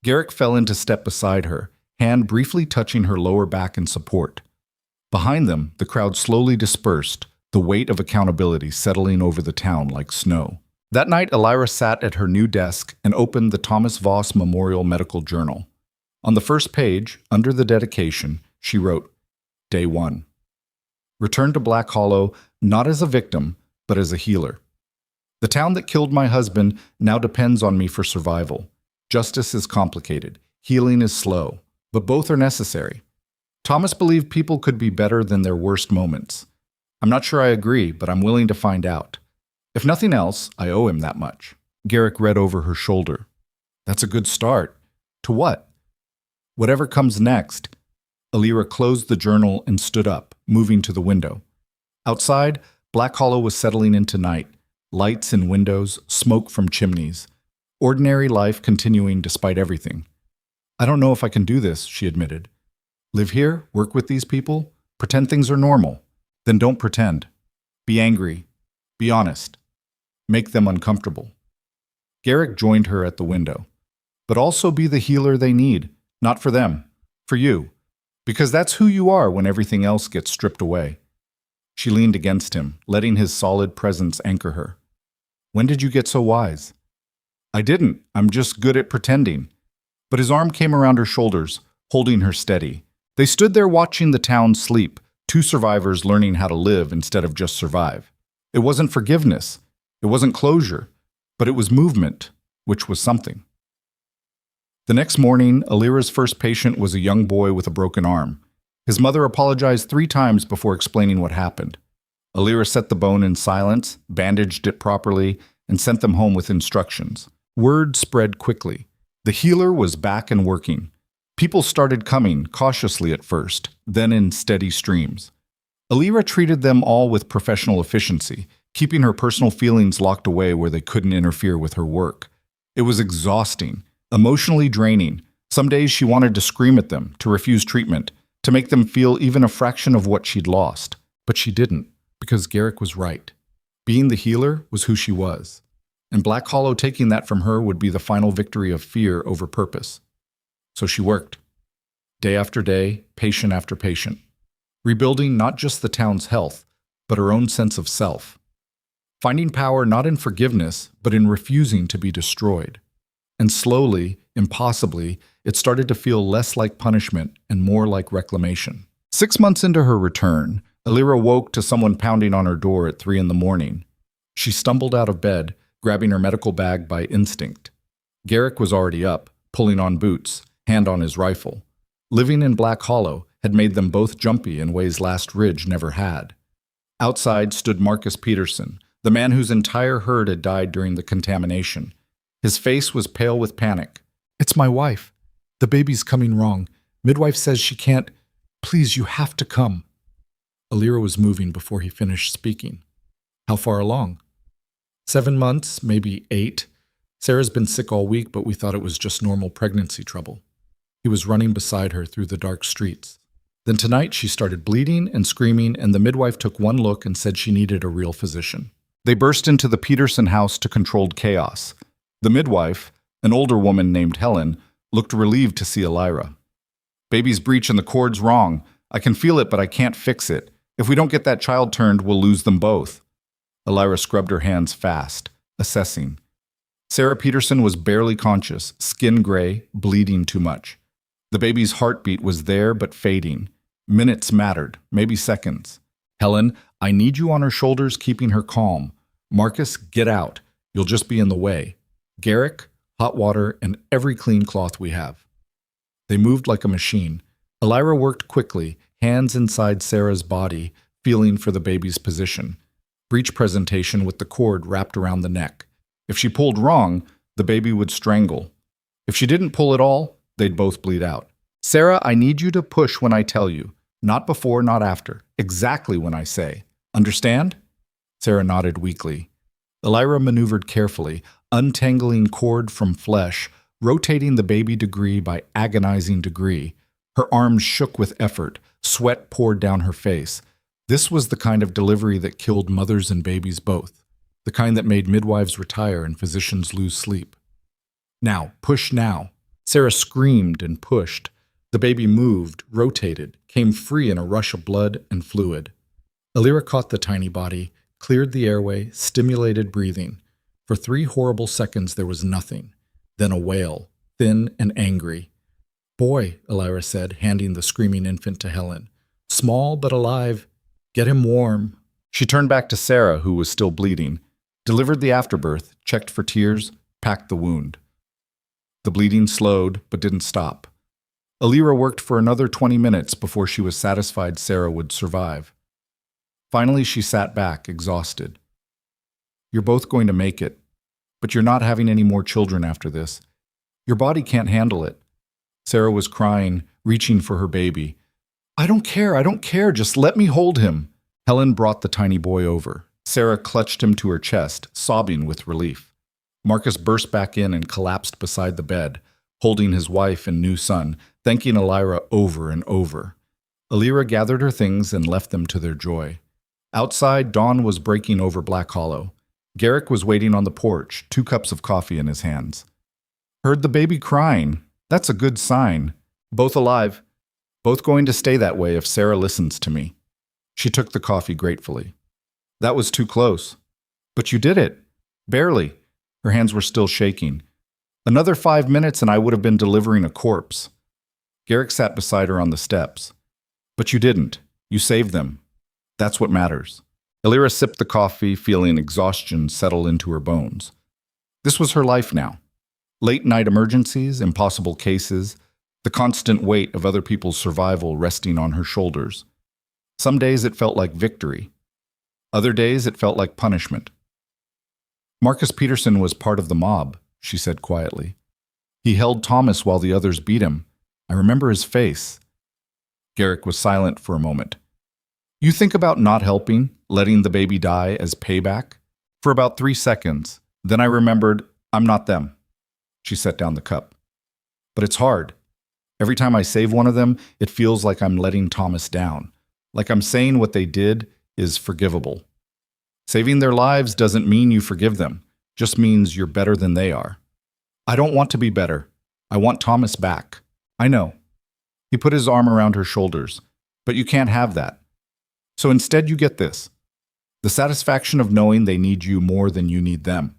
Garrick fell into step beside her, hand briefly touching her lower back in support. Behind them, the crowd slowly dispersed, the weight of accountability settling over the town like snow. That night, Elira sat at her new desk and opened the Thomas Voss Memorial Medical Journal. On the first page, under the dedication, she wrote, Day 1. Return to Black Hollow not as a victim, but as a healer. The town that killed my husband now depends on me for survival. Justice is complicated. Healing is slow, but both are necessary. Thomas believed people could be better than their worst moments. I'm not sure I agree, but I'm willing to find out. If nothing else, I owe him that much. Garrick read over her shoulder. That's a good start. To what? Whatever comes next. Elira closed the journal and stood up, moving to the window. Outside, Black Hollow was settling into night. Lights in windows, smoke from chimneys. Ordinary life continuing despite everything. I don't know if I can do this, she admitted. Live here, work with these people, pretend things are normal. Then don't pretend. Be angry. Be honest. Make them uncomfortable. Garrick joined her at the window. But also be the healer they need, not for them, for you. Because that's who you are when everything else gets stripped away. She leaned against him, letting his solid presence anchor her. When did you get so wise? I didn't. I'm just good at pretending. But his arm came around her shoulders, holding her steady. They stood there watching the town sleep, two survivors learning how to live instead of just survive. It wasn't forgiveness. It wasn't closure. But it was movement, which was something. The next morning, Elira's first patient was a young boy with a broken arm. His mother apologized 3 times before explaining what happened. Elira set the bone in silence, bandaged it properly, and sent them home with instructions. Word spread quickly. The healer was back and working. People started coming, cautiously at first, then in steady streams. Elira treated them all with professional efficiency, keeping her personal feelings locked away where they couldn't interfere with her work. It was exhausting, emotionally draining. Some days she wanted to scream at them, to refuse treatment, to make them feel even a fraction of what she'd lost. But she didn't, because Garrick was right. Being the healer was who she was. And Black Hollow taking that from her would be the final victory of fear over purpose. So she worked. Day after day, patient after patient. Rebuilding not just the town's health, but her own sense of self. Finding power not in forgiveness, but in refusing to be destroyed. And slowly, impossibly, it started to feel less like punishment and more like reclamation. 6 months into her return, Elira woke to someone pounding on her door at 3 a.m. She stumbled out of bed, grabbing her medical bag by instinct. Garrick was already up, pulling on boots, hand on his rifle. Living in Black Hollow had made them both jumpy in ways Last Ridge never had. Outside stood Marcus Peterson, the man whose entire herd had died during the contamination. His face was pale with panic. It's my wife. The baby's coming wrong. Midwife says she can't. Please, you have to come. Elira was moving before he finished speaking. How far along? 7 months, maybe 8. Sarah's been sick all week, but we thought it was just normal pregnancy trouble. He was running beside her through the dark streets. Then tonight she started bleeding and screaming, and the midwife took one look and said she needed a real physician. They burst into the Peterson house to controlled chaos. The midwife, an older woman named Helen, looked relieved to see Elira. Baby's breech and the cord's wrong. I can feel it, but I can't fix it. If we don't get that child turned, we'll lose them both. Elira scrubbed her hands fast, assessing. Sarah Peterson was barely conscious, skin gray, bleeding too much. The baby's heartbeat was there but fading. Minutes mattered, maybe seconds. Helen, I need you on her shoulders, keeping her calm. Marcus, get out. You'll just be in the way. Garrick, hot water, and every clean cloth we have. They moved like a machine. Elira worked quickly, hands inside Sarah's body, feeling for the baby's position. Breech presentation with the cord wrapped around the neck. If she pulled wrong, the baby would strangle. If she didn't pull at all, they'd both bleed out. Sarah, I need you to push when I tell you. Not before, not after. Exactly when I say. Understand? Sarah nodded weakly. Elira maneuvered carefully, untangling cord from flesh, rotating the baby degree by agonizing degree. Her arms shook with effort, sweat poured down her face. This was the kind of delivery that killed mothers and babies both, the kind that made midwives retire and physicians lose sleep. Now, push now. Sarah screamed and pushed. The baby moved, rotated, came free in a rush of blood and fluid. Elira caught the tiny body, cleared the airway, stimulated breathing. For 3 horrible seconds there was nothing. Then a wail, thin and angry. "Boy," Elira said, handing the screaming infant to Helen. "Small but alive. Get him warm." She turned back to Sarah, who was still bleeding, delivered the afterbirth, checked for tears, packed the wound. The bleeding slowed, but didn't stop. Elira worked for another 20 minutes before she was satisfied Sarah would survive. Finally, she sat back, exhausted. "You're both going to make it, but you're not having any more children after this. Your body can't handle it." Sarah was crying, reaching for her baby. I don't care, just let me hold him." Helen brought the tiny boy over. Sarah clutched him to her chest, sobbing with relief. Marcus burst back in and collapsed beside the bed, holding his wife and new son, thanking Elira over and over. Elira gathered her things and left them to their joy. Outside, dawn was breaking over Black Hollow. Garrick was waiting on the porch, 2 cups of coffee in his hands. "Heard the baby crying. That's a good sign. Both alive. Both going to stay that way if Sarah listens to me." She took the coffee gratefully. "That was too close." "But you did it." "Barely." Her hands were still shaking. "Another 5 minutes and I would have been delivering a corpse." Garrick sat beside her on the steps. "But you didn't. You saved them. That's what matters." Elira sipped the coffee, feeling exhaustion settle into her bones. This was her life now. Late-night emergencies, impossible cases, the constant weight of other people's survival resting on her shoulders. Some days it felt like victory. Other days it felt like punishment. "Marcus Peterson was part of the mob," she said quietly. "He held Thomas while the others beat him. I remember his face." Garrick was silent for a moment. "You think about not helping, letting the baby die as payback?" For about 3 seconds. Then I remembered, I'm not them. She set down the cup. "But it's hard. Every time I save one of them, it feels like I'm letting Thomas down. Like I'm saying what they did is forgivable. Saving their lives doesn't mean you forgive them, just means you're better than they are. I don't want to be better. I want Thomas back. I know." He put his arm around her shoulders. "But you can't have that. So instead you get this. The satisfaction of knowing they need you more than you need them.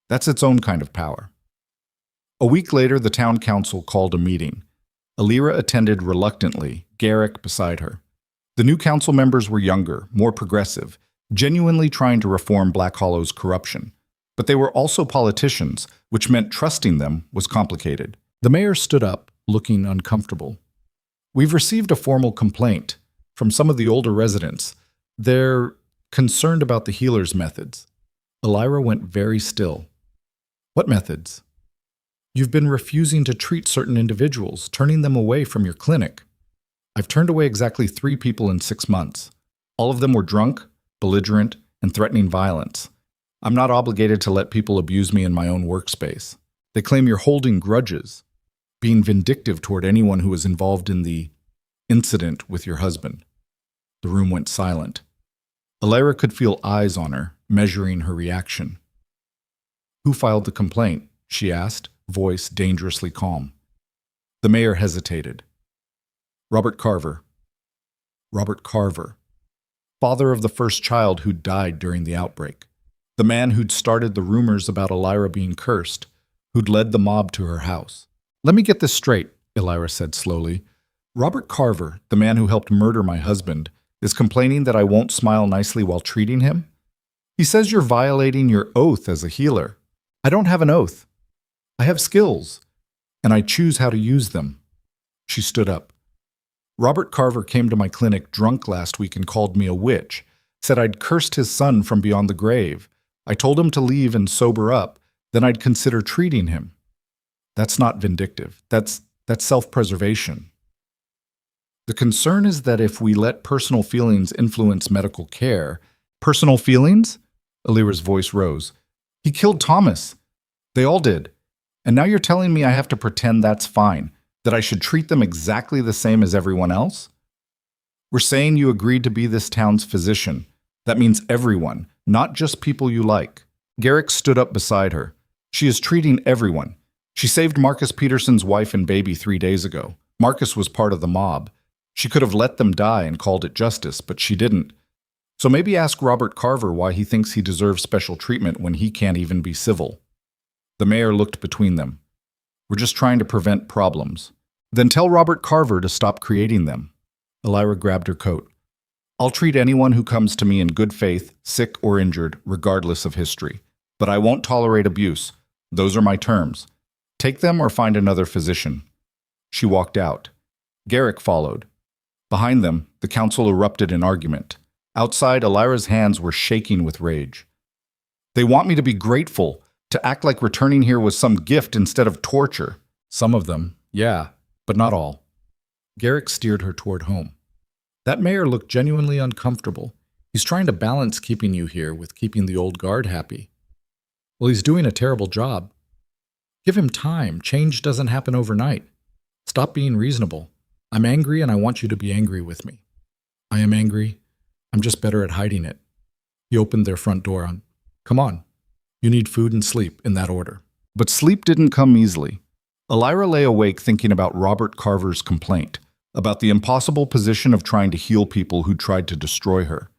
That's its own kind of power." A week later, the town council called a meeting. Elira attended reluctantly, Garrick beside her. The new council members were younger, more progressive, genuinely trying to reform Black Hollow's corruption. But they were also politicians, which meant trusting them was complicated. The mayor stood up, looking uncomfortable. "We've received a formal complaint from some of the older residents. They're concerned about the healer's methods." Elira went very still. "What methods?" "You've been refusing to treat certain individuals, turning them away from your clinic." "I've turned away exactly 3 people in 6 months. All of them were drunk, belligerent, and threatening violence. I'm not obligated to let people abuse me in my own workspace. They claim you're holding grudges, being vindictive toward anyone who was involved in the incident with your husband." The room went silent. Elira could feel eyes on her, measuring her reaction. "Who filed the complaint?" she asked, voice dangerously calm. The mayor hesitated. "Robert Carver." Robert Carver. Father of the first child who'd died during the outbreak. The man who'd started the rumors about Elira being cursed, who'd led the mob to her house. "Let me get this straight," Elira said slowly. "Robert Carver, the man who helped murder my husband, is complaining that I won't smile nicely while treating him? He says you're violating your oath as a healer. I don't have an oath. I have skills, and I choose how to use them." She stood up. "Robert Carver came to my clinic drunk last week and called me a witch, said I'd cursed his son from beyond the grave. I told him to leave and sober up, then I'd consider treating him. That's not vindictive. That's self-preservation. The concern is that if we let personal feelings influence medical care..." "Personal feelings?" Alira's voice rose. He killed Thomas. They all did. And now you're telling me I have to pretend that's fine, that I should treat them exactly the same as everyone else? We're saying you agreed to be this town's physician. That means everyone, not just people you like. Garrick stood up beside her. She is treating everyone. She saved Marcus Peterson's wife and baby 3 days ago. Marcus was part of the mob. She could have let them die and called it justice, but she didn't. So maybe ask Robert Carver why he thinks he deserves special treatment when he can't even be civil. The mayor looked between them. We're just trying to prevent problems. Then tell Robert Carver to stop creating them. Elira grabbed her coat. I'll treat anyone who comes to me in good faith, sick or injured, regardless of history. But I won't tolerate abuse. Those are my terms. Take them or find another physician. She walked out. Garrick followed. Behind them, the council erupted in argument. Outside, Elira's hands were shaking with rage. They want me to be grateful, to act like returning here was some gift instead of torture. Some of them, yeah, but not all. Garrick steered her toward home. That mayor looked genuinely uncomfortable. He's trying to balance keeping you here with keeping the old guard happy. Well, he's doing a terrible job. Give him time. Change doesn't happen overnight. Stop being reasonable. I'm angry and I want you to be angry with me. I am angry. I'm just better at hiding it. He opened their front door on. Come on. You need food and sleep, in that order. But sleep didn't come easily. Elira lay awake thinking about Robert Carver's complaint, about the impossible position of trying to heal people who tried to destroy her.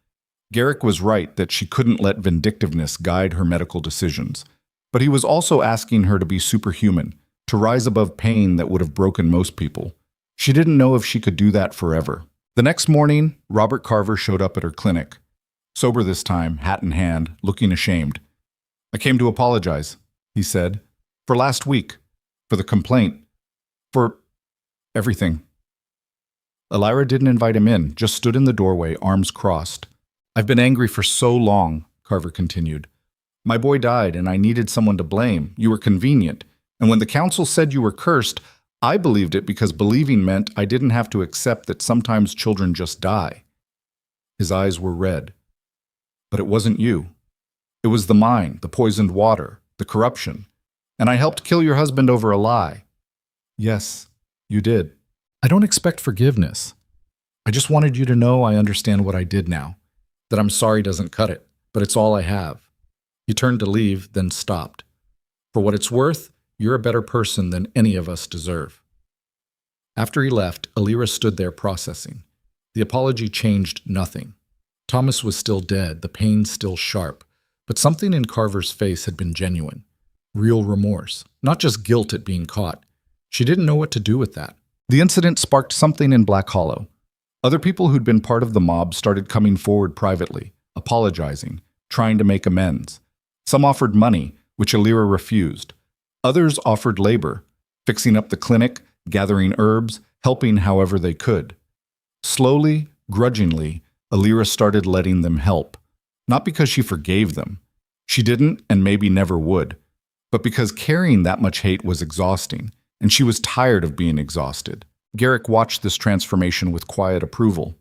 Garrick was right that she couldn't let vindictiveness guide her medical decisions, but he was also asking her to be superhuman, to rise above pain that would have broken most people. She didn't know if she could do that forever. The next morning, Robert Carver showed up at her clinic. Sober this time, hat in hand, looking ashamed. I came to apologize, he said, for last week, for the complaint, for everything. Elira didn't invite him in, just stood in the doorway, arms crossed. I've been angry for so long, Carver continued. My boy died and I needed someone to blame. You were convenient. And when the council said you were cursed, I believed it because believing meant I didn't have to accept that sometimes children just die. His eyes were red. But it wasn't you. It was the mine, the poisoned water, the corruption. And I helped kill your husband over a lie. Yes, you did. I don't expect forgiveness. I just wanted you to know I understand what I did now. That I'm sorry doesn't cut it, but it's all I have. He turned to leave, then stopped. For what it's worth, you're a better person than any of us deserve. After he left, Elira stood there processing. The apology changed nothing. Thomas was still dead, the pain still sharp, but something in Carver's face had been genuine. Real remorse, not just guilt at being caught. She didn't know what to do with that. The incident sparked something in Black Hollow. Other people who'd been part of the mob started coming forward privately, apologizing, trying to make amends. Some offered money, which Elira refused. Others offered labor, fixing up the clinic, gathering herbs, helping however they could. Slowly, grudgingly, Elira started letting them help. Not because she forgave them. She didn't and maybe never would. But because carrying that much hate was exhausting, and she was tired of being exhausted. Garrick watched this transformation with quiet approval.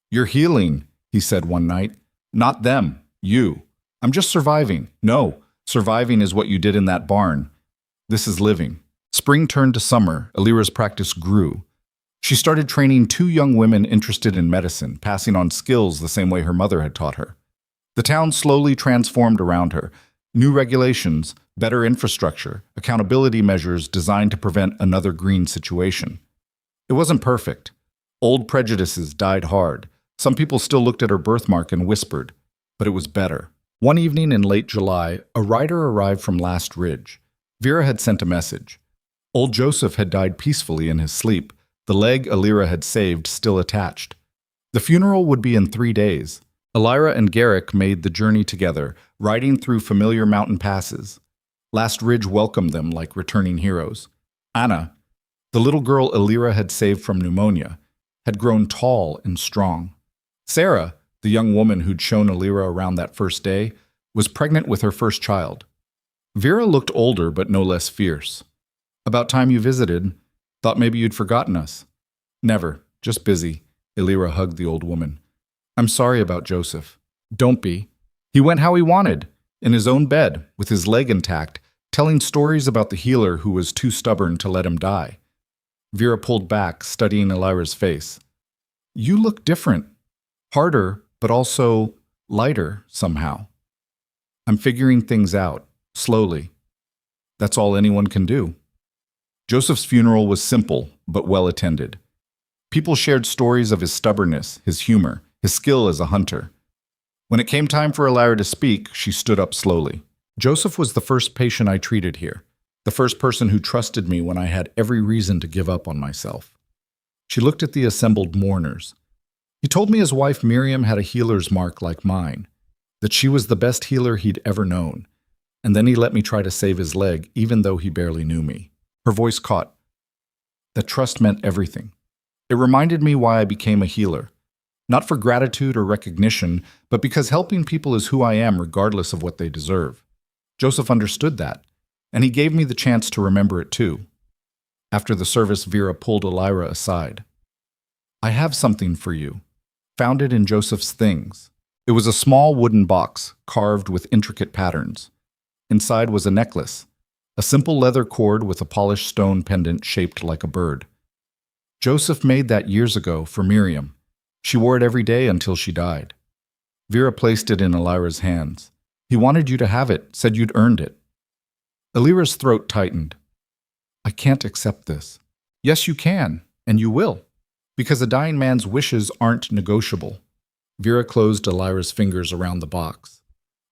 You're healing, he said one night. Not them, you. I'm just surviving. No, surviving is what you did in that barn. This is living. Spring turned to summer. Elira's practice grew. She started training 2 young women interested in medicine, passing on skills the same way her mother had taught her. The town slowly transformed around her. New regulations, better infrastructure, accountability measures designed to prevent another green situation. It wasn't perfect. Old prejudices died hard. Some people still looked at her birthmark and whispered, but it was better. One evening in late July, a rider arrived from Last Ridge. Vera had sent a message. Old Joseph had died peacefully in his sleep, the leg Elira had saved still attached. The funeral would be in 3 days. Elira and Garrick made the journey together, riding through familiar mountain passes. Last Ridge welcomed them like returning heroes. Anna, the little girl Elira had saved from pneumonia, had grown tall and strong. Sarah, the young woman who'd shown Elira around that first day, was pregnant with her first child. Vera looked older but no less fierce. About time you visited. Thought maybe you'd forgotten us. Never, just busy. Elira hugged the old woman. I'm sorry about Joseph. Don't be. He went how he wanted, in his own bed, with his leg intact, telling stories about the healer who was too stubborn to let him die. Vera pulled back, studying Elira's face. You look different. Harder, but also lighter somehow. I'm figuring things out, slowly. That's all anyone can do. Joseph's funeral was simple, but well attended. People shared stories of his stubbornness, his humor, his skill as a hunter. When it came time for Elira to speak, she stood up slowly. Joseph was the first patient I treated here, the first person who trusted me when I had every reason to give up on myself. She looked at the assembled mourners. He told me his wife Miriam had a healer's mark like mine, that she was the best healer he'd ever known, and then he let me try to save his leg even though he barely knew me. Her voice caught. That trust meant everything. It reminded me why I became a healer. Not for gratitude or recognition, but because helping people is who I am regardless of what they deserve. Joseph understood that, and he gave me the chance to remember it too. After the service, Vera pulled Elira aside. I have something for you. Found it in Joseph's things. It was a small wooden box, carved with intricate patterns. Inside was a necklace, a simple leather cord with a polished stone pendant shaped like a bird. Joseph made that years ago for Miriam. She wore it every day until she died. Vera placed it in Elira's hands. He wanted you to have it, said you'd earned it. Elira's throat tightened. I can't accept this. Yes, you can, and you will, because a dying man's wishes aren't negotiable. Vera closed Elira's fingers around the box.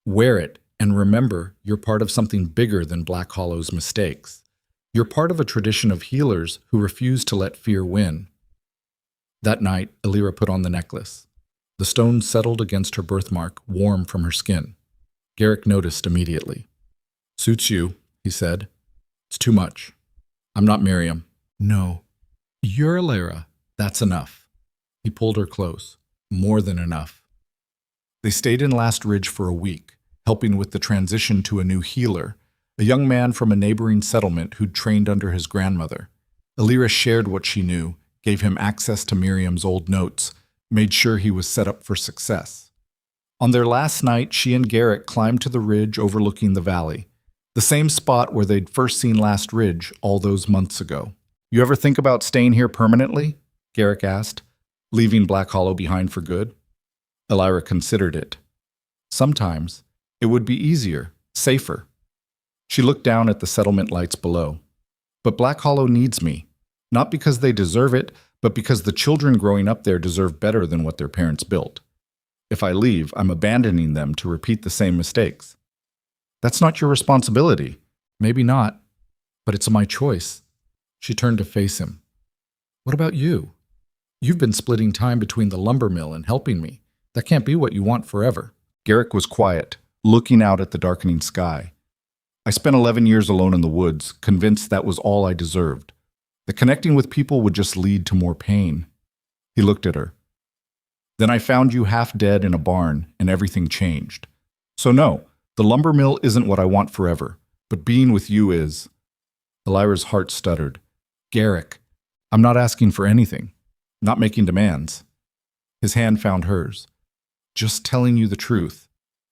Wear it, and remember, you're part of something bigger than Black Hollow's mistakes. You're part of a tradition of healers who refuse to let fear win. That night, Elira put on the necklace. The stone settled against her birthmark, warm from her skin. Garrick noticed immediately. Suits you, he said. It's too much. I'm not Miriam. No. You're Elira. That's enough. He pulled her close. More than enough. They stayed in Last Ridge for a week, helping with the transition to a new healer, a young man from a neighboring settlement who'd trained under his grandmother. Elira shared what she knew, gave him access to Miriam's old notes, made sure he was set up for success. On their last night, she and Garrick climbed to the ridge overlooking the valley, the same spot where they'd first seen Last Ridge all those months ago. You ever think about staying here permanently? Garrick asked, leaving Black Hollow behind for good. Elira considered it. Sometimes it would be easier, safer. She looked down at the settlement lights below. But Black Hollow needs me. Not because they deserve it, but because the children growing up there deserve better than what their parents built. If I leave, I'm abandoning them to repeat the same mistakes. That's not your responsibility. Maybe not, but it's my choice. She turned to face him. What about you? You've been splitting time between the lumber mill and helping me. That can't be what you want forever. Garrick was quiet, looking out at the darkening sky. I spent 11 years alone in the woods, convinced that was all I deserved. That connecting with people would just lead to more pain. He looked at her. Then I found you half dead in a barn, and everything changed. So no, the lumber mill isn't what I want forever, but being with you is. Elira's heart stuttered. Garrick, I'm not asking for anything, not making demands. His hand found hers. Just telling you the truth.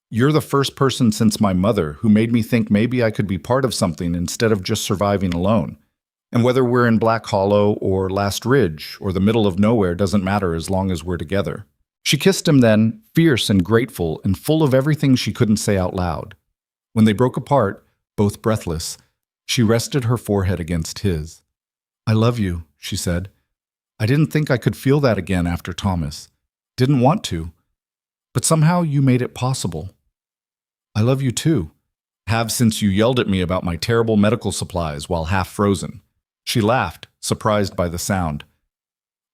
You're the first person since my mother who made me think maybe I could be part of something instead of just surviving alone. And whether we're in Black Hollow or Last Ridge or the middle of nowhere doesn't matter as long as we're together. She kissed him then, fierce and grateful and full of everything she couldn't say out loud. When they broke apart, both breathless, she rested her forehead against his. I love you, she said. I didn't think I could feel that again after Thomas. Didn't want to. But somehow you made it possible. I love you too. Have since you yelled at me about my terrible medical supplies while half frozen. She laughed, surprised by the sound.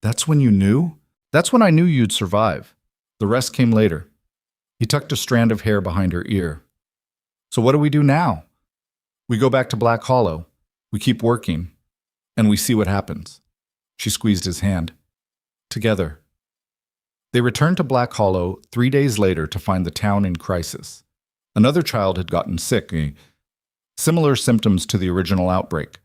That's when you knew? That's when I knew you'd survive. The rest came later. He tucked a strand of hair behind her ear. So what do we do now? We go back to Black Hollow. We keep working. And we see what happens. She squeezed his hand. Together. They returned to Black Hollow 3 days later to find the town in crisis. Another child had gotten sick, similar symptoms to the original outbreak.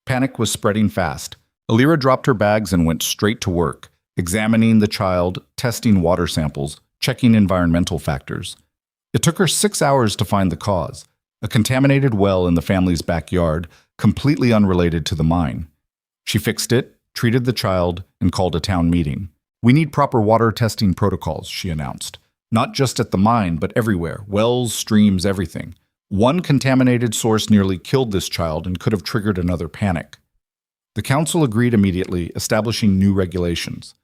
Panic was spreading fast. Elira dropped her bags and went straight to work, examining the child, testing water samples, checking environmental factors. It took her 6 hours to find the cause, a contaminated well in the family's backyard, completely unrelated to the mine. She fixed it, treated the child, and called a town meeting. "We need proper water testing protocols," she announced. "Not just at the mine, but everywhere. Wells, streams, everything. One contaminated source nearly killed this child and could have triggered another panic." The council agreed immediately, establishing new regulations.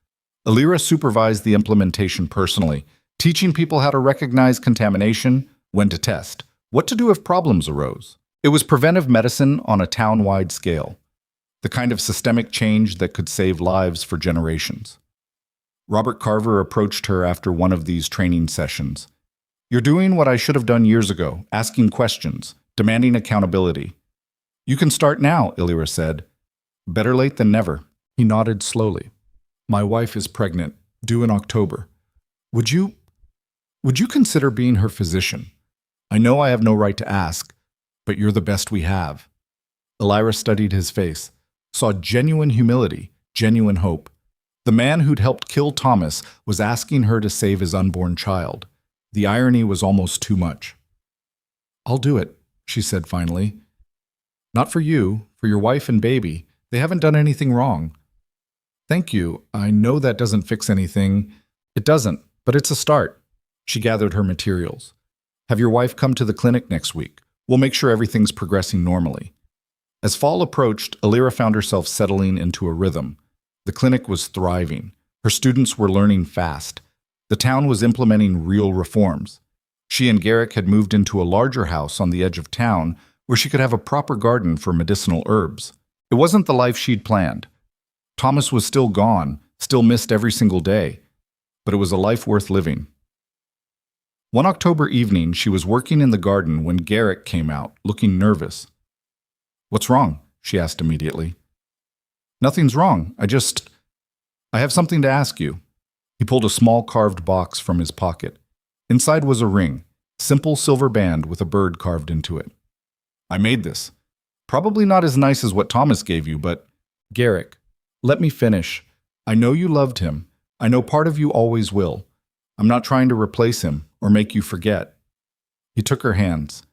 Alira supervised the implementation personally, teaching people how to recognize contamination, when to test, what to do if problems arose. It was preventive medicine on a town-wide scale, the kind of systemic change that could save lives for generations. Robert Carver approached her after one of these training sessions. "You're doing what I should have done years ago, asking questions, demanding accountability." "You can start now," Alira said. "Better late than never." He nodded slowly. "My wife is pregnant, due in October. Would you consider being her physician? I know I have no right to ask, but you're the best we have." Alira studied his face, saw genuine humility, genuine hope. The man who'd helped kill Thomas was asking her to save his unborn child. The irony was almost too much. "I'll do it," she said finally. "Not for you, for your wife and baby. They haven't done anything wrong." "Thank you. I know that doesn't fix anything." "It doesn't, but it's a start." She gathered her materials. "Have your wife come to the clinic next week. We'll make sure everything's progressing normally." As fall approached, Alira found herself settling into a rhythm. The clinic was thriving. Her students were learning fast. The town was implementing real reforms. She and Garrick had moved into a larger house on the edge of town where she could have a proper garden for medicinal herbs. It wasn't the life she'd planned. Thomas was still gone, still missed every single day, but it was a life worth living. One October evening, she was working in the garden when Garrick came out, looking nervous. "What's wrong?" she asked immediately. "Nothing's wrong. I have something to ask you." He pulled a small carved box from his pocket. Inside was a ring, simple silver band with a bird carved into it. "I made this. Probably not as nice as what Thomas gave you, but—" "Garrick, let me finish. I know you loved him. I know part of you always will. I'm not trying to replace him or make you forget." He took her hands.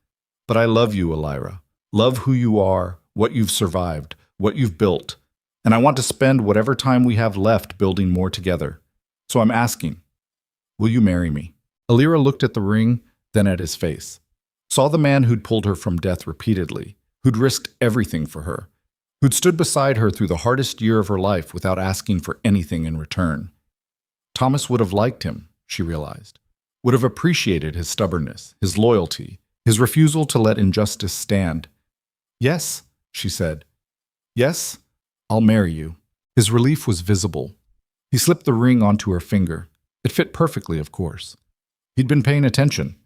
"But I love you, Alira. Love who you are, what you've survived, what you've built. And I want to spend whatever time we have left building more together. So I'm asking, will you marry me?" Alira looked at the ring, then at his face. Saw the man who'd pulled her from death repeatedly, who'd risked everything for her, who'd stood beside her through the hardest year of her life without asking for anything in return. Thomas would have liked him, she realized, would have appreciated his stubbornness, his loyalty, his refusal to let injustice stand. "Yes," she said. "Yes, I'll marry you." His relief was visible. He slipped the ring onto her finger. It fit perfectly, of course. He'd been paying attention.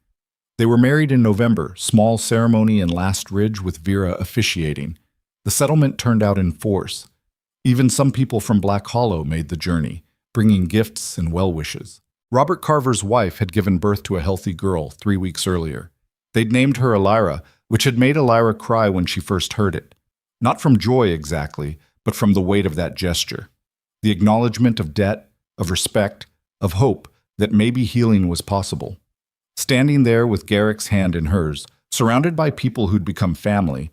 They were married in November, small ceremony in Last Ridge with Vera officiating. The settlement turned out in force. Even some people from Black Hollow made the journey, bringing gifts and well wishes. Robert Carver's wife had given birth to a healthy girl 3 weeks earlier. They'd named her Alira, which had made Alira cry when she first heard it. Not from joy exactly, but from the weight of that gesture. The acknowledgement of debt, of respect, of hope that maybe healing was possible. Standing there with Garrick's hand in hers, surrounded by people who'd become family,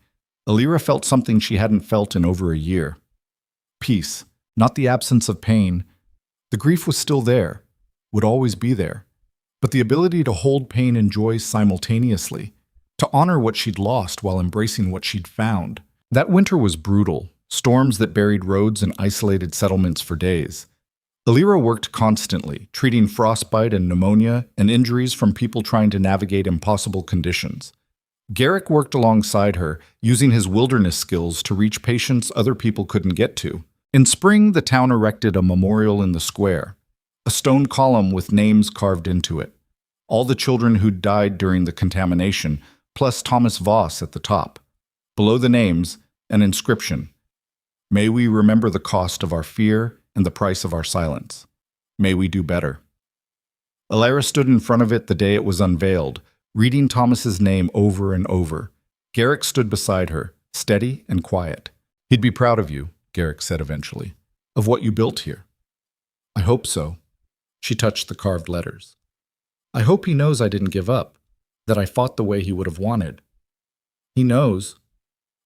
Alira felt something she hadn't felt in over a year. Peace, not the absence of pain. The grief was still there, would always be there, but the ability to hold pain and joy simultaneously, to honor what she'd lost while embracing what she'd found. That winter was brutal, storms that buried roads and isolated settlements for days. Alira worked constantly, treating frostbite and pneumonia and injuries from people trying to navigate impossible conditions. Garrick worked alongside her, using his wilderness skills to reach patients other people couldn't get to. In spring, the town erected a memorial in the square, a stone column with names carved into it. All the children who'd died during the contamination, plus Thomas Voss at the top. Below the names, an inscription. "May we remember the cost of our fear and the price of our silence. May we do better." Alira stood in front of it the day it was unveiled, reading Thomas's name over and over. Garrick stood beside her, steady and quiet. "He'd be proud of you," Garrick said eventually, "of what you built here." "I hope so." She touched the carved letters. "I hope he knows I didn't give up. that I fought the way he would have wanted. He knows.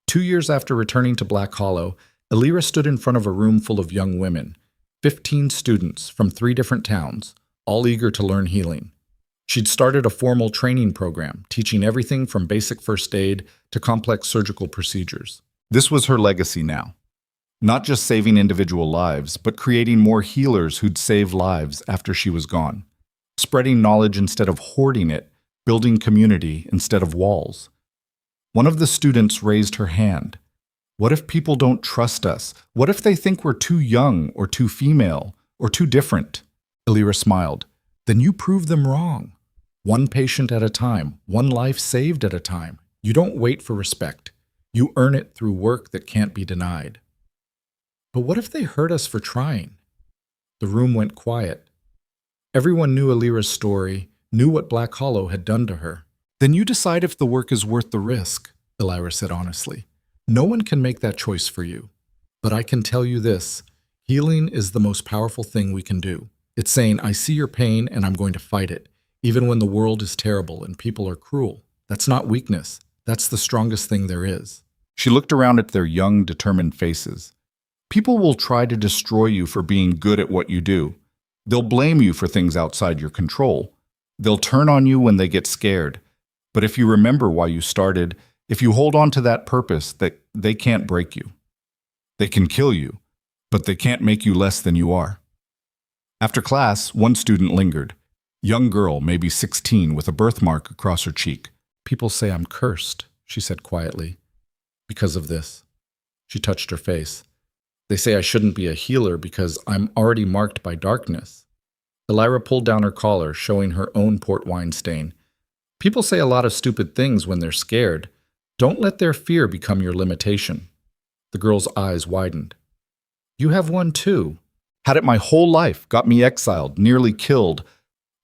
2 years after returning to Black Hollow, Elira stood in front of a room full of young women, 15 students from 3 different towns, all eager to learn healing. She'd started a formal training program, teaching everything from basic first aid to complex surgical procedures. This was her legacy now. Not just saving individual lives, but creating more healers who'd save lives after she was gone. Spreading knowledge instead of hoarding it, building community instead of walls. One of the students raised her hand. What if people don't trust us? What if they think we're too young or too female or too different? Elira smiled. Then you prove them wrong. One patient at a time, one life saved at a time. You don't wait for respect. You earn it through work that can't be denied. But what if they hurt us for trying? The room went quiet. Everyone knew Elira's story, knew what Black Hollow had done to her. Then you decide if the work is worth the risk, Elira said honestly. No one can make that choice for you. But I can tell you this, healing is the most powerful thing we can do. It's saying, I see your pain and I'm going to fight it, even when the world is terrible and people are cruel. That's not weakness. That's the strongest thing there is. She looked around at their young, determined faces. People will try to destroy you for being good at what you do. They'll blame you for things outside your control. They'll turn on you when they get scared. But if you remember why you started, if you hold on to that purpose, that they can't break you. They can kill you, but they can't make you less than you are. After class, one student lingered. Young girl, maybe 16, with a birthmark across her cheek. People say I'm cursed, she said quietly. Because of this. She touched her face. They say I shouldn't be a healer because I'm already marked by darkness. Elira pulled down her collar, showing her own port wine stain. People say a lot of stupid things when they're scared. Don't let their fear become your limitation. The girl's eyes widened. You have one too. Had it my whole life, got me exiled, nearly killed.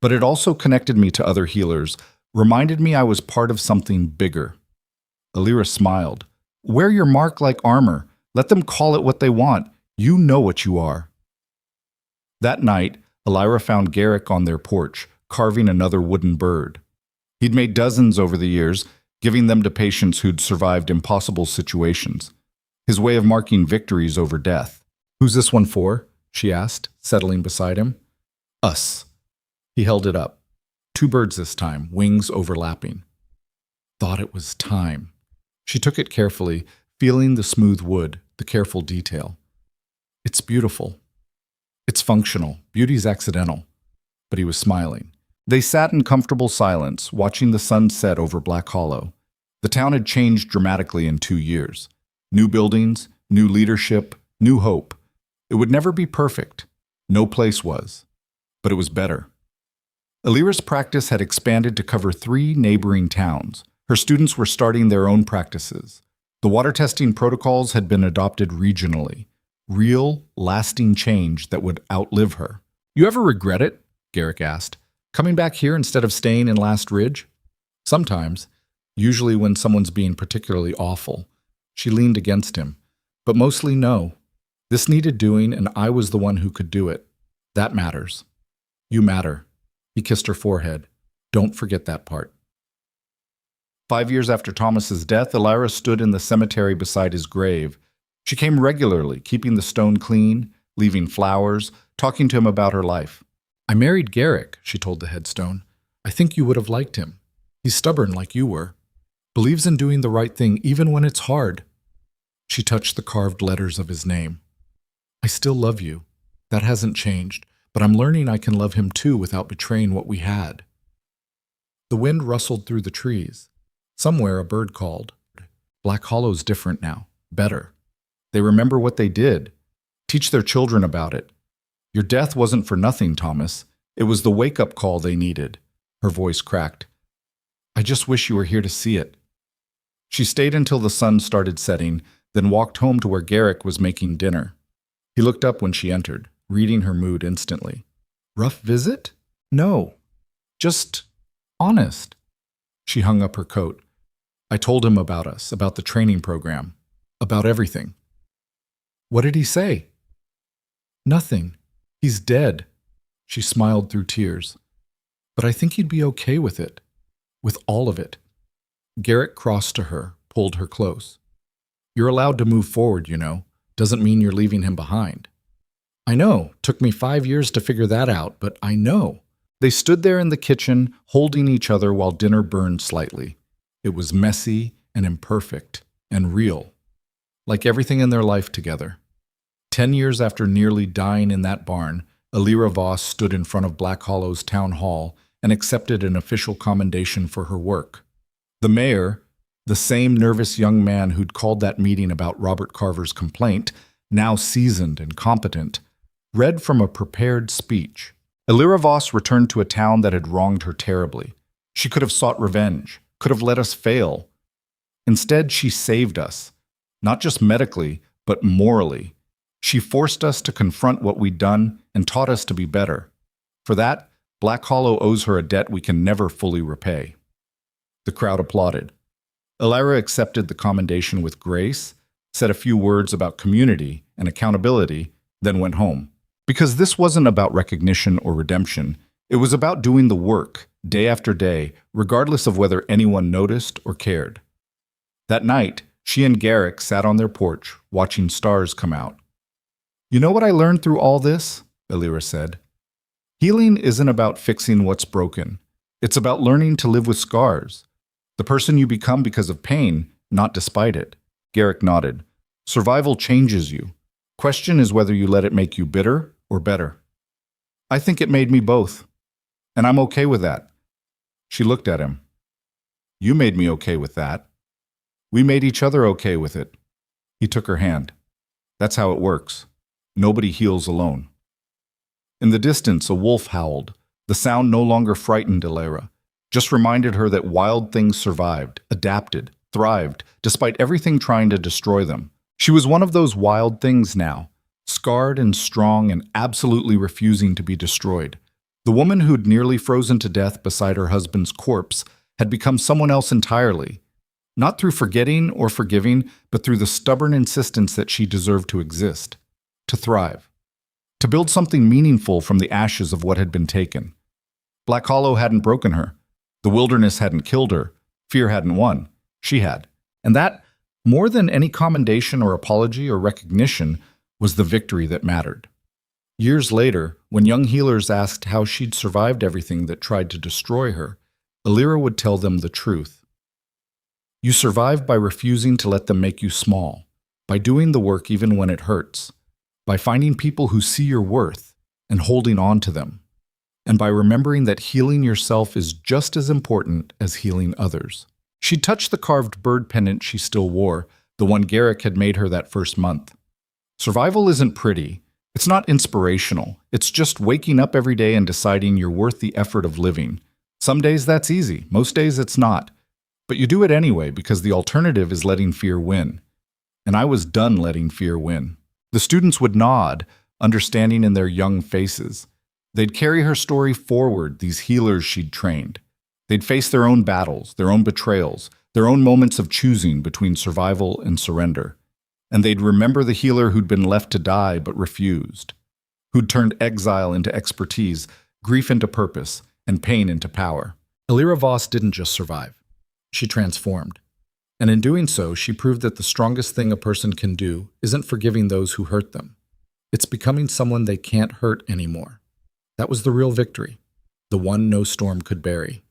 But it also connected me to other healers, reminded me I was part of something bigger. Elira smiled. Wear your mark like armor. Let them call it what they want. You know what you are. That night, Elira found Garrick on their porch, carving another wooden bird. He'd made dozens over the years, giving them to patients who'd survived impossible situations. His way of marking victories over death. Who's this one for? She asked, settling beside him. Us. He held it up. 2 birds this time, wings overlapping. Thought it was time. She took it carefully, feeling the smooth wood, the careful detail. It's beautiful. It's functional. Beauty's accidental. But he was smiling. They sat in comfortable silence, watching the sun set over Black Hollow. The town had changed dramatically in 2 years. New buildings, new leadership, new hope. It would never be perfect. No place was. But it was better. Elira's practice had expanded to cover 3 neighboring towns. Her students were starting their own practices. The water testing protocols had been adopted regionally. Real, lasting change that would outlive her. You ever regret it? Garrick asked. Coming back here instead of staying in Last Ridge? Sometimes, usually when someone's being particularly awful. She leaned against him. But mostly no. This needed doing, and I was the one who could do it. That matters. You matter. He kissed her forehead. Don't forget that part. 5 years after Thomas's death, Elira stood in the cemetery beside his grave. She came regularly, keeping the stone clean, leaving flowers, talking to him about her life. I married Garrick, she told the headstone. I think you would have liked him. He's stubborn like you were. Believes in doing the right thing even when it's hard. She touched the carved letters of his name. I still love you. That hasn't changed, but I'm learning I can love him too without betraying what we had. The wind rustled through the trees. Somewhere a bird called. Black Hollow's different now. Better. They remember what they did. Teach their children about it. Your death wasn't for nothing, Thomas. It was the wake-up call they needed. Her voice cracked. I just wish you were here to see it. She stayed until the sun started setting, then walked home to where Garrick was making dinner. He looked up when she entered, reading her mood instantly. Rough visit? No. Just honest. She hung up her coat. I told him about us, about the training program, about everything. What did he say? Nothing. He's dead. She smiled through tears. But I think he'd be okay with it. with all of it. Garrick crossed to her, pulled her close. You're allowed to move forward, you know. Doesn't mean you're leaving him behind. I know. Took me 5 years to figure that out, but I know. They stood there in the kitchen, holding each other while dinner burned slightly. It was messy and imperfect and real, like everything in their life together. 10 years after nearly dying in that barn, Alira Voss stood in front of Black Hollow's town hall and accepted an official commendation for her work. The mayor, the same nervous young man who'd called that meeting about Robert Carver's complaint, now seasoned and competent, read from a prepared speech. Alira Voss returned to a town that had wronged her terribly. She could have sought revenge, could have let us fail. Instead, she saved us, not just medically, but morally. She forced us to confront what we'd done and taught us to be better. For that, Black Hollow owes her a debt we can never fully repay. The crowd applauded. Alira accepted the commendation with grace, said a few words about community and accountability, then went home. Because this wasn't about recognition or redemption, it was about doing the work, day after day, regardless of whether anyone noticed or cared. That night, she and Garrick sat on their porch, watching stars come out. You know what I learned through all this? Alira said. Healing isn't about fixing what's broken. It's about learning to live with scars. The person you become because of pain, not despite it. Garrick nodded. Survival changes you. Question is whether you let it make you bitter or better. I think it made me both. And I'm okay with that. She looked at him. You made me okay with that. We made each other okay with it. He took her hand. That's how it works. Nobody heals alone. In the distance, a wolf howled. The sound no longer frightened Alira, just reminded her that wild things survived, adapted, thrived, despite everything trying to destroy them. She was one of those wild things now, scarred and strong and absolutely refusing to be destroyed. The woman who'd nearly frozen to death beside her husband's corpse had become someone else entirely, not through forgetting or forgiving, but through the stubborn insistence that she deserved to exist, to thrive, to build something meaningful from the ashes of what had been taken. Black Hollow hadn't broken her. The wilderness hadn't killed her. Fear hadn't won. She had. And that, more than any commendation or apology or recognition, was the victory that mattered. Years later, when young healers asked how she'd survived everything that tried to destroy her, Alira would tell them the truth. You survive by refusing to let them make you small, by doing the work even when it hurts, by finding people who see your worth and holding on to them, and by remembering that healing yourself is just as important as healing others. She touched the carved bird pendant she still wore, the one Garrick had made her that first month. Survival isn't pretty. It's not inspirational. It's just waking up every day and deciding you're worth the effort of living. Some days that's easy. Most days it's not. But you do it anyway because the alternative is letting fear win. And I was done letting fear win. The students would nod, understanding in their young faces. They'd carry her story forward, these healers she'd trained. They'd face their own battles, their own betrayals, their own moments of choosing between survival and surrender. And they'd remember the healer who'd been left to die but refused, who'd turned exile into expertise, grief into purpose, and pain into power. Alira Voss didn't just survive. She transformed. And in doing so, she proved that the strongest thing a person can do isn't forgiving those who hurt them. It's becoming someone they can't hurt anymore. That was the real victory, the one no storm could bury.